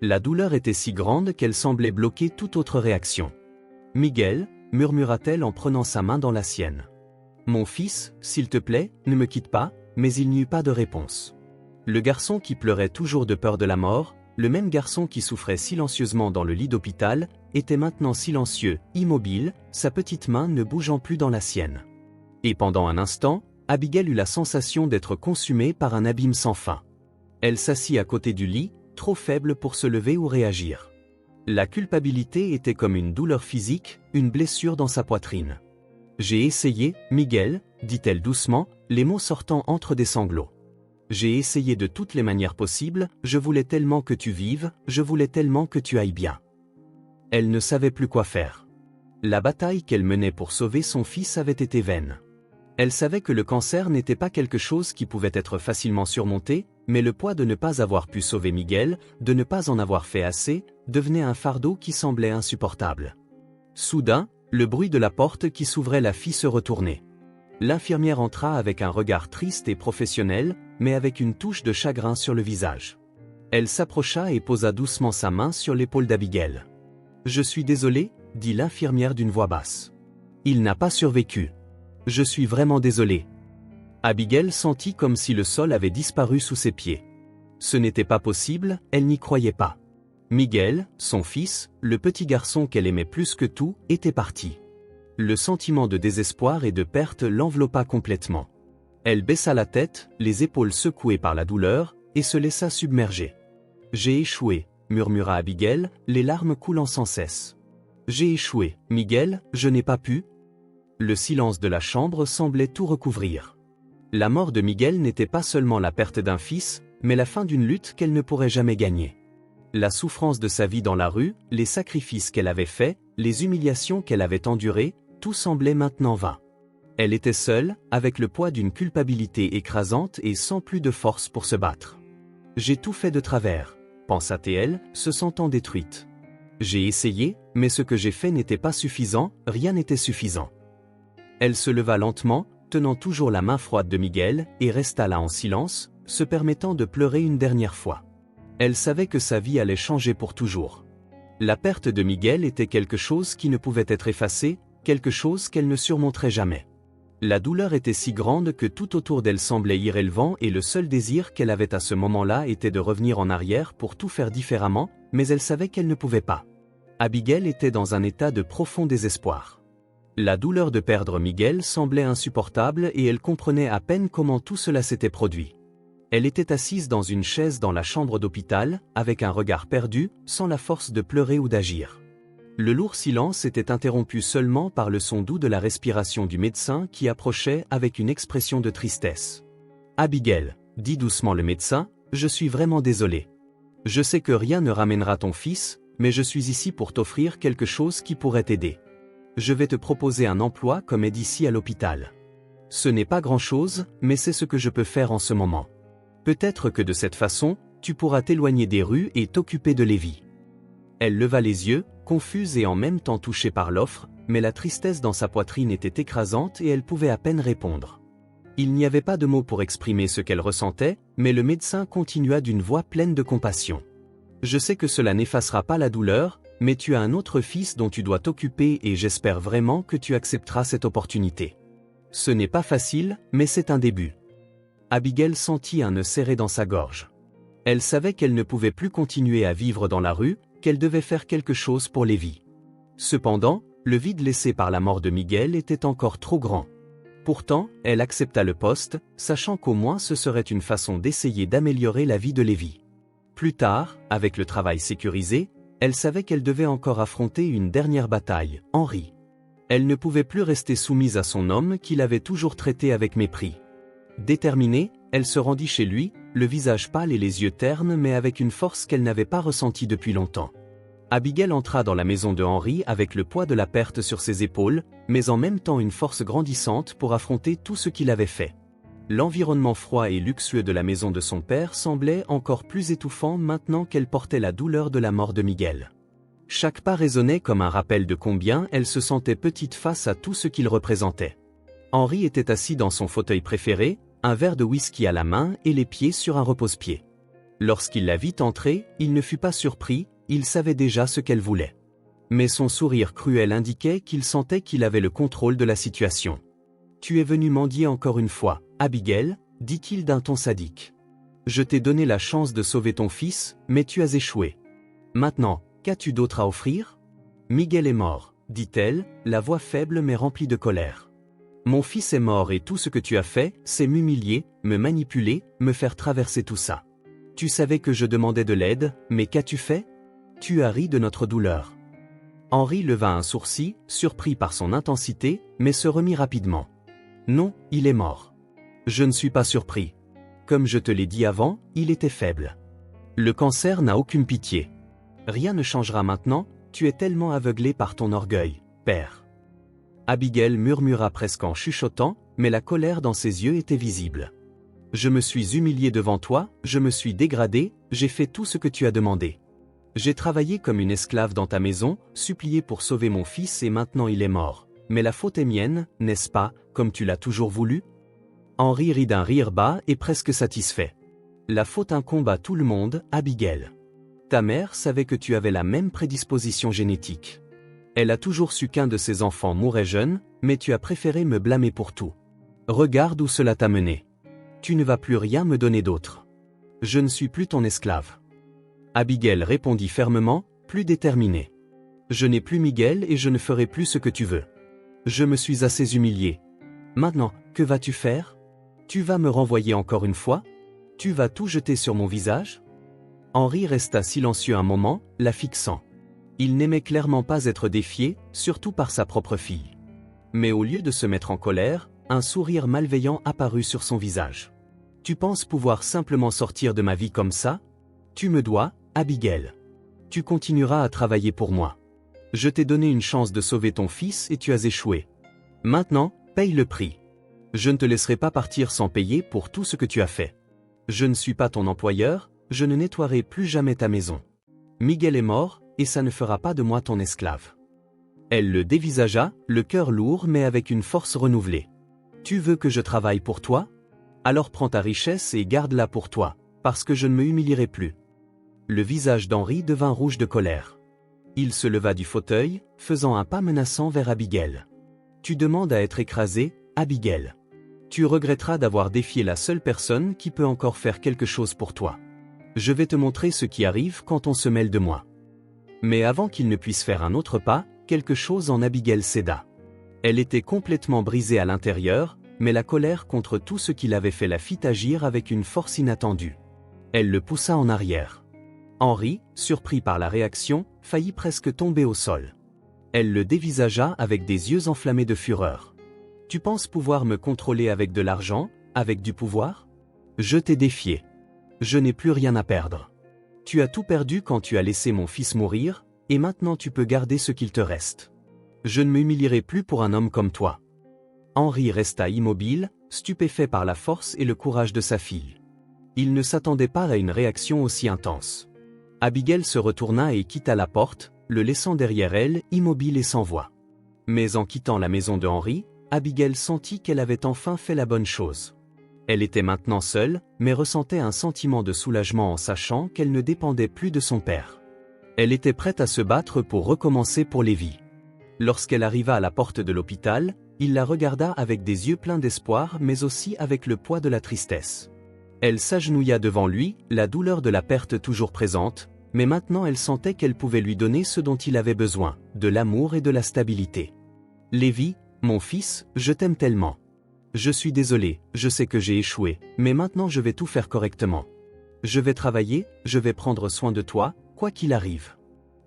La douleur était si grande qu'elle semblait bloquer toute autre réaction. « Miguel » murmura-t-elle en prenant sa main dans la sienne. « Mon fils, s'il te plaît, ne me quitte pas » mais il n'y eut pas de réponse. Le garçon qui pleurait toujours de peur de la mort, le même garçon qui souffrait silencieusement dans le lit d'hôpital, était maintenant silencieux, immobile, sa petite main ne bougeant plus dans la sienne. Et pendant un instant, Abigail eut la sensation d'être consumée par un abîme sans fin. Elle s'assit à côté du lit, trop faible pour se lever ou réagir. La culpabilité était comme une douleur physique, une blessure dans sa poitrine. « J'ai essayé, Miguel » dit-elle doucement, les mots sortant entre des sanglots. « J'ai essayé de toutes les manières possibles, je voulais tellement que tu vives, je voulais tellement que tu ailles bien. » Elle ne savait plus quoi faire. La bataille qu'elle menait pour sauver son fils avait été vaine. Elle savait que le cancer n'était pas quelque chose qui pouvait être facilement surmonté, mais le poids de ne pas avoir pu sauver Miguel, de ne pas en avoir fait assez, devenait un fardeau qui semblait insupportable. Soudain, le bruit de la porte qui s'ouvrait la fit se retourner. L'infirmière entra avec un regard triste et professionnel, mais avec une touche de chagrin sur le visage. Elle s'approcha et posa doucement sa main sur l'épaule d'Abigail. « Je suis désolée » dit l'infirmière d'une voix basse. « Il n'a pas survécu. Je suis vraiment désolée. » Abigail sentit comme si le sol avait disparu sous ses pieds. Ce n'était pas possible, elle n'y croyait pas. Miguel, son fils, le petit garçon qu'elle aimait plus que tout, était parti. Le sentiment de désespoir et de perte l'enveloppa complètement. Elle baissa la tête, les épaules secouées par la douleur, et se laissa submerger. « J'ai échoué » murmura Abigail, les larmes coulant sans cesse. « J'ai échoué, Miguel, je n'ai pas pu. » Le silence de la chambre semblait tout recouvrir. La mort de Miguel n'était pas seulement la perte d'un fils, mais la fin d'une lutte qu'elle ne pourrait jamais gagner. La souffrance de sa vie dans la rue, les sacrifices qu'elle avait faits, les humiliations qu'elle avait endurées, tout semblait maintenant vain. Elle était seule, avec le poids d'une culpabilité écrasante et sans plus de force pour se battre. « J'ai tout fait de travers » pensa-t-elle, se sentant détruite. « J'ai essayé, mais ce que j'ai fait n'était pas suffisant, rien n'était suffisant. » Elle se leva lentement, tenant toujours la main froide de Miguel, et resta là en silence, se permettant de pleurer une dernière fois. Elle savait que sa vie allait changer pour toujours. La perte de Miguel était quelque chose qui ne pouvait être effacé, quelque chose qu'elle ne surmonterait jamais. La douleur était si grande que tout autour d'elle semblait irrelevant et le seul désir qu'elle avait à ce moment-là était de revenir en arrière pour tout faire différemment, mais elle savait qu'elle ne pouvait pas. Abigail était dans un état de profond désespoir. La douleur de perdre Miguel semblait insupportable et elle comprenait à peine comment tout cela s'était produit. Elle était assise dans une chaise dans la chambre d'hôpital, avec un regard perdu, sans la force de pleurer ou d'agir. Le lourd silence était interrompu seulement par le son doux de la respiration du médecin qui approchait avec une expression de tristesse. « Abigail, » dit doucement le médecin, « je suis vraiment désolé. Je sais que rien ne ramènera ton fils, mais je suis ici pour t'offrir quelque chose qui pourrait t'aider. Je vais te proposer un emploi comme aide ici à l'hôpital. Ce n'est pas grand-chose, mais c'est ce que je peux faire en ce moment. Peut-être que de cette façon, tu pourras t'éloigner des rues et t'occuper de Lévi. » Elle leva les yeux, confuse et en même temps touchée par l'offre, mais la tristesse dans sa poitrine était écrasante et elle pouvait à peine répondre. Il n'y avait pas de mots pour exprimer ce qu'elle ressentait, mais le médecin continua d'une voix pleine de compassion. « Je sais que cela n'effacera pas la douleur, mais tu as un autre fils dont tu dois t'occuper et j'espère vraiment que tu accepteras cette opportunité. Ce n'est pas facile, mais c'est un début. » Abigail sentit un nœud serré dans sa gorge. Elle savait qu'elle ne pouvait plus continuer à vivre dans la rue, qu'elle devait faire quelque chose pour Lévi. Cependant, le vide laissé par la mort de Miguel était encore trop grand. Pourtant, elle accepta le poste, sachant qu'au moins ce serait une façon d'essayer d'améliorer la vie de Lévi. Plus tard, avec le travail sécurisé, elle savait qu'elle devait encore affronter une dernière bataille, Henri. Elle ne pouvait plus rester soumise à son homme qui l'avait toujours traitée avec mépris. Déterminée, elle se rendit chez lui, le visage pâle et les yeux ternes mais avec une force qu'elle n'avait pas ressentie depuis longtemps. Abigail entra dans la maison de Henry avec le poids de la perte sur ses épaules, mais en même temps une force grandissante pour affronter tout ce qu'il avait fait. L'environnement froid et luxueux de la maison de son père semblait encore plus étouffant maintenant qu'elle portait la douleur de la mort de Miguel. Chaque pas résonnait comme un rappel de combien elle se sentait petite face à tout ce qu'il représentait. Henry était assis dans son fauteuil préféré, un verre de whisky à la main et les pieds sur un repose-pied. Lorsqu'il la vit entrer, il ne fut pas surpris, il savait déjà ce qu'elle voulait. Mais son sourire cruel indiquait qu'il sentait qu'il avait le contrôle de la situation. « Tu es venu mendier encore une fois, Abigail, dit-il d'un ton sadique. Je t'ai donné la chance de sauver ton fils, mais tu as échoué. Maintenant, qu'as-tu d'autre à offrir ? Miguel est mort, dit-elle, la voix faible mais remplie de colère. Mon fils est mort et tout ce que tu as fait, c'est m'humilier, me manipuler, me faire traverser tout ça. Tu savais que je demandais de l'aide, mais qu'as-tu fait ? Tu as ri de notre douleur. Henry leva un sourcil, surpris par son intensité, mais se remit rapidement. Non, il est mort. Je ne suis pas surpris. Comme je te l'ai dit avant, il était faible. Le cancer n'a aucune pitié. Rien ne changera maintenant, tu es tellement aveuglé par ton orgueil, père. Abigail murmura presque en chuchotant, mais la colère dans ses yeux était visible. Je me suis humilié devant toi, je me suis dégradé, j'ai fait tout ce que tu as demandé. J'ai travaillé comme une esclave dans ta maison, supplié pour sauver mon fils et maintenant il est mort. Mais la faute est mienne, n'est-ce pas, comme tu l'as toujours voulu ? Henry rit d'un rire bas et presque satisfait. La faute incombe à tout le monde, Abigail. Ta mère savait que tu avais la même prédisposition génétique. Elle a toujours su qu'un de ses enfants mourrait jeune, mais tu as préféré me blâmer pour tout. Regarde où cela t'a mené. Tu ne vas plus rien me donner d'autre. Je ne suis plus ton esclave. Abigail répondit fermement, plus déterminée. Je n'ai plus Miguel et je ne ferai plus ce que tu veux. Je me suis assez humilié. Maintenant, que vas-tu faire ? Tu vas me renvoyer encore une fois ? Tu vas tout jeter sur mon visage ? Henry resta silencieux un moment, la fixant. Il n'aimait clairement pas être défié, surtout par sa propre fille. Mais au lieu de se mettre en colère, un sourire malveillant apparut sur son visage. Tu penses pouvoir simplement sortir de ma vie comme ça ? Tu me dois, Abigail. Tu continueras à travailler pour moi. Je t'ai donné une chance de sauver ton fils et tu as échoué. Maintenant, paye le prix. Je ne te laisserai pas partir sans payer pour tout ce que tu as fait. Je ne suis pas ton employeur, je ne nettoierai plus jamais ta maison. Miguel est mort, et ça ne fera pas de moi ton esclave. Elle le dévisagea, le cœur lourd mais avec une force renouvelée. Tu veux que je travaille pour toi ? Alors prends ta richesse et garde-la pour toi, parce que je ne me humilierai plus. Le visage d'Henry devint rouge de colère. Il se leva du fauteuil, faisant un pas menaçant vers Abigail. Tu demandes à être écrasée, Abigail. Tu regretteras d'avoir défié la seule personne qui peut encore faire quelque chose pour toi. Je vais te montrer ce qui arrive quand on se mêle de moi. Mais avant qu'il ne puisse faire un autre pas, quelque chose en Abigail céda. Elle était complètement brisée à l'intérieur, mais la colère contre tout ce qu'il avait fait la fit agir avec une force inattendue. Elle le poussa en arrière. Henry, surpris par la réaction, faillit presque tomber au sol. Elle le dévisagea avec des yeux enflammés de fureur. Tu penses pouvoir me contrôler avec de l'argent, avec du pouvoir ? Je t'ai défié. Je n'ai plus rien à perdre. Tu as tout perdu quand tu as laissé mon fils mourir, et maintenant tu peux garder ce qu'il te reste. Je ne m'humilierai plus pour un homme comme toi. Henry resta immobile, stupéfait par la force et le courage de sa fille. Il ne s'attendait pas à une réaction aussi intense. Abigail se retourna et quitta la porte, le laissant derrière elle, immobile et sans voix. Mais en quittant la maison de Henry, Abigail sentit qu'elle avait enfin fait la bonne chose. Elle était maintenant seule, mais ressentait un sentiment de soulagement en sachant qu'elle ne dépendait plus de son père. Elle était prête à se battre pour recommencer pour Lévi. Lorsqu'elle arriva à la porte de l'hôpital, il la regarda avec des yeux pleins d'espoir mais aussi avec le poids de la tristesse. Elle s'agenouilla devant lui, la douleur de la perte toujours présente, mais maintenant elle sentait qu'elle pouvait lui donner ce dont il avait besoin, de l'amour et de la stabilité. « Lévi, mon fils, je t'aime tellement. Je suis désolé, je sais que j'ai échoué, mais maintenant je vais tout faire correctement. Je vais travailler, je vais prendre soin de toi, quoi qu'il arrive.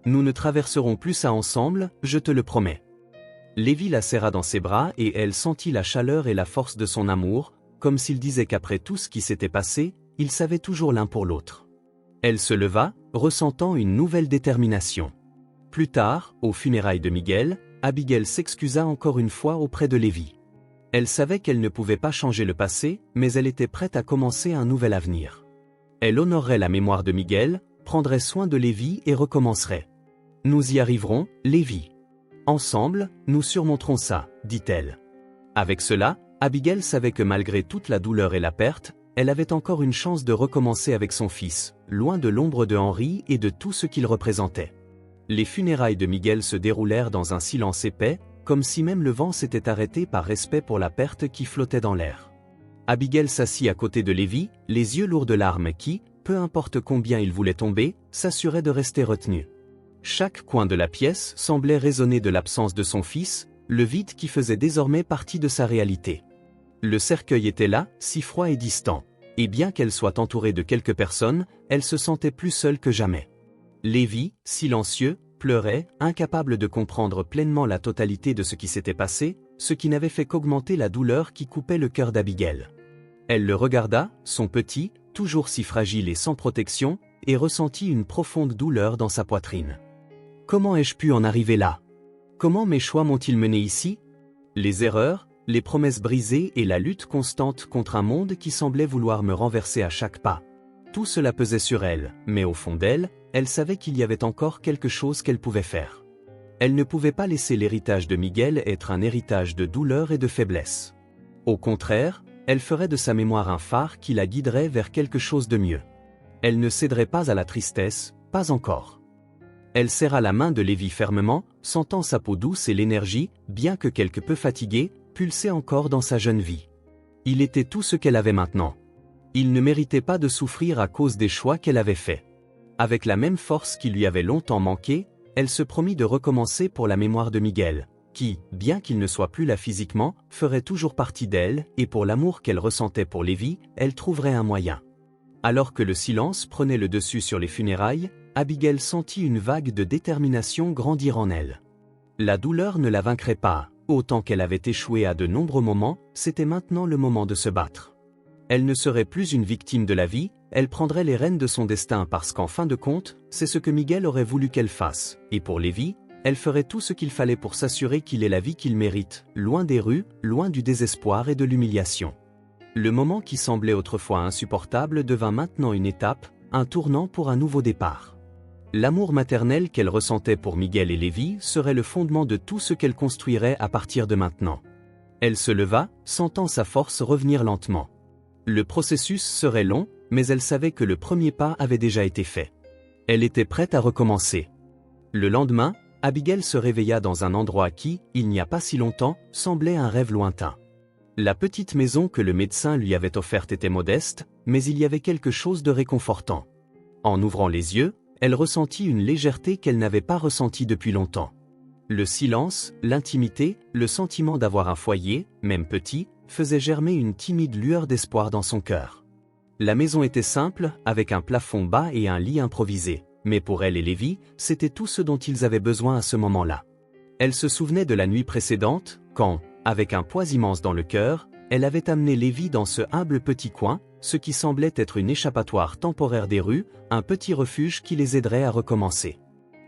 Nous ne traverserons plus ça ensemble, je te le promets. » Lévi la serra dans ses bras et elle sentit la chaleur et la force de son amour, comme s'il disait qu'après tout ce qui s'était passé, ils savaient toujours l'un pour l'autre. Elle se leva, ressentant une nouvelle détermination. Plus tard, aux funérailles de Miguel, Abigail s'excusa encore une fois auprès de Lévi. Elle savait qu'elle ne pouvait pas changer le passé, mais elle était prête à commencer un nouvel avenir. Elle honorerait la mémoire de Miguel, prendrait soin de Lévi et recommencerait. « Nous y arriverons, Lévi. Ensemble, nous surmonterons ça, dit-elle. Avec cela, Abigail savait que malgré toute la douleur et la perte, elle avait encore une chance de recommencer avec son fils, loin de l'ombre de Henri et de tout ce qu'il représentait. Les funérailles de Miguel se déroulèrent dans un silence épais, comme si même le vent s'était arrêté par respect pour la perte qui flottait dans l'air. Abigail s'assit à côté de Lévi, les yeux lourds de larmes qui, peu importe combien il voulait tomber, s'assurait de rester retenu. Chaque coin de la pièce semblait résonner de l'absence de son fils, le vide qui faisait désormais partie de sa réalité. Le cercueil était là, si froid et distant, et bien qu'elle soit entourée de quelques personnes, elle se sentait plus seule que jamais. Lévi, silencieux, pleurait, incapable de comprendre pleinement la totalité de ce qui s'était passé, ce qui n'avait fait qu'augmenter la douleur qui coupait le cœur d'Abigail. Elle le regarda, son petit, toujours si fragile et sans protection, et ressentit une profonde douleur dans sa poitrine. Comment ai-je pu en arriver là? Comment mes choix m'ont-ils mené ici? Les erreurs, les promesses brisées et la lutte constante contre un monde qui semblait vouloir me renverser à chaque pas. Tout cela pesait sur elle, mais au fond d'elle, elle savait qu'il y avait encore quelque chose qu'elle pouvait faire. Elle ne pouvait pas laisser l'héritage de Miguel être un héritage de douleur et de faiblesse. Au contraire, elle ferait de sa mémoire un phare qui la guiderait vers quelque chose de mieux. Elle ne céderait pas à la tristesse, pas encore. Elle serra la main de Lévi fermement, sentant sa peau douce et l'énergie, bien que quelque peu fatiguée, pulser encore dans sa jeune vie. Il était tout ce qu'elle avait maintenant. Il ne méritait pas de souffrir à cause des choix qu'elle avait faits. Avec la même force qui lui avait longtemps manqué, elle se promit de recommencer pour la mémoire de Miguel, qui, bien qu'il ne soit plus là physiquement, ferait toujours partie d'elle, et pour l'amour qu'elle ressentait pour Lévi, elle trouverait un moyen. Alors que le silence prenait le dessus sur les funérailles, Abigail sentit une vague de détermination grandir en elle. La douleur ne la vaincrait pas, autant qu'elle avait échoué à de nombreux moments, c'était maintenant le moment de se battre. Elle ne serait plus une victime de la vie, elle prendrait les rênes de son destin parce qu'en fin de compte, c'est ce que Miguel aurait voulu qu'elle fasse, et pour Lévi, elle ferait tout ce qu'il fallait pour s'assurer qu'il ait la vie qu'il mérite, loin des rues, loin du désespoir et de l'humiliation. Le moment qui semblait autrefois insupportable devint maintenant une étape, un tournant pour un nouveau départ. L'amour maternel qu'elle ressentait pour Miguel et Lévi serait le fondement de tout ce qu'elle construirait à partir de maintenant. Elle se leva, sentant sa force revenir lentement. Le processus serait long, mais elle savait que le premier pas avait déjà été fait. Elle était prête à recommencer. Le lendemain, Abigail se réveilla dans un endroit qui, il n'y a pas si longtemps, semblait un rêve lointain. La petite maison que le médecin lui avait offerte était modeste, mais il y avait quelque chose de réconfortant. En ouvrant les yeux, elle ressentit une légèreté qu'elle n'avait pas ressentie depuis longtemps. Le silence, l'intimité, le sentiment d'avoir un foyer, même petit, faisaient germer une timide lueur d'espoir dans son cœur. La maison était simple, avec un plafond bas et un lit improvisé, mais pour elle et Lévi, c'était tout ce dont ils avaient besoin à ce moment-là. Elle se souvenait de la nuit précédente, quand, avec un poids immense dans le cœur, elle avait amené Lévi dans ce humble petit coin, ce qui semblait être une échappatoire temporaire des rues, un petit refuge qui les aiderait à recommencer.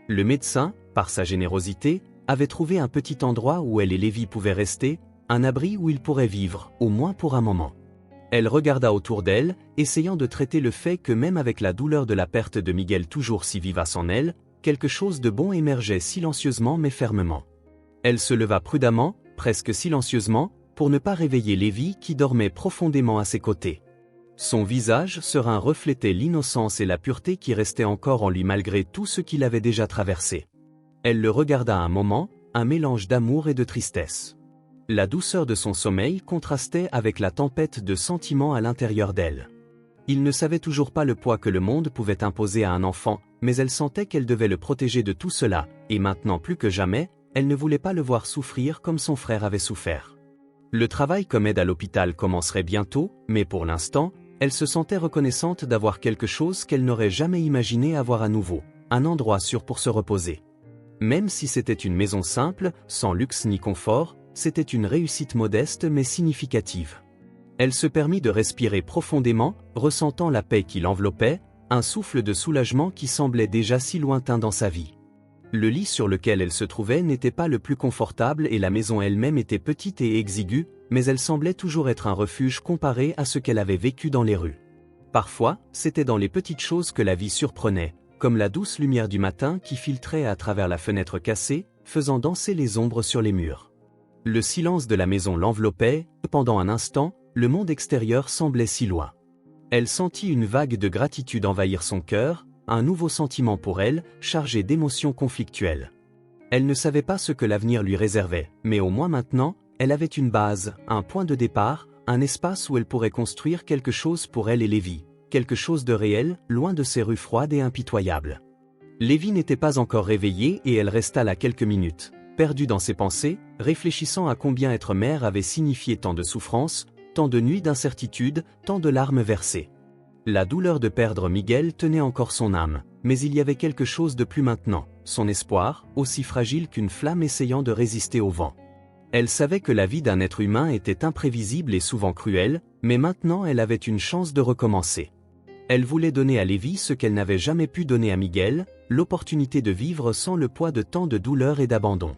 Le médecin, par sa générosité, avait trouvé un petit endroit où elle et Lévi pouvaient rester, un abri où ils pourraient vivre, au moins pour un moment. Elle regarda autour d'elle, essayant de traiter le fait que même avec la douleur de la perte de Miguel toujours si vivace en elle, quelque chose de bon émergeait silencieusement mais fermement. Elle se leva prudemment, presque silencieusement, pour ne pas réveiller Lévi qui dormait profondément à ses côtés. Son visage serein reflétait l'innocence et la pureté qui restaient encore en lui malgré tout ce qu'il avait déjà traversé. Elle le regarda un moment, un mélange d'amour et de tristesse. La douceur de son sommeil contrastait avec la tempête de sentiments à l'intérieur d'elle. Il ne savait toujours pas le poids que le monde pouvait imposer à un enfant, mais elle sentait qu'elle devait le protéger de tout cela, et maintenant plus que jamais, elle ne voulait pas le voir souffrir comme son frère avait souffert. Le travail comme aide à l'hôpital commencerait bientôt, mais pour l'instant, elle se sentait reconnaissante d'avoir quelque chose qu'elle n'aurait jamais imaginé avoir à nouveau, un endroit sûr pour se reposer. Même si c'était une maison simple, sans luxe ni confort, c'était une réussite modeste mais significative. Elle se permit de respirer profondément, ressentant la paix qui l'enveloppait, un souffle de soulagement qui semblait déjà si lointain dans sa vie. Le lit sur lequel elle se trouvait n'était pas le plus confortable et la maison elle-même était petite et exiguë, mais elle semblait toujours être un refuge comparé à ce qu'elle avait vécu dans les rues. Parfois, c'était dans les petites choses que la vie surprenait, comme la douce lumière du matin qui filtrait à travers la fenêtre cassée, faisant danser les ombres sur les murs. Le silence de la maison l'enveloppait, pendant un instant, le monde extérieur semblait si loin. Elle sentit une vague de gratitude envahir son cœur, un nouveau sentiment pour elle, chargé d'émotions conflictuelles. Elle ne savait pas ce que l'avenir lui réservait, mais au moins maintenant, elle avait une base, un point de départ, un espace où elle pourrait construire quelque chose pour elle et Lévi, quelque chose de réel, loin de ces rues froides et impitoyables. Lévi n'était pas encore réveillée et elle resta là quelques minutes, perdue dans ses pensées, réfléchissant à combien être mère avait signifié tant de souffrances, tant de nuits d'incertitude, tant de larmes versées. La douleur de perdre Miguel tenait encore son âme, mais il y avait quelque chose de plus maintenant, son espoir, aussi fragile qu'une flamme essayant de résister au vent. Elle savait que la vie d'un être humain était imprévisible et souvent cruelle, mais maintenant elle avait une chance de recommencer. Elle voulait donner à Lévi ce qu'elle n'avait jamais pu donner à Miguel, l'opportunité de vivre sans le poids de tant de douleur et d'abandon.